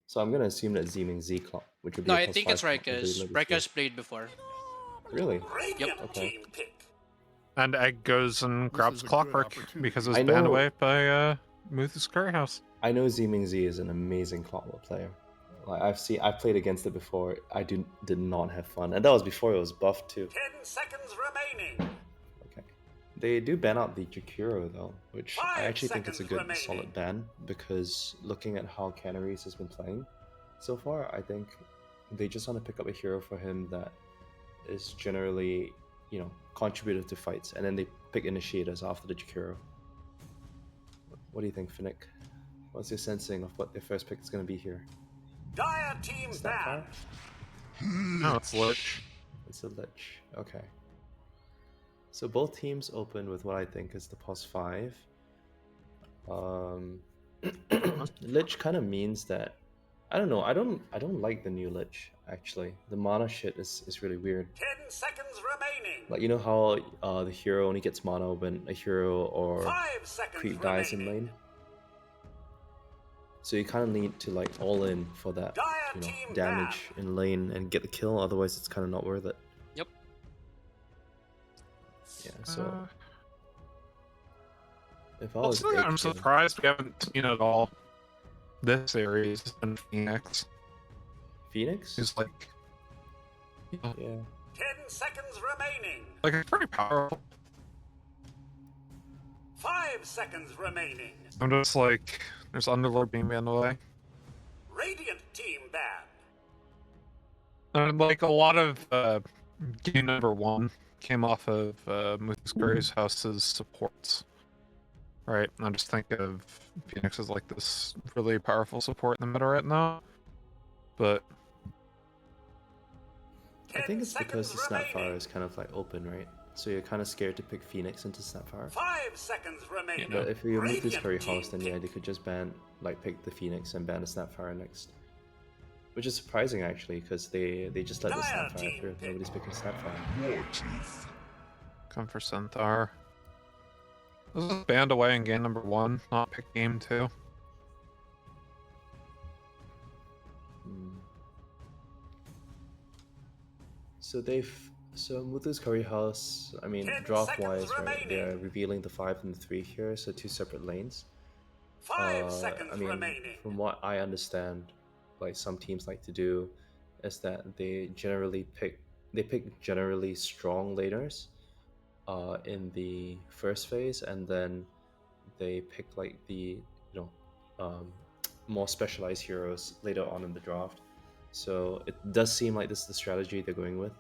so I'm gonna assume that Zeeming Z Clock, which would be No, a I plus think 5 it's clock, would be Rikers. let us through. Rikers played before. Really? Yep. Okay. And Egg goes and grabs is a good Clockwork opportunity. because it was I banned know- away by Muthu's Curry House. I know Zeeming Z is an amazing Clockwork player. Like I've played against it before. I did not have fun, and that was before it was buffed too. 10 seconds remaining. Okay. They do ban out the Jakiro though, which I 5 actually think it's a good seconds solid ban because looking at how Canaries has been playing so far, I think they just want to pick up a hero for him that is generally, contributive to fights, and then they pick initiators after the Jakiro. What do you think, Finnick? What's your sensing of what their first pick is going to be here? Dire team Snapfire? ban. No, it's Lich. It's a Lich. Okay. So both teams open with what I think is the plus 5. Lich kind of means that I don't know. I don't like the new Lich actually. The mana shit is really weird. 10 seconds remaining. Like you know how the hero only gets mana when a hero or 5 seconds creep dies in remaining. lane. So you kind of need to like all in for that, Dire you know, team damage in lane and get the kill. Otherwise, it's kind of not worth it. Yep. Yeah. So if I Well, was something I'm Egg King- surprised we haven't seen at all this series and Phoenix. Phoenix, Who's like, yeah. 10 seconds remaining. like it's pretty powerful. 5 seconds remaining. I'm just like, there's Underlord being banned away. Radiant team ban. And like a lot of game number 1 came off of Muthu's Curry's house's supports. Right? I just think of Phoenix as like this really powerful support in the meta right now. But I think it's because the 10 seconds Snapfire remaining. is kind of like open, right? So you're kind of scared to pick Phoenix into Snapfire. 5 seconds remaining. But if you move this Radiant Curry team House, then yeah, they could just pick the Phoenix and ban the Snapfire next. Which is surprising actually, because they just let the Dire Snapfire team through. pick. Nobody's picking Snapfire. come for Centaur. This is banned away in game number 1, not pick game 2. Hmm. So Muthu's Curry House, I mean, 10 draft wise, seconds right? They're remaining. revealing the 5 and the 3 here, so 2 separate lanes. 5 seconds I mean, remaining. from what I understand, like some teams like to do, is that they pick generally strong laners, in the first phase, and then they pick like the more specialized heroes later on in the draft. So it does seem like this is the strategy they're going with.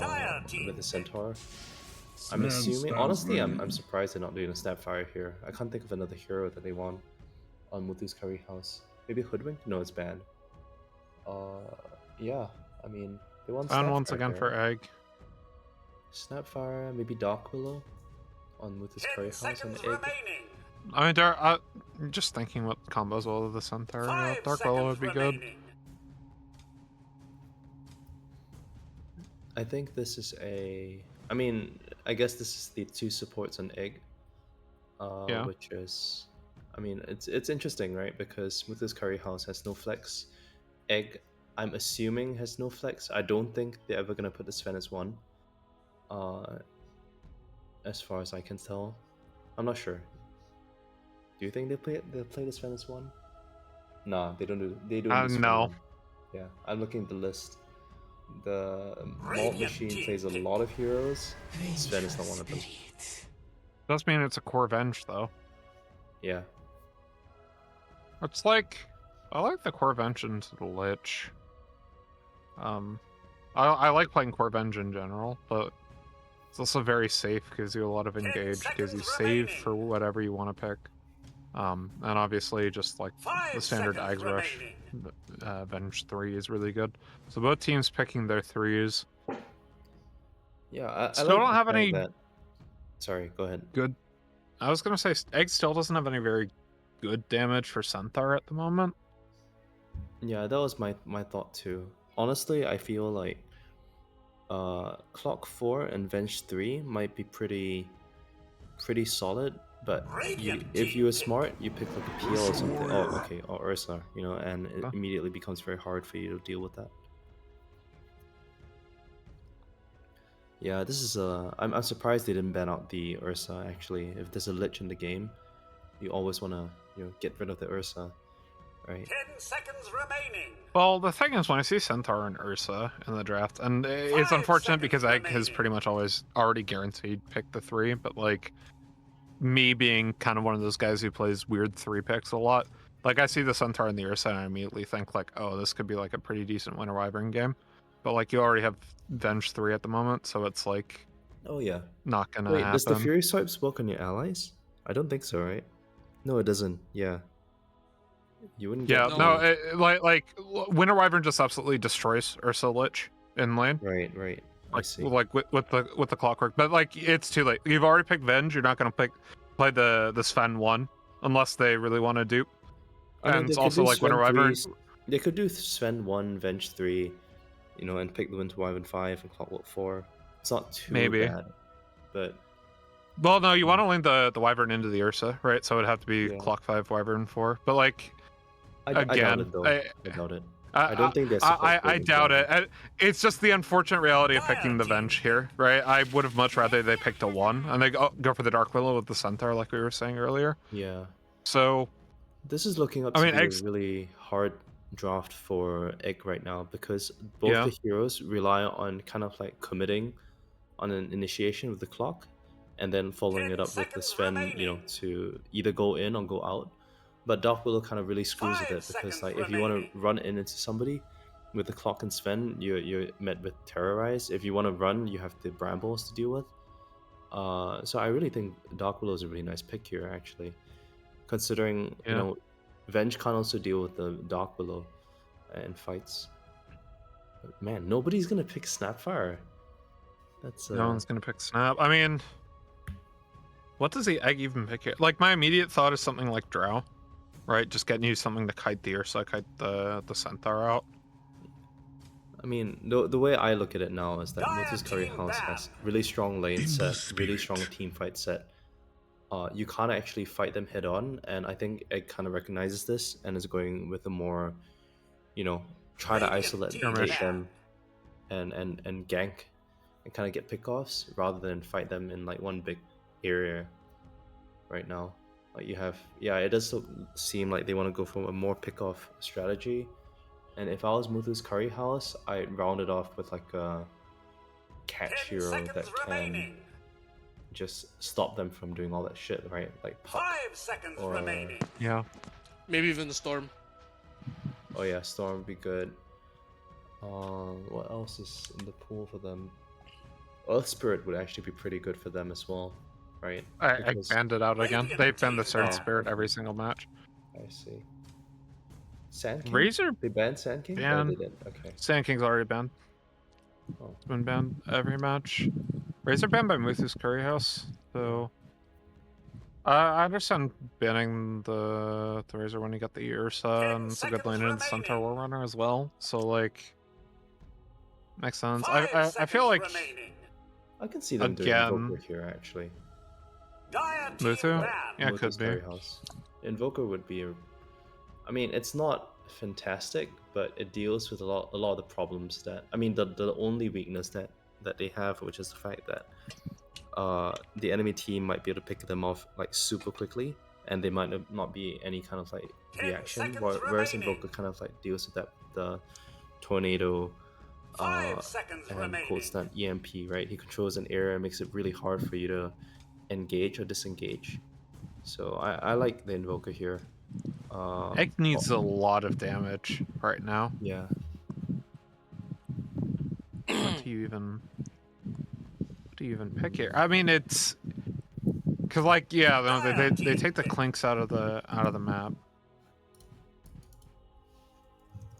Dire team With the pick. Centaur. I'm assuming. Honestly, I'm surprised they're not doing a Snapfire here. I can't think of another hero that they want on Muthu's Curry House. Maybe Hoodwink? No, it's banned. Yeah. I mean, they want Found Snapfire once again here. for Egg. Snapfire, maybe Dark Willow on Muthu's 10 Curry House on seconds Egg. remaining. I mean, I'm just thinking what combos well with the Centaur. 5 Dark seconds Willow would be good. remaining. I think this is I mean, I guess this is the 2 supports on Egg. Yeah. Which is, I mean, it's interesting, right? Because Muthu's Curry House has no flex. Egg, I'm assuming, has no flex. I don't think they're ever gonna put the Sven as 1. As far as I can tell, I'm not sure. Do you think they'll play the Sven as 1? Nah, they don't do. They don't do Sven No. 1. Yeah, I'm looking at the list. The Malt Radiant Machine team plays a lot of heroes. Sven is not one of them. Does mean it's a core Venge though. Yeah. It's like I like the core Venge into the Lich. I like playing core Venge in general, but it's also very safe, gives you a lot of engage, gives you seconds save remaining. for whatever you want to pick. And obviously just like 5 the standard seconds Ags Rush, remaining. Venge 3 is really good. So both teams picking their 3s. Yeah, I Still like don't the have fact any that. Sorry, go ahead. good. I was gonna say Egg still doesn't have any very good damage for Centaur at the moment. Yeah, that was my thought too. Honestly, I feel like Clock 4 and Venge 3 might be pretty solid, but if you were smart, you pick like a PL or something. Oh, okay, or Ursa, you know, and it Huh? immediately becomes very hard for you to deal with that. Yeah, this is I'm surprised they didn't ban out the Ursa actually. If there's a Lich in the game, you always wanna, you know, get rid of the Ursa, right? 10 seconds remaining. Well, the thing is, when I see Centaur and Ursa in the draft, and it's 5 unfortunate because seconds Egg has remaining. pretty much always already guaranteed picked the 3, but like me being kind of one of those guys who plays weird 3 picks a lot, like I see the Centaur and the Ursa and I immediately think like, oh, this could be like a pretty decent Winter Wyvern game. But like you already have Venge 3 at the moment, so it's like Oh yeah. not gonna Wait, does the happen. Fury Swipes work on your allies? I don't think so, right? No, it doesn't. Yeah. You wouldn't Yeah, get no, the... like Winter Wyvern just absolutely destroys Ursa Lich in lane. Right. I see. Like with the clockwork, but like it's too late. You've already picked Venge. You're not gonna play the Sven 1 unless they really want to dupe. I mean, And they it's could also do like Winter Sven 3. Wyvern. They could do Sven 1, Venge 3, you know, and pick the Winter Wyvern 5 and Clockwork 4. It's not too Maybe. bad, but Well, no, you want to link the Wyvern into the Ursa, right? So it'd have to be yeah. Clock 5 Wyvern 4. But like I doubt again, it though. I doubt it. I don't think they're I doubt it. Wyvern. It's just the unfortunate reality of picking the Venge here, right? I would have much rather they picked a 1 and they go for the Dark Willow with the Centaur, like we were saying earlier. Yeah. So This is looking up I to mean, be a Eggs. really hard draft for Egg right now because both Yeah. the heroes rely on kind of like committing on an initiation with the clock and then following it up with the Sven, you know, to either go in or go out. But Dark Willow kind of really screws with 5 it because seconds like if you want remaining. to run in into somebody with the clock and Sven, you're met with Terrorize. If you want to run, you have the Brambles to deal with. So I really think Dark Willow is a really nice pick here, actually, considering you Yeah. know Venge can also deal with the Dark Willow in fights. But man, nobody's gonna pick Snapfire. That's No one's gonna pick Snap. I mean, what does the Egg even pick here? Like my immediate thought is something like Drow, right? Just getting you something to kite the Ursa, kite the Centaur out. I mean, the way I look at it now is that Muthu's Curry House has really strong lane set, really strong team fight set. You can't actually fight them head on, and I think it kind of recognizes this and is going with a more, you know, try to isolate them and gank and kind of get pickoffs rather than fight them in like one big area right now. Like you have, yeah, it does seem like they want to go for a more pickoff strategy. And if I was Muthu's Curry House, I'd round it off with like a catch hero that can just stop them from doing all that shit, right? Like Puck 5 seconds or remaining. Yeah. Maybe even the Storm. oh yeah, Storm would be good. What else is in the pool for them? Earth Spirit would actually be pretty good for them as well, right? I Because- banned it out again. They've banned the Surge Oh, Spirit every okay. single match. I see. Sand King? Razor They banned Sand King? Oh, ban. they did. Okay. Sand King's already banned. Oh. It's been banned every match. Razor banned by Muthu's Curry House, so I understand banning the Razor when you got the Ursa, and it's a good lane into Centaur War Runner as well. So like, makes sense. I feel like I can see them doing again, Invoker here actually. Muthu, yeah, it Muthu's could be. Curry House. Invoker would be. I mean, it's not fantastic, but it deals with a lot of the problems that. I mean, the only weakness that they have, which is the fact that the enemy team might be able to pick them off like super quickly, and they might not be any kind of like 10 reaction. seconds Whereas remaining. Invoker kind of like deals with that the tornado 5 seconds and remaining. quotes that EMP, right? He controls an area, makes it really hard for you to engage or disengage. So I like the Invoker here. Egg needs a lot of damage right now. Yeah. What do you even pick here? I mean, it's because like yeah, no, they take the clinks out of the map.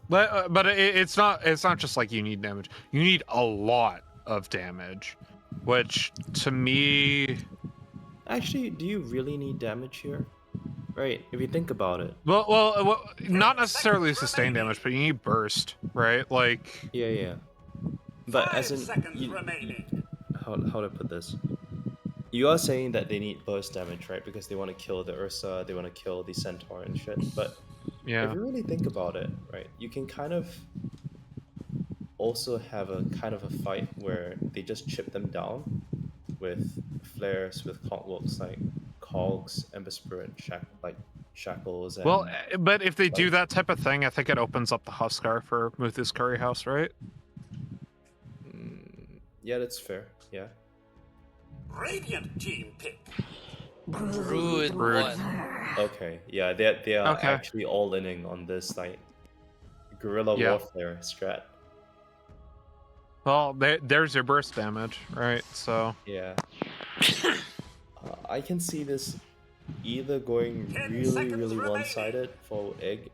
But it's not just like you need damage. You need a lot of damage, which to me, Actually, do you really need damage here? Right, if you think about it. well, not necessarily sustained damage, but you need burst, right? Like Yeah. But as 5 in, seconds remaining. how to put this? You are saying that they need burst damage, right? Because they want to kill the Ursa, they want to kill the Centaur and shit. But yeah. if you really think about it, right, you can kind of also have a kind of a fight where they just chip them down with flares, with clockworks like cogs, Ember Spirit, shackles, and Well, but if they do like- that type of thing, I think it opens up the Huskar for Muthu's Curry House, right? yeah, that's fair. Yeah. Radiant team pick. Brood Brood. one. Okay. Yeah, they are Okay. actually all inning on this like guerrilla Yeah. warfare strat. Well, there's your burst damage, right? So Yeah. I can see this either going 10 really, seconds really remaining. one-sided for Egg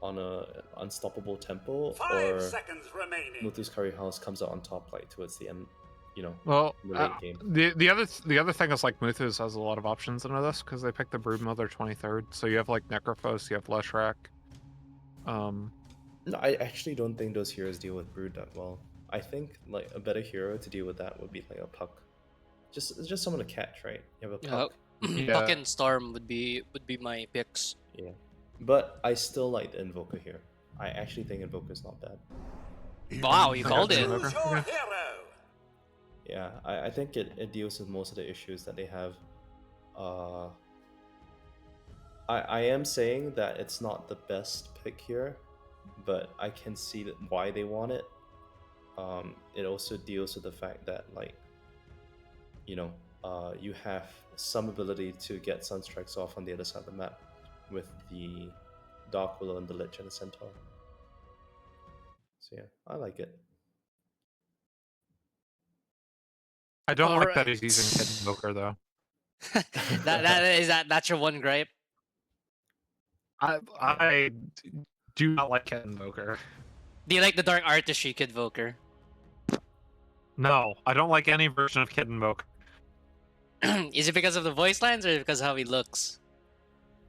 on a unstoppable tempo, 5 or seconds remaining. Muthu's Curry House comes out on top like towards the end, you know, well, the late game. the other thing is like Muthu's has a lot of options into this because they picked the Broodmother 23rd, so you have like Necrophos, you have Leshrac. No, I actually don't think those heroes deal with Brood that well. I think like a better hero to deal with that would be like a Puck. Just someone to catch, right? You have a Puck. Yeah. Puck and Storm would be my picks. Yeah. But I still like the Invoker here. I actually think Invoker's not bad. Wow, you called it. Choose your hero. Yeah, I think it deals with most of the issues that they have. I am saying that it's not the best pick here, but I can see that why they want it. It also deals with the fact that like, you know, you have some ability to get Sunstrikes off on the other side of the map with the Dark Willow and the Lich and the Centaur. So yeah, I like it. I don't like that Alright. he's using Hidden Invoker though. That's your one gripe. I do not like Hidden Invoker. Do you like the Dark Artistry Kid Voker? No, I don't like any version of Kid Invoker. Is it because of the voice lines or because of how he looks?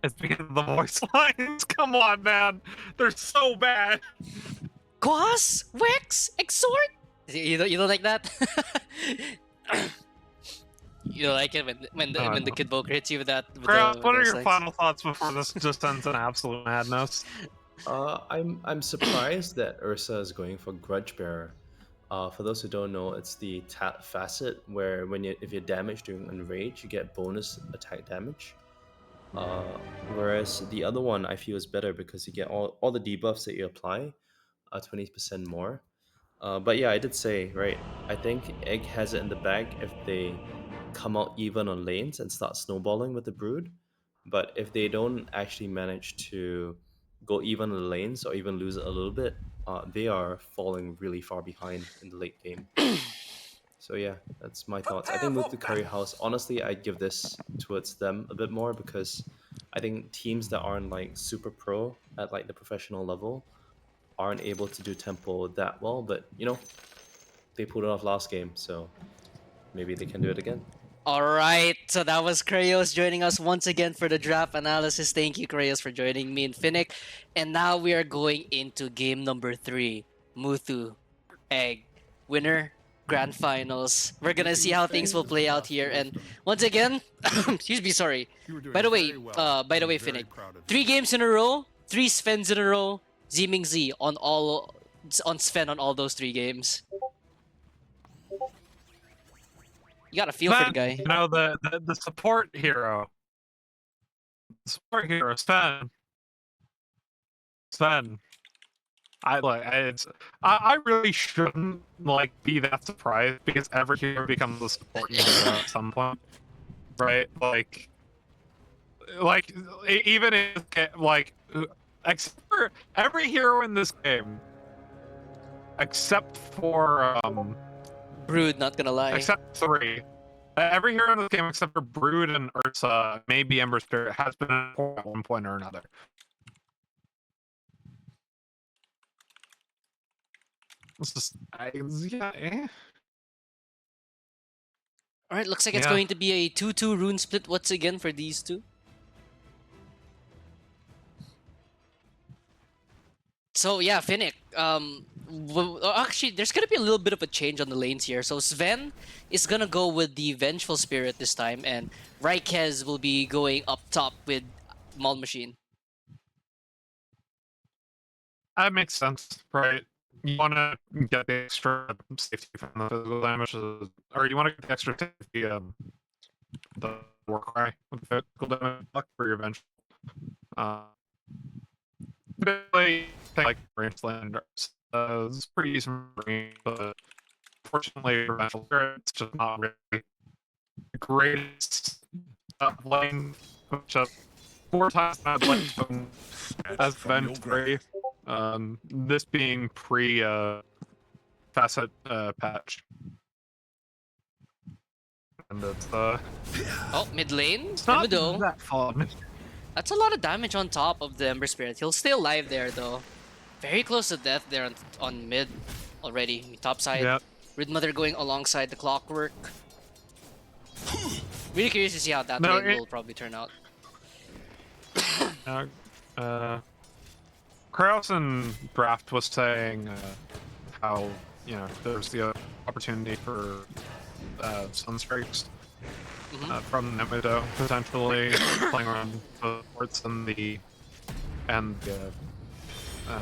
It's because of the voice lines. Come on, man. They're so bad. Quas? Wex? Exhort? You don't like that? You don't like it when the Kid Voker hits you with that? With Kraus, the, what are those your lines? final thoughts before this just ends in absolute madness? I'm surprised that Ursa is going for Grudge Bearer. For those who don't know, it's the tap facet where if you're damaged during Enrage, you get bonus attack damage. Whereas the other one I feel is better because you get all the debuffs that you apply, 20% more. But yeah, I did say, right, I think Egg has it in the bag if they come out even on lanes and start snowballing with the Brood. But if they don't actually manage to go even on the lanes or even lose it a little bit, they are falling really far behind in the late game. So yeah, that's my thoughts. I think Muthu Curry House, honestly, I'd give this towards them a bit more because I think teams that aren't like super pro at like the professional level aren't able to do tempo that well, but you know, they pulled it off last game, so maybe they can do it again. Alright, so that was Krayos joining us once again for the draft analysis. Thank you, Krayos, for joining me and Finnick. And now we are going into game number 3. Muthu, Egg, winner, grand finals. We're gonna see how things will play out here. And once again, excuse me, sorry. By the way, Finnick, 3 games in a row, 3 Svens in a row, Zeeming Z on Sven on all those 3 games. You got a feel for the guy. You know, the support hero. support hero, Sven. I really shouldn't like be that surprised because every hero becomes a support hero at some point, right? Even if except for every hero in this game, except for Brood, not gonna lie. except three. Every hero in this game except for Brood and Ursa, maybe Ember Spirit, has been a support at one point or another. It's just, Alright, looks like it's Yeah. going to be a 2-2 rune split once again for these two. So yeah, Finnick. Actually, there's gonna be a little bit of a change on the lanes here. So Sven is gonna go with the Vengeful Spirit this time, and Raikez will be going up top with Maul Machine. That makes sense, right? You want to get the extra safety from the physical damage, or you want to get the extra safety, the war cry with the physical damage for your vengeful. Basically, like Rangeland, it's pretty easy for me, but unfortunately, for vengeful spirit, it's just not really the greatest lane. Which 4 times I'd like to as Venge 3. This being pre facet patch. And it's Oh, mid lane. not Nemido. that fun. That's a lot of damage on top of the Ember Spirit. He'll stay alive there though. Very close to death there on mid already. Top side. Yeah. Rid Mother going alongside the Clockwork. Really curious to see how that lane will probably turn out. Kraus in draft was saying how there's the opportunity for Sunstrikes from Nemido potentially playing around the ports and the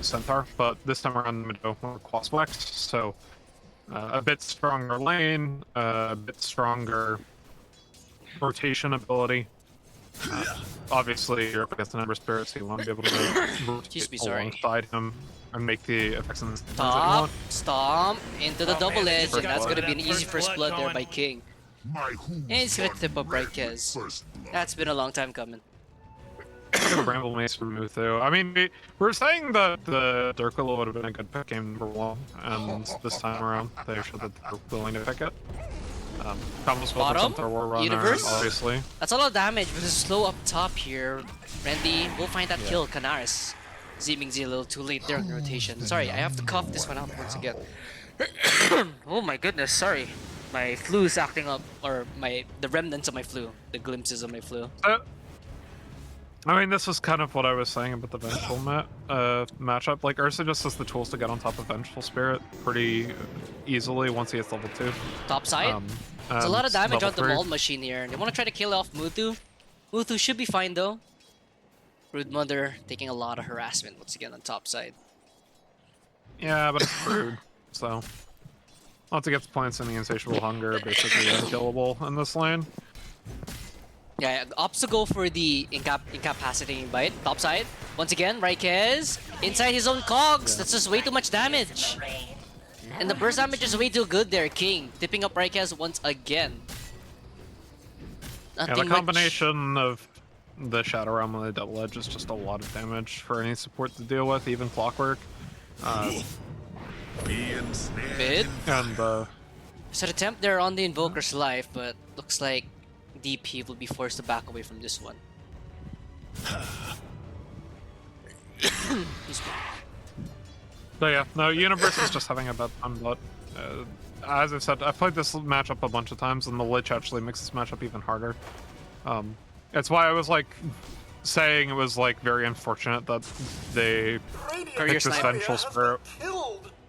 Centaur, but this time around Nemido more Quasflex, so a bit stronger lane, a bit stronger rotation ability. Obviously, you're up against an Ember Spirit, so you want to be able to rotate alongside him and make the effects in the that you want. Stomp into the double edge, and that's gonna be an easy first blood there by King. And he's gonna tip up Raikez. That's been a long time coming. Bramble Mace from Muthu. I mean, we're saying that the Durkula would have been a good pick game number 1, and this time around, they showed that they're willing to pick it. Comes with Bottom, the War Runner, Universe. obviously. That's a lot of damage, but it's slow up top here. Randy will find that kill. Canaris. Zeeming's a little too late there in rotation. Sorry, I have to cough this one out once again. Oh my goodness, sorry. My flu is acting up, or the remnants of my flu, the glimpses of my flu. I mean, this is kind of what I was saying about the Vengeful matchup. Like, Ursa just has the tools to get on top of Vengeful Spirit pretty easily once he hits level 2. Top side? There's a lot of damage on the Maul Maul Machine here. They want to try to kill off Muthu. Muthu should be fine though. Brood Mother taking a lot of harassment once again on top side. Yeah, but it's Brood, so... Once it gets points in the Insatiable Hunger, basically unkillable in this lane. Yeah, opts to go for the incapacitating bite. Top side. Once again, Raikez inside his own cogs. That's just way too much damage. And the burst damage is way too good there. King tipping up Raikez once again. The combination of the Shadow Realm and the Double Edge is just a lot of damage for any support to deal with, even Clockwork. Mid. And There's an attempt there on the Invoker's life, but looks like DP will be forced to back away from this one. So yeah, no, Universe is just having a bad time, but as I said, I've played this matchup a bunch of times, and the Lich actually makes this matchup even harder. It's why I was like saying it was like very unfortunate that they picked this Vengeful Spirit.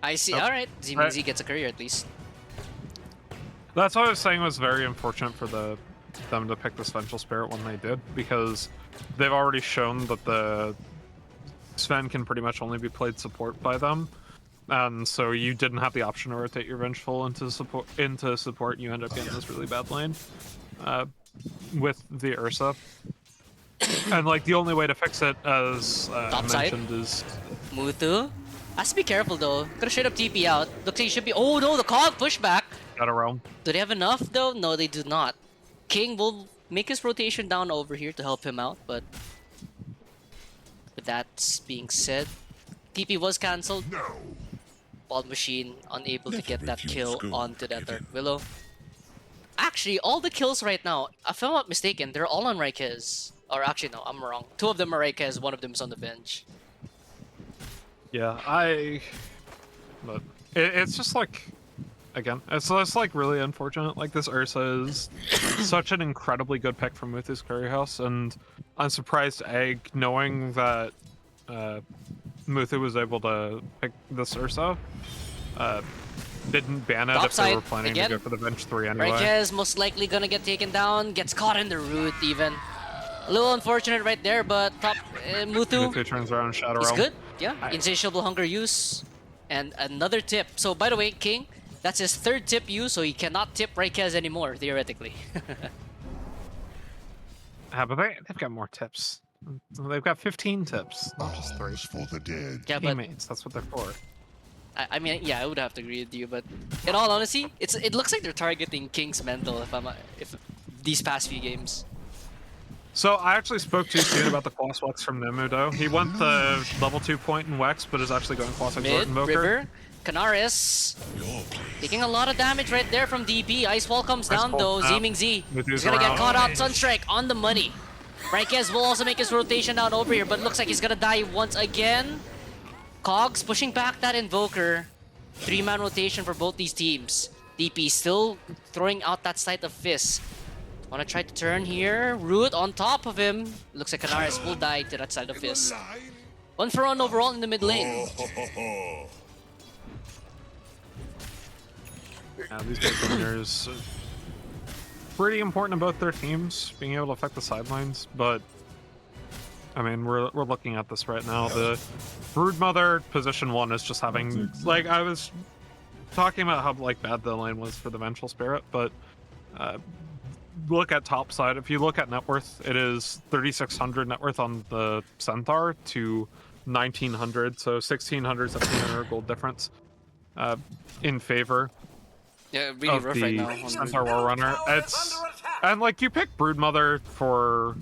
I see. All right, Zeeming gets a career at least. That's why I was saying it was very unfortunate for them to pick this Vengeful Spirit when they did, because they've already shown that the Sven can pretty much only be played support by them, and so you didn't have the option to rotate your Vengeful into support. You end up getting this really bad lane with the Ursa. And like the only way to fix it, as I Top side. mentioned, is Muthu has to be careful though. Gonna straight up TP out. Looks like he should be. Oh no, the cog pushback. out of realm. Do they have enough though? No, they do not. King will make his rotation down over here to help him out, but with that being said, TP was cancelled. Ball Machine unable to get that kill onto that Dark Willow. Actually, all the kills right now, if I'm not mistaken, they're all on Raikez. Or actually, no, I'm wrong. 2 of them are Raikez, 1 of them is on the bench. Yeah, but it's just like, again, it's like really unfortunate. Like this Ursa is such an incredibly good pick from Muthu's Curry House, and I'm surprised Egg, knowing that Muthu was able to pick this Ursa, didn't ban it Top if they were side, planning again. to go for the bench 3 anyway. Raikez most likely gonna get taken down, gets caught in the root even. A little unfortunate right there, but top Muthu Muthu turns around Shadow is Realm. good. Yeah, Insatiable Hunger use. And another tip. So by the way, King, that's his 3rd tip use, so he cannot tip Raikez anymore, theoretically. But they've got more tips. They've got 15 tips, not just 3. For the dead. Yeah, but Teammates, that's what they're for. I mean, yeah, I would have to agree with you, but in all honesty, it looks like they're targeting King's mental if these past few games. So I actually spoke too soon about the Quas Wex from Nemudo. He went the level 2 point in Wex, but is actually going Quas Wex Mid, Invoker. River, Canaris, taking a lot of damage right there from DP. Ice Wall comes down though, Zeeming Z. He's gonna get caught out, Sunstrike on the money. Raikez will also make his rotation down over here, but looks like he's gonna die once again. Cogs pushing back that Invoker. 3-man rotation for both these teams. DP still throwing out that Sight of Fist. Wanna try to turn here. Root on top of him. Looks like Canaris will die to that Sight of Fist. 1 for 1 overall in the mid lane. Yeah, these big winners pretty important in both their teams, being able to affect the sidelines, but I mean, we're looking at this right now. The Broodmother position 1 is just having, like, I was talking about how like bad the lane was for the Vengeful Spirit, but look at top side. If you look at net worth, it is 3,600 net worth on the Centaur to 1,900, so 1,600, 1,700 gold difference in favor Yeah, really of rough the right now. On Centaur War Runner. It's, and like, you pick Broodmother for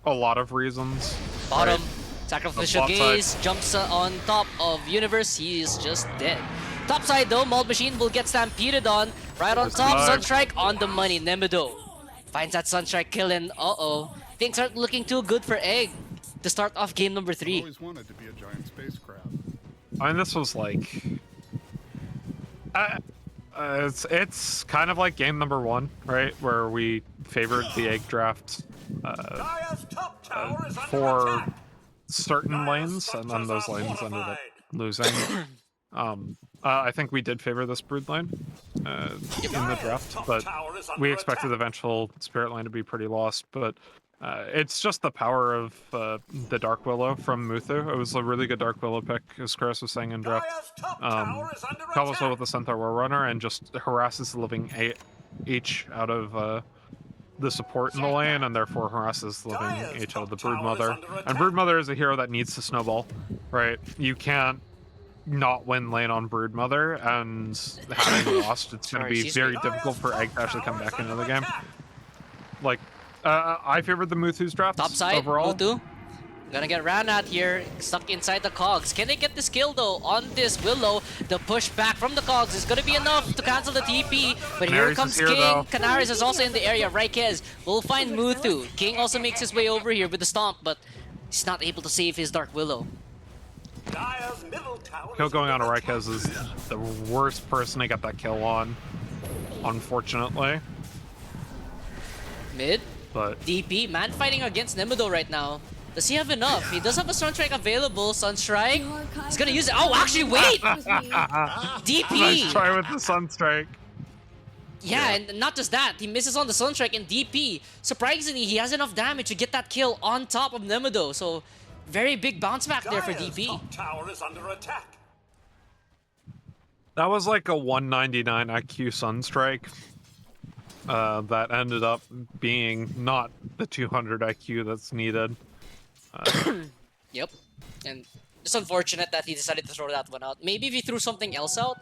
a lot of reasons. Bottom, right? Sacrificial Bot Gaze, side. jumps on top of Universe, he is just dead. Top side though, Mold Machine will get stampeded on. Right on top, Sunstrike on the money, Nemedo. Finds that Sunstrike kill and uh-oh. Things aren't looking too good for Egg to start off game number 3. Always wanted to be a giant space crab. I mean, this was like... it's kind of like game number 1, right? Where we favored the egg draft for certain lanes, and then those lanes ended up losing. I think we did favor this Brood lane in the draft, but we expected the Vengeful Spirit lane to be pretty lost, but it's just the power of the Dark Willow from Muthu. It was a really good Dark Willow pick, as Chris was saying in draft. Combos well with the Centaur War Runner and just harasses the living H out of the support in the lane, and therefore harasses the living H out of the Broodmother. And Broodmother is a hero that needs to snowball, right? You can't not win lane on Broodmother, and having lost, it's going to be very difficult for Egg to actually come back into the game. Like, I favored the Muthu's draft Top side, overall. Muthu. Gonna get ran at here, stuck inside the cogs. Can they get this kill though on this Willow? The push back from the cogs is gonna be enough to cancel the TP. But here Canaris comes is here, King. though. Canaris is also in the area. Raikez will find Muthu. King also makes his way over here with the stomp, but he's not able to save his Dark Willow. Kill going on to Raikez is the worst person to get that kill on, unfortunately. Mid, But DP, man fighting against Nemedo right now. Does he have enough? He does have a Sunstrike available. Sunstrike. He's gonna use it. Oh, actually, wait! DP! nice try with the Sunstrike. Yeah, and not just that, he misses on the Sunstrike and DP. Surprisingly, he has enough damage to get that kill on top of Nemedo. So, very big bounce back there for DP. Tower is under attack. That was like a 199 IQ Sunstrike. that ended up being not the 200 IQ that's needed. Yep. And it's unfortunate that he decided to throw that one out. Maybe if he threw something else out,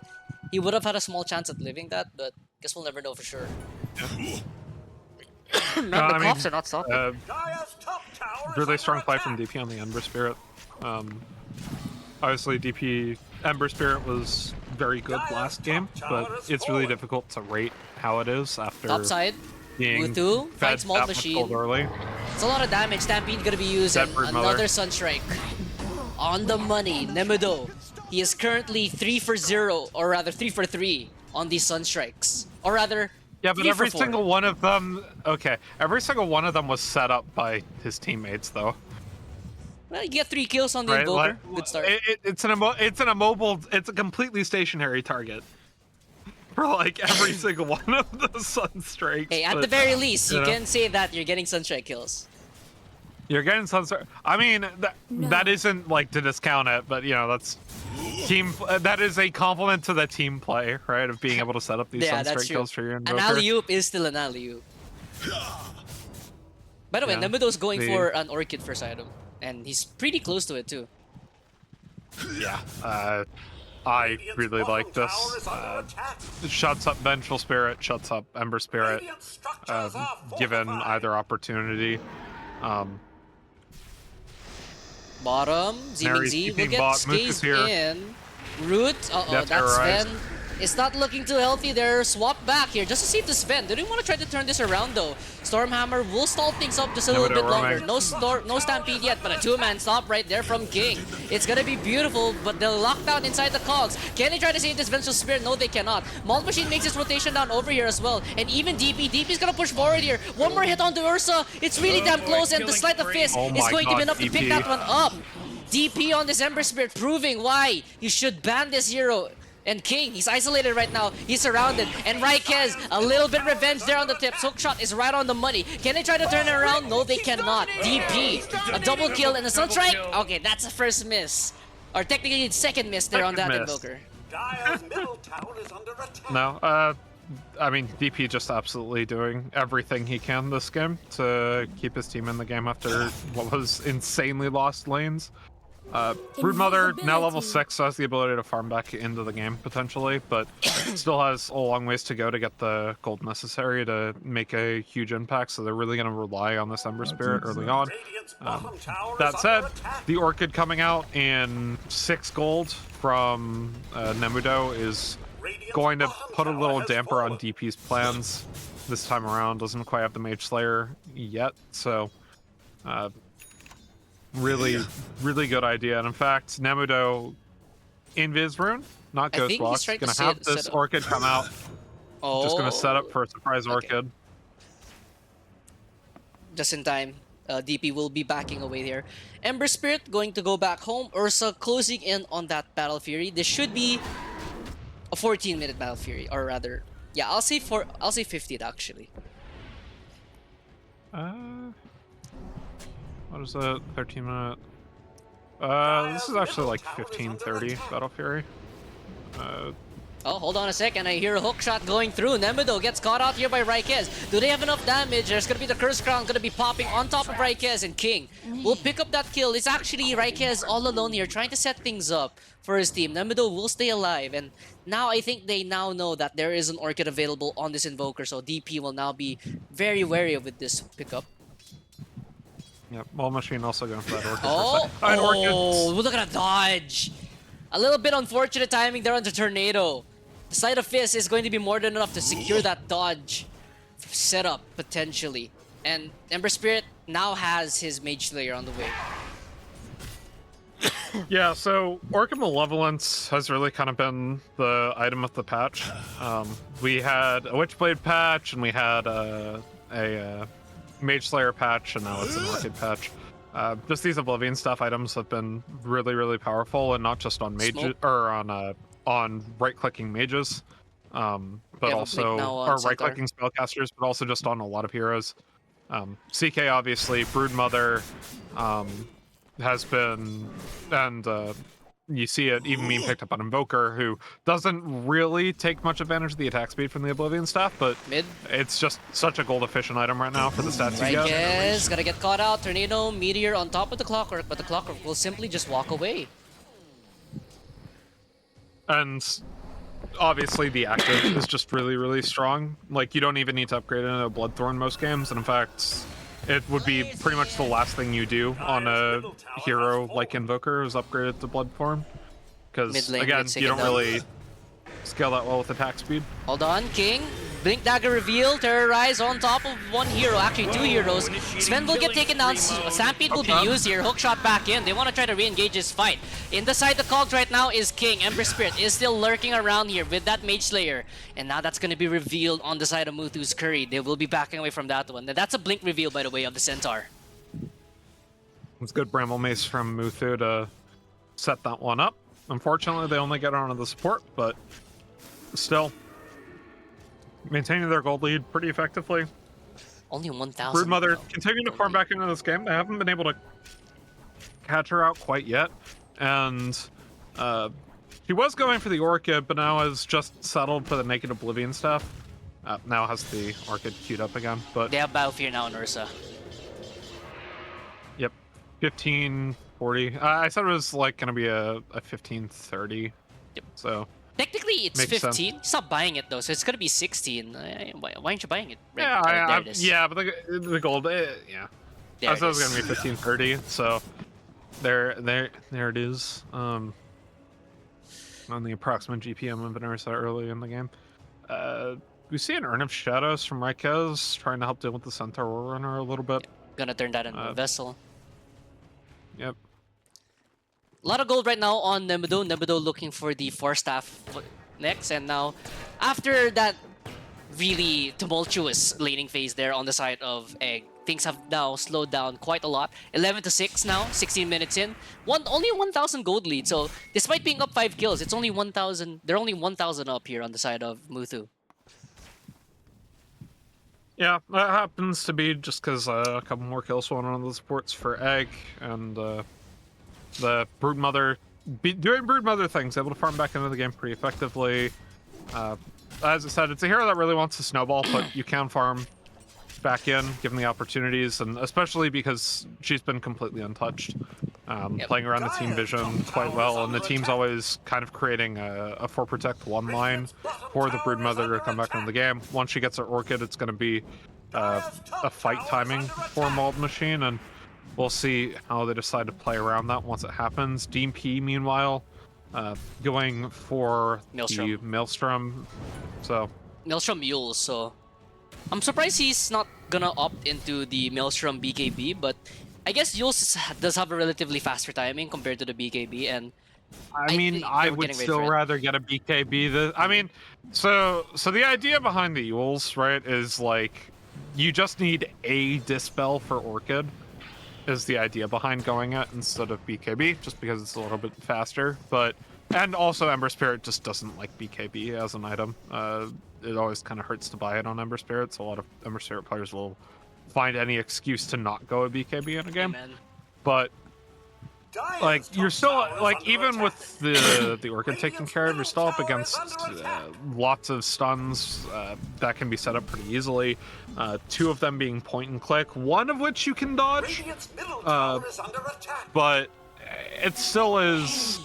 he would have had a small chance at living that, but guess we'll never know for sure. Man, the coughs are not stopping. Gaya's top tower is Really under strong play attack. from DP on the Ember Spirit. Obviously, DP Ember Spirit was very good last game, but it's really difficult to rate how it is after Top side, being Muthu fed finds Mold that much Machine. gold early. It's a lot of damage. Stampede gonna be using Brood Mother. another Sunstrike. On the money, Nemedo. He is currently 3 for 0, or rather 3 for 3 on these Sunstrikes. Or rather, Yeah, but 3 for every 4. single one of them, okay, every single one of them was set up by his teammates, though. Well, you get 3 kills on the Right? Invoker. Like, Good start. it's an immobile, it's a completely stationary target for like every single one of the Sunstrikes. Hey, at but, the very least, you know, can say that you're getting Sunstrike kills. You're getting Sunstrike. I mean, that isn't like to discount it, but you know that's team. That is a compliment to the team play, right? Of being able to set up these Yeah, that's Sunstrike true. kills for your An Invoker. alley-oop is still an alley-oop. By the way, Yeah, Nemedo's going the- for an Orchid first item. And he's pretty close to it, too. Yeah, I really like this. Shuts up Vengeful Spirit, shuts up Ember Spirit, given either opportunity. Bottom, Zeeming Z will keeping get bot. Muthu's Skaze here. in. Root, Death that's Terrorize. Sven. It's not looking too healthy there. Swap back here just to see if the Sven. They didn't want to try to turn this around though. Stormhammer will stall things up just a little bit longer. No Stampede yet, but a 2-man stop right there from King. It's gonna be beautiful, but they're locked down inside the cogs. Can they try to save this Vengeful Spirit? No, they cannot. Mold Machine makes his rotation down over here as well. And even DP's gonna push forward here. One more hit on the Ursa. It's really damn close, and the Sleight of Fist Oh is my going to be God, enough to pick DP. that one up. DP on this Ember Spirit, proving why you should ban this hero. And King, he's isolated right now. He's surrounded. And Raikez, a little bit revenge there on the tips. Hookshot is right on the money. Can they try to turn it around? No, they cannot. DP, a double kill and a Sunstrike? Okay, that's a first miss. Or technically, it's second miss there on that Second miss. Invoker. Gaya's middle tower is under attack. No, I mean, DP just absolutely doing everything he can this game to keep his team in the game after what was insanely lost lanes. Brood Mother, now level 6, so has the ability to farm back into the game, potentially, but still has a long ways to go to get the gold necessary to make a huge impact, so they're really going to rely on this Ember Spirit early on. Radiant's bottom tower That is said, under attack. the Orchid coming out in 6 gold from Nemudo is Radiant's going to bottom put a tower little has damper on fallen. DP's plans this time around. Doesn't quite have the Mage Slayer yet, so really good idea. And in fact, Nemudo Invis Rune, not I Ghost think Walk, he's trying to gonna set- have this set up. Orchid come out. Oh. Just gonna set up for a surprise Okay. Orchid. Just in time. DP will be backing away there. Ember Spirit going to go back home. Ursa closing in on that Battle Fury. This should be a 14-minute Battle Fury, or rather, yeah, I'll say 15 actually. What is it? 13 minute. This is actually like 15:30 Battle Fury. Oh, hold on a second. I hear a hook shot going through. Nemedo gets caught out here by Raikez. Do they have enough damage? There's gonna be the Curse Crown gonna be popping on top of Raikez, and King will pick up that kill. It's actually Raikez all alone here, trying to set things up for his team. Nemedo will stay alive, and now I think they now know that there is an Orchid available on this Invoker, so DP will now be very wary with this pickup. Yep, Wall Machine also going for that Orchid. Oh, for a sec. oh, look at that dodge. A little bit unfortunate timing there on the Tornado. The Sleight of Fist is going to be more than enough to secure that dodge setup, potentially. And Ember Spirit now has his Mage Slayer on the way. Yeah, so Orchid Malevolence has really kind of been the item of the patch. We had a Witchblade patch, and we had a Mage Slayer patch, and now it's an Orchid patch. Just these Oblivion stuff items have been really powerful, and not just on mages Smoke. or on right-clicking mages, but have a also blink now on or Centaur. right-clicking spellcasters, but also just on a lot of heroes. CK obviously, Brood Mother has been, and you see it even being picked up on Invoker, who doesn't really take much advantage of the attack speed from the Oblivion staff, but Mid. it's just such a gold efficient item right now for the stats you get. Yes, gotta get caught out. Tornado, Meteor on top of the Clockwork, but the Clockwork will simply just walk away. And obviously the active is just really, really strong. Like, you don't even need to upgrade it into a Bloodthorn most games, and in fact, it would be pretty much the last thing you do on a hero like Invoker who's upgraded to Bloodthorn. Because, Mid lane, again, good you don't second really scale that well with attack speed. Hold on, King. Blink Dagger reveal, Terrorize on top of one hero, actually 2 heroes. Sven will get taken down, Stampede will be used here, hookshot back in. They want to try to re-engage this fight. In the side, the Cogs right now is King. Ember Spirit is still lurking around here with that Mage Slayer. And now that's going to be revealed on the side of Muthu's Curry. They will be backing away from that one. That's a Blink reveal, by the way, of the Centaur. It's good Bramble Mace from Muthu to set that one up. Unfortunately, they only get onto the support, but still maintaining their gold lead pretty effectively. Only 1,000. Broodmother continuing to farm back into this game. They haven't been able to catch her out quite yet, and she was going for the Orchid, but now has just settled for the Naked Oblivion staff. Now has the Orchid queued up again, but They have Battlefield now on Ursa. yep, 1540. I said it was like gonna be a 1530. Yep. So Technically, it's Makes 15. Stop buying it though, so it's gonna be 16. Why aren't you buying it? Right, yeah, there it is. yeah, but the gold, yeah. There I said it was is. gonna be 1530. So there it is. On the approximate GPM of Ursa early in the game. We see an Urn of Shadows from Raikez trying to help deal with the Centaur Runner a little bit. Gonna turn that into a vessel. Yep. A lot of gold right now on Nemedo. Nemedo looking for the 4-staff next, and now after that really tumultuous laning phase there on the side of Egg, things have now slowed down quite a lot. 11-6 now, 16 minutes in. Only 1,000 gold lead, so despite being up 5 kills, it's only 1,000. They're only 1,000 up here on the side of Muthu. Yeah, that happens to be just because a couple more kills went on the supports for Egg, and the Broodmother doing Broodmother things, able to farm back into the game pretty effectively. As I said, it's a hero that really wants to snowball, but you can farm back in, given the opportunities, and especially because she's been completely untouched. Playing around the team vision quite well, and the team's always kind of creating a 4 protect 1 line for the Broodmother to come back into the game. Once she gets her Orchid, it's going to be a fight timing for Mauled Machine, and we'll see how they decide to play around that once it happens. Dean P, meanwhile, going for the Maelstrom. So Maelstrom Mule, so I'm surprised he's not gonna opt into the Maelstrom BKB, but I guess Yules does have a relatively faster timing compared to the BKB, and I mean, I would still rather get a BKB. I mean, so the idea behind the Yules, right, is like you just need a Dispel for Orchid, is the idea behind going it instead of BKB, just because it's a little bit faster. But and also Ember Spirit just doesn't like BKB as an item. It always kind of hurts to buy it on Ember Spirit, so a lot of Ember Spirit players will find any excuse to not go a BKB in a game. Amen. But like you're still like even with the Orchid taken care of, you're still up against lots of stuns that can be set up pretty easily. 2 of them being point and click, 1 of which you can dodge. But it still is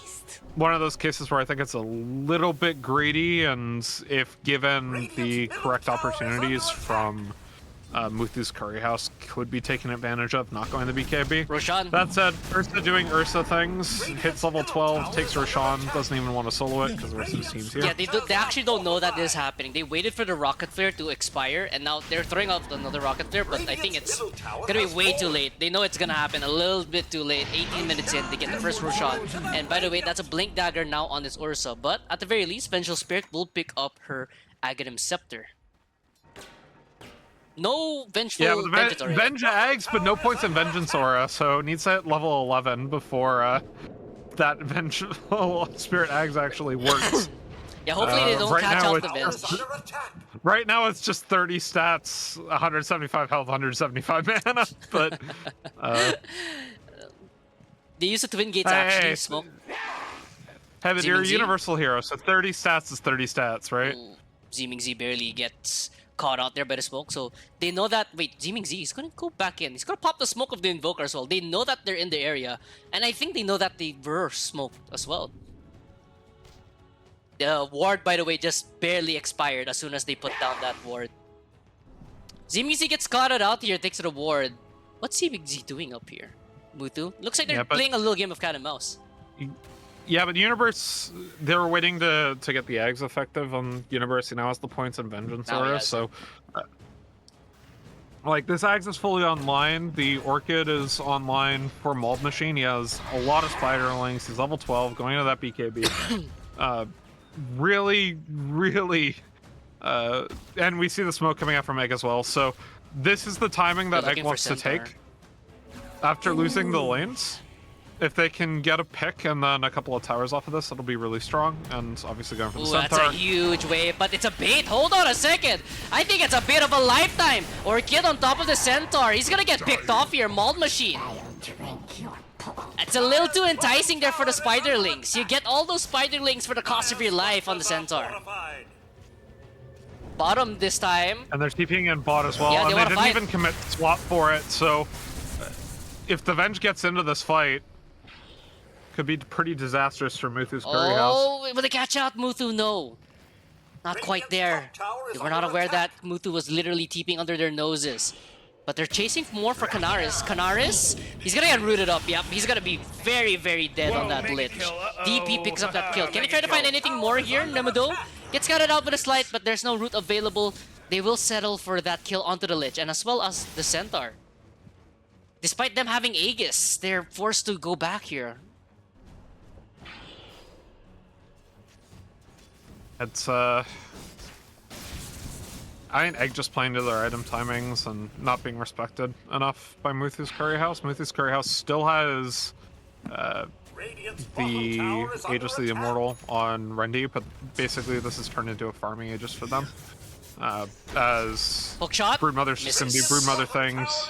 one of those cases where I think it's a little bit greedy, and if given the correct opportunities from Muthu's Curry House, could be taken advantage of, not going to BKB. Roshan. That said, Ursa doing Ursa things, hits level 12, takes Roshan, doesn't even want to solo it because Ursa's team's here. Yeah, they actually don't know that this is happening. They waited for the Rocket Flare to expire, and now they're throwing out another Rocket Flare, but I think it's gonna be way too late. They know it's gonna happen a little bit too late. 18 minutes in, they get the first Roshan. And by the way, that's a Blink Dagger now on this Ursa, but at the very least, Vengeful Spirit will pick up her Aghanim Scepter. No Vengeful Venge Ags, but no points in Vengeance Aura, so it needs to hit level 11 before that Vengeful Spirit Ags actually works. Yeah, hopefully they don't catch out the Venge. Right now it's just 30 stats, 175 health, 175 mana, but they use the Twin Gates actually, Smoke. Hey, but you're a Ziming Z? universal hero, so 30 stats is 30 stats, right? Ooh, Ziming Z barely gets caught out there by the smoke, so they know that. Wait, Ziming Z is gonna go back in. He's gonna pop the smoke of the Invoker as well. They know that they're in the area, and I think they know that they were smoked as well. The ward, by the way, just barely expired as soon as they put down that ward. Ziming Z gets caught out here, takes the ward. What's Ziming Z doing up here? Muthu? Looks like they're playing a little game of cat and mouse. Yeah, but Universe, they were waiting to get the eggs effective on Universe. He now has the points and Vengeance Now he aura, has so... like, this Axe is fully online. The Orchid is online for Mold Machine. He has a lot of Spiderlings. He's level 12, going into that BKB. Really, and we see the smoke coming out from Egg as well, so this is the timing that Egg wants to take. After losing the lanes, if they can get a pick and then a couple of towers off of this, it'll be really strong, and obviously going for the Centaur. That's a huge wave, but it's a bait. Hold on a second. I think it's a bit of a lifetime. Orchid on top of the Centaur. He's gonna get picked off here. Mold Machine. It's a little too enticing there for the Spiderlings. You get all those Spiderlings for the cost of your life on the Centaur. Bottom this time. And they're TPing in bot as well, Yeah, and they didn't fight. even commit swap for it, so if the Venge gets into this fight, could be pretty disastrous for Muthu's Curry House. Oh, will they catch out Muthu? No. Not quite there. They were not aware that Muthu was literally TPing under their noses. But they're chasing more for Canaris. Canaris, he's gonna get rooted up. Yep, he's gonna be very, very dead on that Lich. DP picks up that kill. Can he try to find anything more here? Nemedo gets scouted out with a slight, but there's no root available. They will settle for that kill onto the Lich, and as well as the Centaur. Despite them having Aegis, they're forced to go back here. It's, I mean, Egg just playing to their item timings and not being respected enough by Muthu's Curry House. Muthu's Curry House still has the Aegis of the Immortal on Rendy, but basically this has turned into a farming Aegis for them. As Hook shot? Broodmother's just going to do Broodmother things.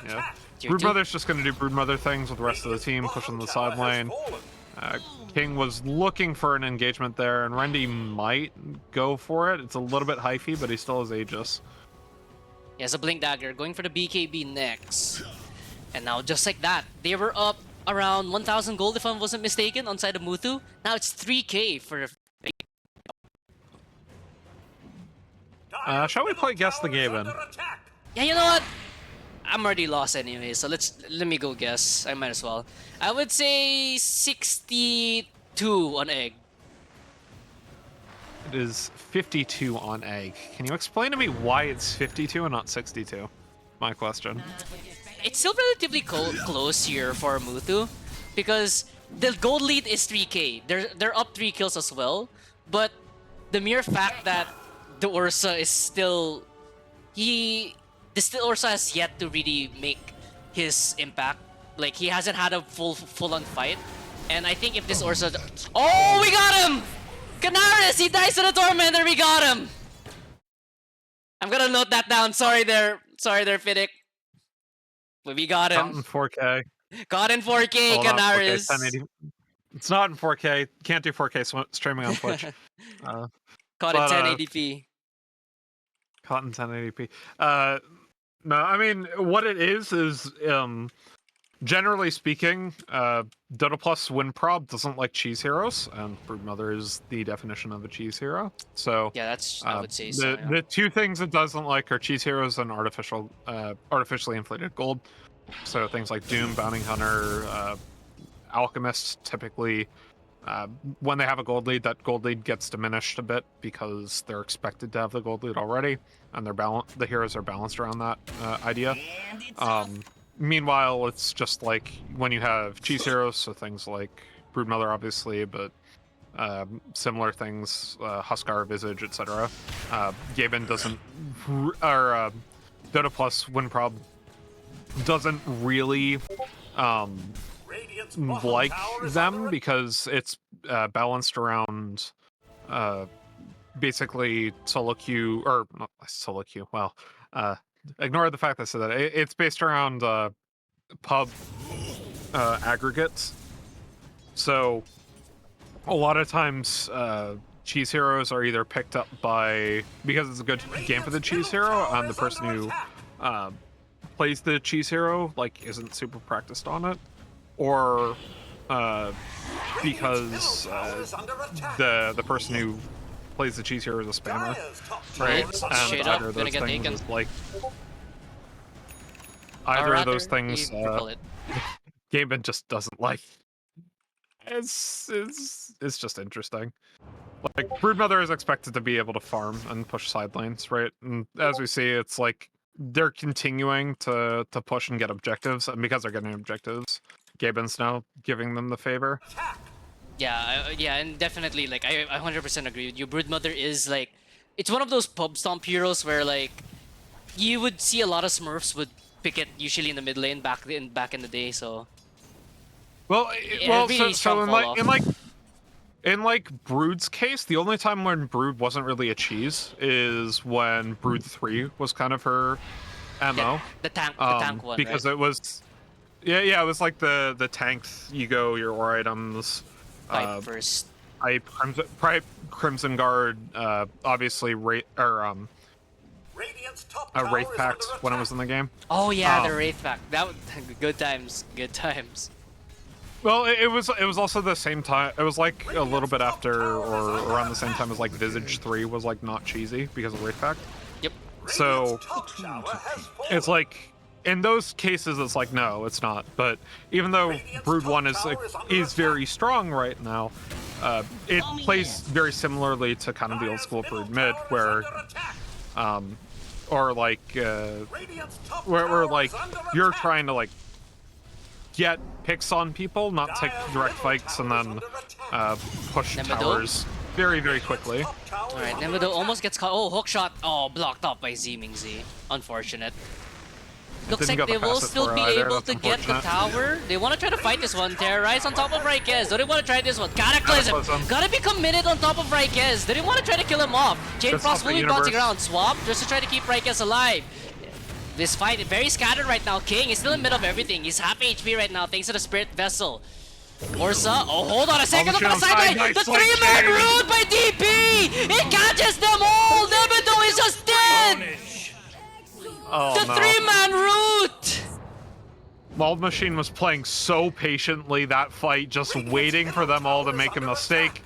Yeah. Broodmother's just going to do Broodmother things with the rest of the team, pushing the side lane. King was looking for an engagement there, and Rendy might go for it. It's a little bit hyphy, but he still has Aegis. He has a Blink Dagger, going for the BKB next. And now, just like that, they were up around 1,000 gold, if I wasn't mistaken, on side of Muthu. Now it's 3k for... Shall we play Guess the Game in? Yeah, you know what? I'm already lost anyway, so let me go guess. I might as well. I would say 62 on Egg. It is 52 on Egg. Can you explain to me why it's 52 and not 62? My question. It's still relatively close here for Muthu, because the gold lead is 3k. They're up 3 kills as well, but the mere fact that the Ursa is still... Ursa has yet to really make his impact. Like, he hasn't had a full-on fight. And I think if this Ursa... Oh, we got him! Canaris, he dies to the Tormentor, we got him! I'm gonna note that down. Sorry there, Fiddick. But we got him. Not in 4K. Got in 4K, Canaris. 1080. It's not in 4K. Can't do 4K streaming on Twitch. Caught in 1080p. Caught in 1080p. No, I mean, what it is, generally speaking, Dota Plus win prob doesn't like cheese heroes, and Broodmother is the definition of a cheese hero. So yeah, that's I would say so. The two things it doesn't like are cheese heroes and artificially inflated gold. So things like Doom, Bounty Hunter, Alchemists typically, when they have a gold lead, that gold lead gets diminished a bit because they're expected to have the gold lead already, and the heroes are balanced around that idea. Meanwhile, it's just like when you have cheese heroes, so things like Broodmother, obviously, but similar things, Huskar, Visage, etc. Gaben doesn't, or Dota Plus win prob doesn't really like them because it's balanced around basically solo queue, or not solo queue, well, ignore the fact that I said that. It's based around pub aggregates. So a lot of times cheese heroes are either picked up by, because it's a good game for the cheese hero, and the person who plays the cheese hero like isn't super practiced on it, or because the person who plays the cheese hero is a spammer, right? And Straight up, either of gonna those get things taken. is like Or either of rather, those things you recall it. Gaben just doesn't like. It's just interesting. Like, Broodmother is expected to be able to farm and push side lanes, right? And as we see, it's like they're continuing to push and get objectives, and because they're getting objectives, Gaben's now giving them the favor. Yeah, yeah, and definitely, like, I 100% agree with you. Broodmother is, like, it's one of those pub stomp heroes where, like, you would see a lot of Smurfs would pick it usually in the mid lane back in the day, so... Well, really so strong fall off. in Brood's case, the only time when Brood wasn't really a cheese is when Brood 3 was kind of her MO. Yeah, the tank one, because right? it was it was like the tanks, you go your ore items, Pipe first. Crimson Guard, obviously Wraith Pact when it was in the game. Oh yeah, the Wraith Pact. That was good times, good times. Well, it was also the same time. It was like a little bit after or around the same time as like Visage 3 was like not cheesy because of Wraith Pact. Yep. So it's like in those cases it's like no, it's not. But even though Brood 1 is very strong right now, it plays very similarly to kind of the old school Brood mid where or like where like you're trying to like get picks on people, not take direct fights, and then push towers very, very quickly. Alright, Nemedo almost gets caught. Oh, hook shot. Oh, blocked up by Zimingzi. Unfortunate. Looks like they will still be able to get the tower. They want to try to fight this one. Terrorize on top of Raikez. Don't they want to try this one? Cataclysm. Gotta be committed on top of Raikez. They didn't want to try to kill him off. Chain Frost will be bouncing around. Swap just to try to keep Raikez alive. This fight is very scattered right now. King is still in the middle of everything. He's half HP right now thanks to the Spirit Vessel. Orsa, oh hold on a second, look at the sideline! The three-man root by DP! It catches them all! Nemedo is just dead! The three-man root! Mauled Machine was playing so patiently that fight, just waiting for them all to make a mistake.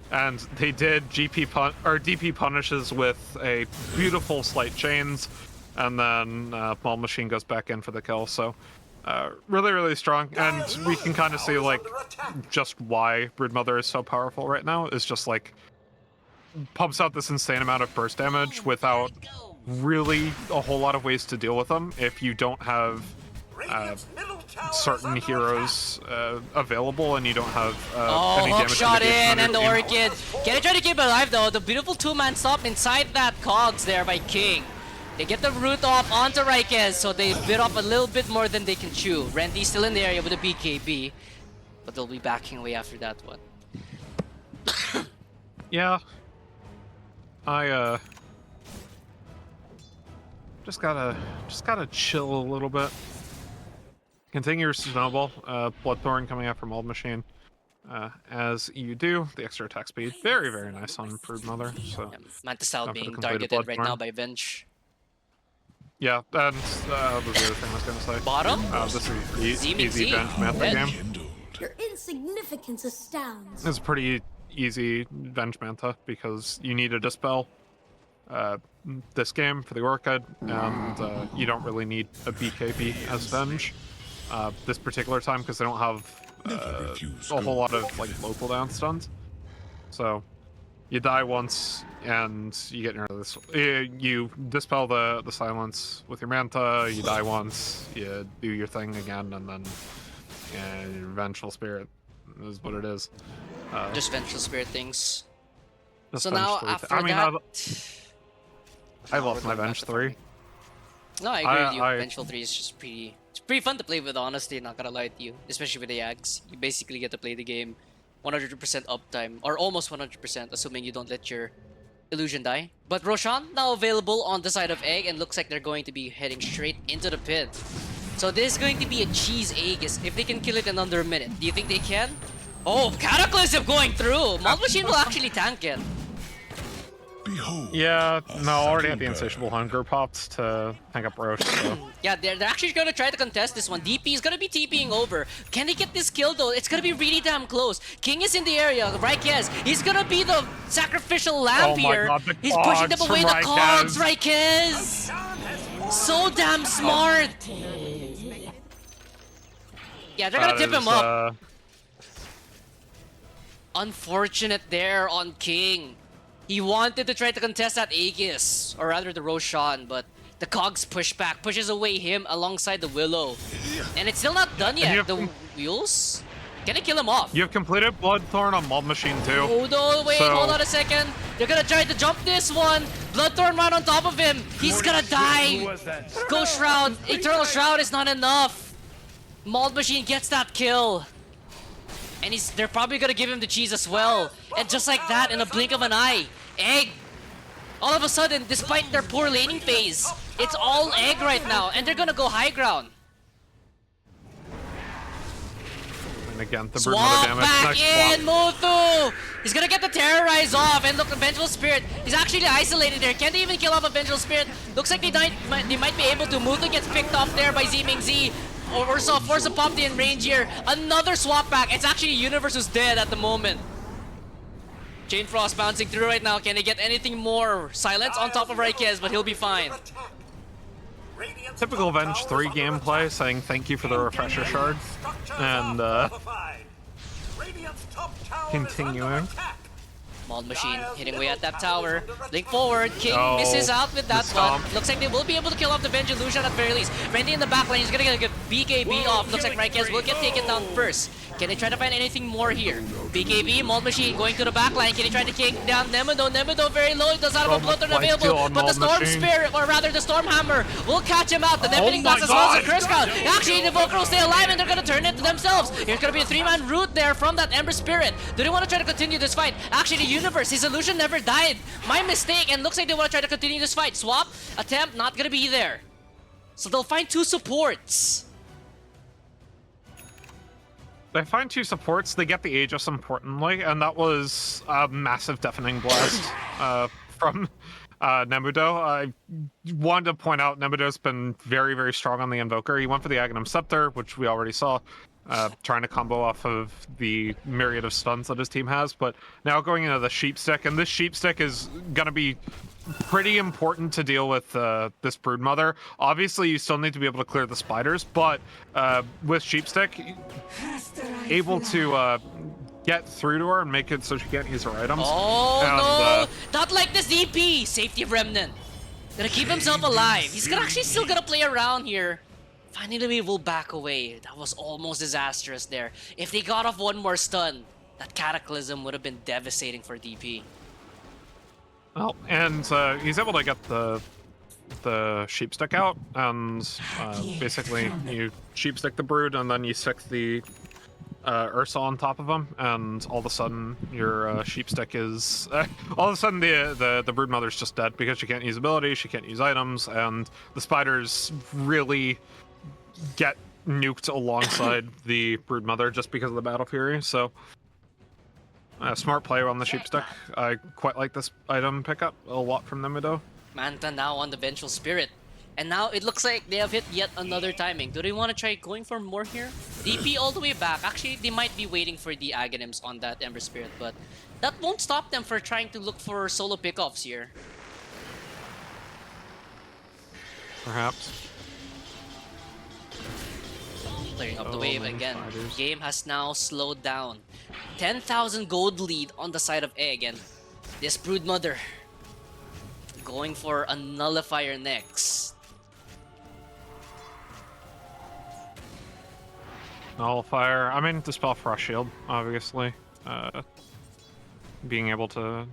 And they did. DP punishes with a beautiful slight chains. And then Mauled Machine goes back in for the kill, so really, really strong. And we can kind of see, like, just why Broodmother is so powerful right now. Is just, like, pumps out this insane amount of burst damage without really a whole lot of ways to deal with them if you don't have certain heroes available and you don't have any damage shot in, and the team. Orchid. Can I try to keep it alive, though? The beautiful two-man stop inside that cogs there by King. They get the root off onto Raikez, so they bit off a little bit more than they can chew. Randy's still in the area with a BKB, but they'll be backing away after that one. Yeah. I just gotta chill a little bit. Continue your snowball. Bloodthorn coming out from Mauled Machine. As you do, the extra attack speed. Very, very nice on Broodmother. So yeah, Mantisal being targeted right now by Venge. Yeah, and was the other thing I was gonna say. Bottom? This is easy Venge Mantha game. Your insignificance astounds. It's a pretty easy Venge Mantha because you need to dispel this game for the Orchid, and you don't really need a BKB as Venge this particular time because they don't have a whole lot of like local down stuns. So you die once and you get near this. You dispel the silence with your Manta. You die once. You do your thing again, and then your Vengeful Spirit is what it is. Just Vengeful Spirit things. Just So Venge now 3. after I mean, that, I love my Venge 3. no, I agree with you. Vengeful 3 is just pretty. It's pretty fun to play with, honestly. Not gonna lie to you, especially with the Yags. You basically get to play the game 100% uptime, or almost 100%, assuming you don't let your illusion die. But Roshan now available on the side of Egg, and looks like they're going to be heading straight into the pit. So this is going to be a cheese egg if they can kill it in under a minute. Do you think they can? Oh, Cataclysm going through. Mold Machine will actually tank it. Yeah, no, already had the Insatiable Hunger popped to tank up Roche, so. Yeah, they're actually gonna try to contest this one. DP is gonna be TPing over. Can they get this kill though? It's gonna be really damn close. King is in the area. Rykez, he's gonna be the sacrificial lamb here. God, the He's pushing them cogs away. from The cogs, Rykez. So damn smart. Yeah, they're gonna tip him up. Unfortunate there on King. He wanted to try to contest that Aegis, or rather the Roshan, but the Cogs pushback pushes away him alongside the Willow. And it's still not done yet. The Wheels? Can it kill him off? You have completed Bloodthorn on Mold Machine too. Oh no, wait, hold on a second. They're gonna try to jump this one. Bloodthorn right on top of him. He's gonna die. Ghost Shroud, Eternal Shroud is not enough. Mold Machine gets that kill. And they're probably gonna give him the cheese as well. And just like that, in a blink of an eye, Egg. All of a sudden, despite their poor laning phase, it's all Egg right now, and they're gonna go high ground. And again, the Swap damage. back Nice in, Muthu! He's gonna get the Terrorize off, and look, the Vengeful Spirit, he's actually isolated there. Can they even kill off a Vengeful Spirit? Looks like they might be able to. Muthu gets picked off there by Ziming Z. Or so force a pop in range here. Another swap back. It's actually Universe who's dead at the moment. Chain Frost bouncing through right now. Can they get anything more? Silence on top of Rykez, but he'll be fine. Typical Venge 3 gameplay, saying thank you for the refresher shard. And continuing. Mold Machine hitting away at that tower. Link forward. King misses out with that one. Looks like they will be able to kill off the Venge Illusion at very least. Randy in the back lane is gonna get a BKB off. Looks like Rykez will get taken down first. Can they try to find anything more here? BKB, Mold Machine going to the back line. Can he try to kick down Nemedo? Nemedo very low. He does not have a Bloodthorn available. But the Storm Spirit, or rather the Storm Hammer, will catch him out. The Nevening Blast as well as the Curse Crown. Actually, the Invoker will stay alive and they're gonna turn it to themselves. Here's gonna be a 3-man root there from that Ember Spirit. Do they want to try to continue this fight? Actually, the Universe, his illusion never died. My mistake, and looks like they want to try to continue this fight. Swap, attempt, not gonna be there. So they'll find 2 supports. They find 2 supports, they get the Aegis importantly, and that was a massive deafening blast from Nemudo. I wanted to point out Nemudo's been very, very strong on the Invoker. He went for the Aghanim Scepter, which we already saw, trying to combo off of the myriad of stuns that his team has, but now going into the Sheep Stick, and this Sheep Stick is going to be pretty important to deal with this Broodmother. Obviously, you still need to be able to clear the spiders, but with Sheep Stick, able to get through to her and make it so she can't use her items. Oh no! Not like this DP! Safety Remnant. Gonna keep himself alive. He's actually still gonna play around here. Finally, we will back away. That was almost disastrous there. If they got off one more stun, that Cataclysm would have been devastating for DP. Well, and he's able to get the Sheep Stick out, and basically you Sheep Stick the Brood, and then you stick the Ursa on top of him, and all of a sudden your Sheep Stick is all of a sudden the Broodmother's just dead because she can't use abilities, she can't use items, and the spiders really get nuked alongside the Broodmother just because of the Battle Fury. So smart play on the Sheep Stick. I quite like this item pickup a lot from Nemedo. Manta now on the Vengeful Spirit. And now it looks like they have hit yet another timing. Do they want to try going for more here? DP all the way back. Actually, they might be waiting for the Aghanims on that Ember Spirit, but that won't stop them for trying to look for solo pickoffs here. Perhaps. Clearing up the wave again. Game has now slowed down. 10,000 gold lead on the side of Egg, and this Broodmother going for a Nullifier next. Nullifier. I mean, Dispel Frost Shield, obviously. Being able to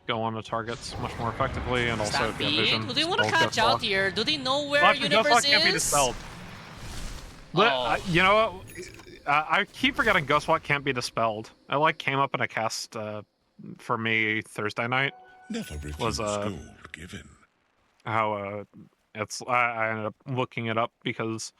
go on the targets much more effectively, and also if you have vision. Do they want to catch out here? Do they know where well, Universe can't be dispelled. But, you know what? I keep forgetting Ghostwalk can't be dispelled. It came up in a cast for me Thursday night. Was given. How it's I ended up looking it up because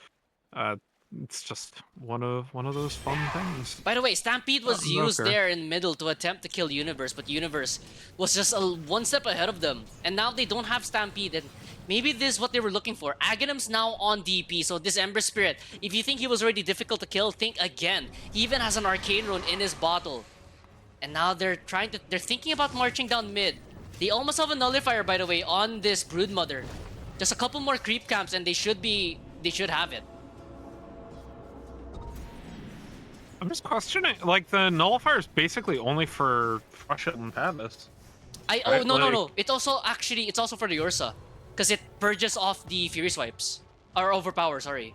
it's just one of those fun things. By the way, Stampede was used Invoker. there in middle to attempt to kill Universe, but Universe was just one step ahead of them. And now they don't have Stampede, and maybe this is what they were looking for. Aghanim's now on DP, so this Ember Spirit, if you think he was already difficult to kill, think again. He even has an Arcane Rune in his bottle. And now they're thinking about marching down mid. They almost have a Nullifier, by the way, on this Broodmother. Just a couple more creep camps and they should have it. I'm just questioning, like, the nullifier is basically only for Freshet and Pavis. Oh, no. It's also for the Ursa. Because it purges off the Fury Swipes. Or Overpower, sorry.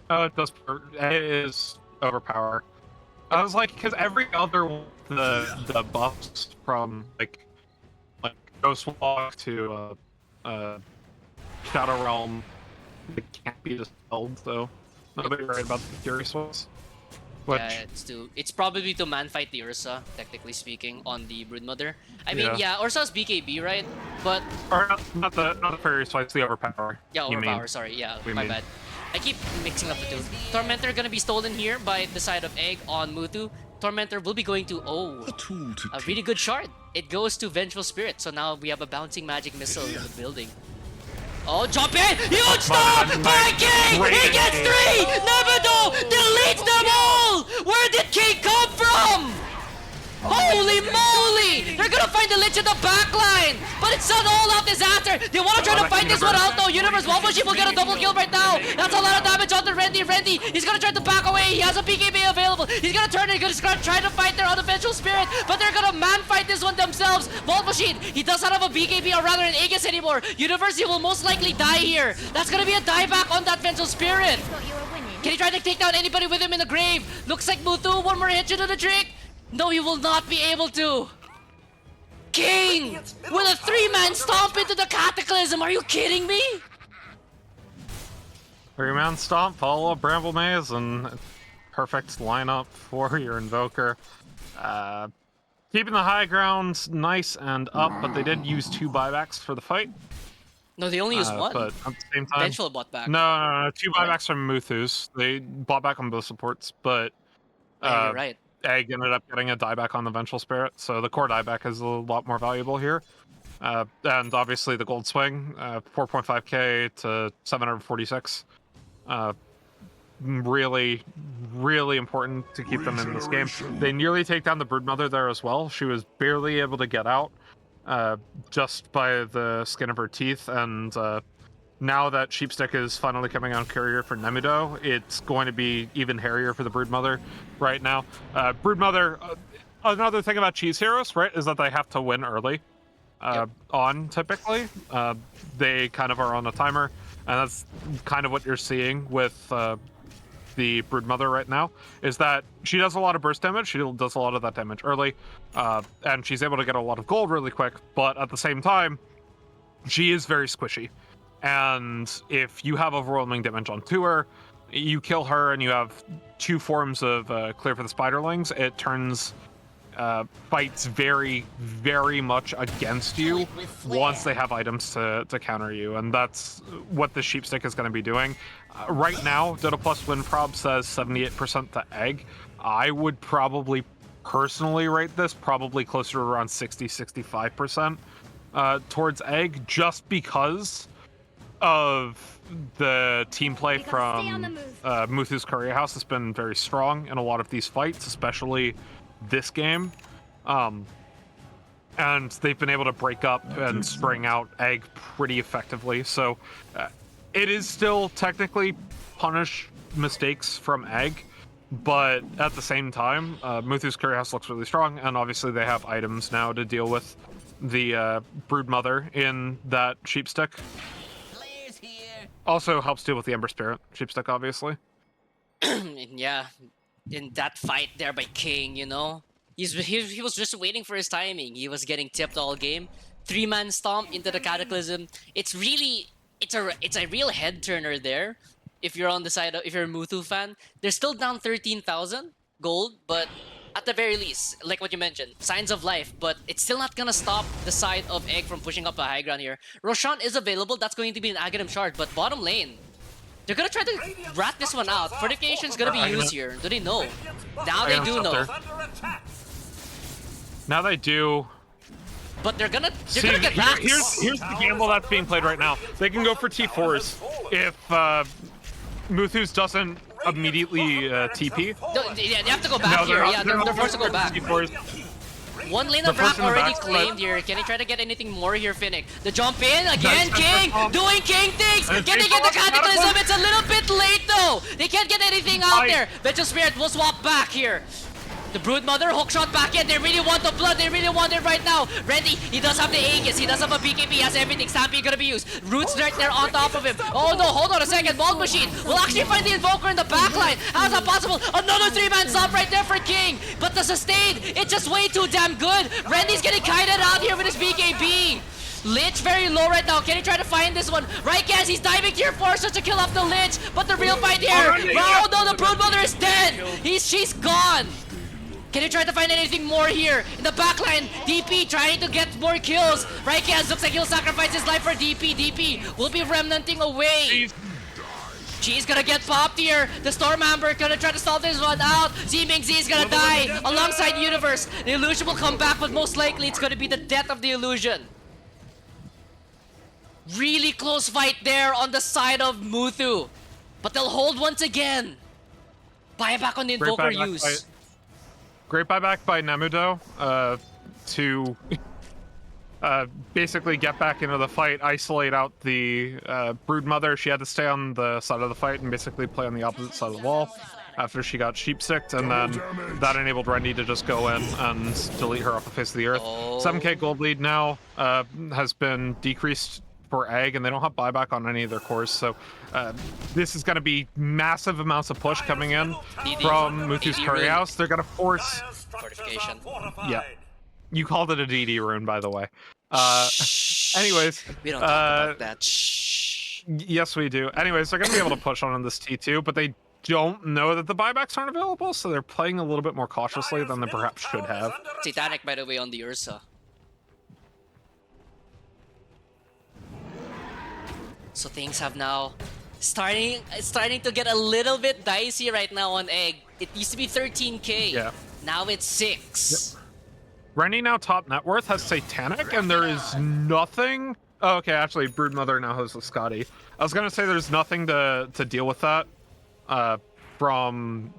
Oh, it is overpower. I was like, because every other one, the buffs from like Ghost Walk to Shadow Realm, they can't be dispelled, so nobody worried about the Furious ones. Which, Yeah, it's probably to man fight the Ursa, technically speaking, on the Broodmother. I mean, yeah, Ursa's BKB, right? But or not the Furious Ones, the Overpower. yeah, you Overpower. mean. Sorry, yeah, We my mean. bad. I keep mixing up the two. Tormentor gonna be stolen here by the side of Egg on Muthu. Tormentor will be going to a really good shard. It goes to Vengeful Spirit. So now we have a bouncing magic missile in the building. Oh, jump in! Huge stop by King! He gets 3! Nemedo deletes them all! Where did King come from? Holy moly! They're gonna find the Lich in the backline! But it's not all out disaster! They wanna try to fight this one out though! Universe Wombo will get a double kill right now! That's a lot of damage on the Rendy! He's gonna try to back away! He has a BKB available! He's gonna turn it! He's gonna try to fight their Unofficial Spirit! But they're gonna man fight this one themselves! Volmashine, he does not have a BKB or rather an Aegis anymore! Universe, he will most likely die here! That's gonna be a dieback on that Vengeful Spirit! Can he try to take down anybody with him in the grave? Looks like Muthu, one more hit into the trick! No, you will not be able to! King! With a 3-man stomp into the Cataclysm! Are you kidding me? 3-man stomp, follow up Bramble Maze, and perfect lineup for your Invoker. Keeping the high ground nice and up, but they did use 2 buybacks for the fight. No, they only used one. But at the same time... Vengeful bought back. No, 2 buybacks from Muthu's. They bought back on both supports, but... Yeah, you're right. Egg ended up getting a dieback on the Vengeful Spirit, so the core dieback is a lot more valuable here. And obviously the Gold Swing, 4.5k to 746. Really, really important to keep them in this game. They nearly take down the Broodmother there as well. She was barely able to get out just by the skin of her teeth, and now that Sheepstick is finally coming on courier for Nemedo, it's going to be even hairier for the Broodmother right now. Broodmother, another thing about Cheese Heroes, right, is that they have to win early on, typically. They kind of are on a timer, and that's kind of what you're seeing with the Broodmother right now, is that she does a lot of burst damage, she does a lot of that damage early, and she's able to get a lot of gold really quick, but at the same time, she is very squishy. And if you have overwhelming damage onto her, you kill her and you have 2 forms of clear for the spiderlings, it turns fights very, very much against you once they have items to counter you, and that's what the Sheepstick is going to be doing. Right now, Dota Plus win prob says 78% to Egg. I would probably personally rate this probably closer to around 60-65% towards Egg, just because of the team play from Muthu's Courier House has been very strong in a lot of these fights, especially this game. And they've been able to break up and spring out Egg pretty effectively. So it is still technically punish mistakes from Egg, but at the same time, Muthu's Courier House looks really strong, and obviously they have items now to deal with the Broodmother in that Sheepstick. Also helps deal with the Ember Spirit. Sheepstick, obviously. Yeah, in that fight there by King, you know? He was just waiting for his timing. He was getting tipped all game. 3-man stomp into the Cataclysm. It's a real head turner there. If you're on the side of, if you're a Muthu fan, they're still down 13,000 gold, but at the very least, like what you mentioned, signs of life, but it's still not gonna stop the side of Egg from pushing up a high ground here. Roshan is available, that's going to be an Aghanim shard, but bottom lane, They're gonna try to rat this one out. Fortification's gonna be used here. Do they know? Now they do know. Now they do. But they're gonna See, get back. here's the gamble that's being played right now. They can go for T4s if Muthu's doesn't immediately TP. Yeah, they have to go back here. Yeah, they're forced to go back. T4s. One lane of Rack already claimed here. Can he try to get anything more here, Finnick? The jump in again, King! Doing King things! Can they get the Cataclysm? It's a little bit late though! They can't get anything out there! Vengeful Spirit will swap back here. The Broodmother, hookshot back in. They really want the blood. They really want it right now. Randy, he does have the Aegis. He does have a BKB. He has everything. Stampede gonna be used. Roots right there on top of him. Oh no, hold on a second. Mold Machine will actually find the Invoker in the backline. How's that possible? Another 3-man sub right there for King. But the sustain, it's just way too damn good. Randy's getting kited out here with his BKB. Lich very low right now. Can he try to find this one? Right, guys, he's diving tier 4 just to kill off the Lich. But the real fight here. Oh no, the Broodmother is dead. She's gone. Can he try to find anything more here? In the backline, DP trying to get more kills. Raikaz looks like he'll sacrifice his life for DP. DP will be remnanting away. She's gonna get popped here. The Storm Amber gonna try to solve this one out. Ming Z is gonna die alongside Universe. The illusion will come back, but most likely it's gonna be the death of the illusion. Really close fight there on the side of Muthu. But they'll hold once again. Buyback on the Invoker use. Great buyback by Nemudo to basically get back into the fight, isolate out the Broodmother. She had to stay on the side of the fight and basically play on the opposite side of the wall after she got sheep-sicked, and then that enabled Rendy to just go in and delete her off the face of the earth. 7k gold lead now has been decreased for Egg, and they don't have buyback on any of their cores, so this is going to be massive amounts of push coming in from Muthu's Curry House. They're going to force... Fortification. Yeah. You called it a DD rune, by the way. Anyways... We don't talk about that. Yes, we do. Anyways, they're going to be able to push on this T2, but they don't know that the buybacks aren't available, so they're playing a little bit more cautiously than they perhaps should have. Titanic, by the way, on the Ursa. So things have now starting to get a little bit dicey right now on Egg. It used to be 13k. Yeah. Now it's 6. Yep. Rennie now top net worth has Satanic, and there is nothing. Oh, okay, actually, Broodmother now has a Scotty. I was gonna say there's nothing to deal with that from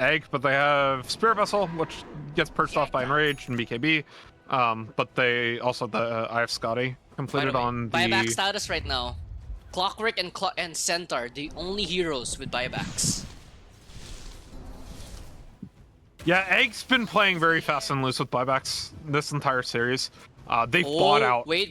Egg, but they have Spirit Vessel, which gets perched off by Enrage and BKB. But they also I have Scotty completed on the buyback status right now. Clockwork and Centaur, the only heroes with buybacks. Yeah, Egg's been playing very fast and loose with buybacks this entire series. They bought out. Wait.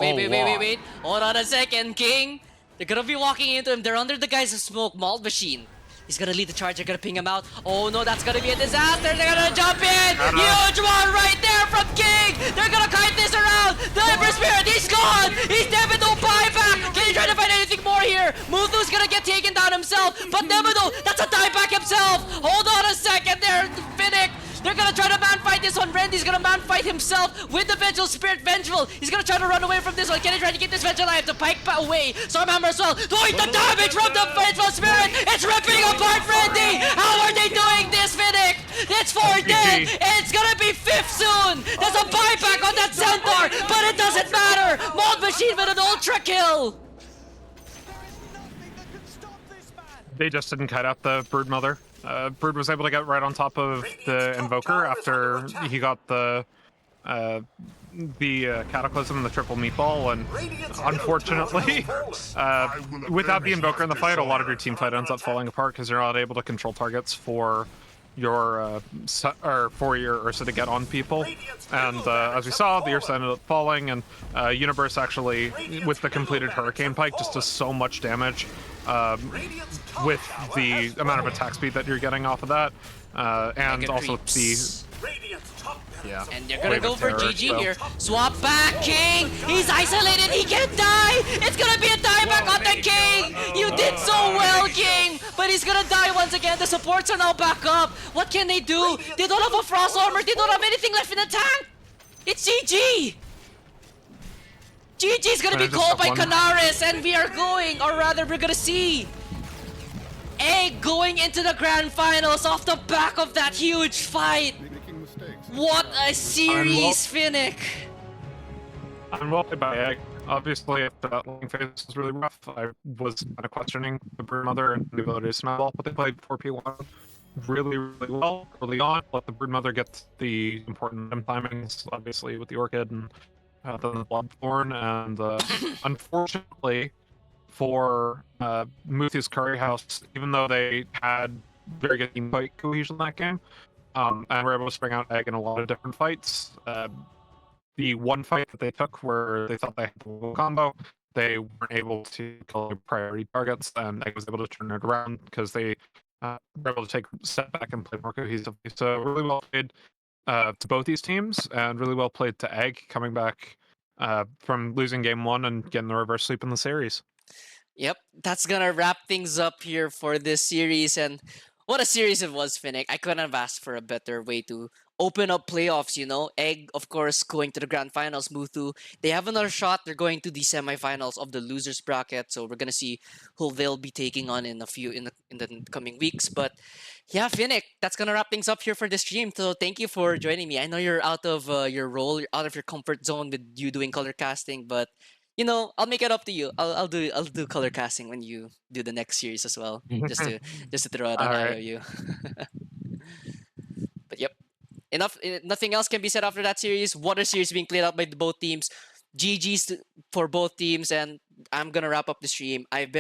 Hold on a second, King. They're gonna be walking into him. They're under the guise of smoke. Mold Machine. He's gonna lead the charge. They're gonna ping him out. Oh no, that's gonna be a disaster. They're gonna jump in. Huge one right there from King. They're gonna kite this around. The Ember Spirit, he's gone. He's dead with no buyback. Can he try to find anything more here? Muthu's gonna get taken down himself. But Nemudo, that's a dieback himself. Hold on a second there, Finnick. They're gonna try to man fight this one. Randy's gonna man fight himself with the Vengeful Spirit. Vengeful. He's gonna try to run away from this one. Can he try to keep this Vengeful alive? The pike away. Stormhammer as well. Doing the damage from the Vengeful Spirit. It's ripping apart Randy. How are they doing this, Finnick? It's 4 dead. It's gonna be 5th soon. There's a buyback on that Centaur, but it doesn't matter. Mold Machine with an ultra kill. They just didn't kite out the Broodmother. Brood was able to get right on top of the Invoker after he got the Cataclysm and the triple meatball, and unfortunately, without the Invoker in the fight, a lot of your team fight ends up falling apart because you're not able to control targets for your Ursa to get on people. And as we saw, the Ursa ended up falling, and Universe actually, with the completed Hurricane Pike, just does so much damage with the amount of attack speed that you're getting off of that, and also the And they're gonna go for GG here. Swap back, King! He's isolated, he can't die! It's gonna be a dieback on the King! You did so well, King! But he's gonna die once again. The supports are now back up. What can they do? They don't have a Frost Armor, they don't have anything left in the tank! It's GG! GG's gonna be called by Canaris, and we are going, or rather we're gonna see Egg going into the grand finals off the back of that huge fight. Making mistakes. What a series, Finnick. I'm well played by Egg. Obviously, if that lane phase was really rough, I was kind of questioning the Broodmother and the ability to snowball, but they played 4P1 really, really well early on. Let the Broodmother get the important timings, obviously, with the Orchid and then the Bloodthorn. And unfortunately for Muthu's Curry House, even though they had very good team fight cohesion in that game, and were able to spring out Egg in a lot of different fights, the one fight that they took where they thought they had the low combo, they weren't able to kill their priority targets, and Egg was able to turn it around because they were able to take a step back and play more cohesively. So really well played to both these teams, and really well played to Egg coming back from losing game 1 and getting the reverse sweep in the series. Yep, that's gonna wrap things up here for this series, and what a series it was, Finnick. I couldn't have asked for a better way to open up playoffs, you know. Egg, of course, going to the grand finals. Muthu, they have another shot. They're going to the semifinals of the losers bracket, so we're gonna see who they'll be taking on in the coming weeks. But yeah, Finnick, that's gonna wrap things up here for the stream. So thank you for joining me. I know you're out of your role, you're out of your comfort zone with you doing color casting, but you know, I'll make it up to you. I'll do color casting when you do the next series as well. Just to throw out an IOU. But yep. Nothing else can be said after that series. What a series being played out by both teams. GG's for both teams, and I'm gonna wrap up the stream. I've been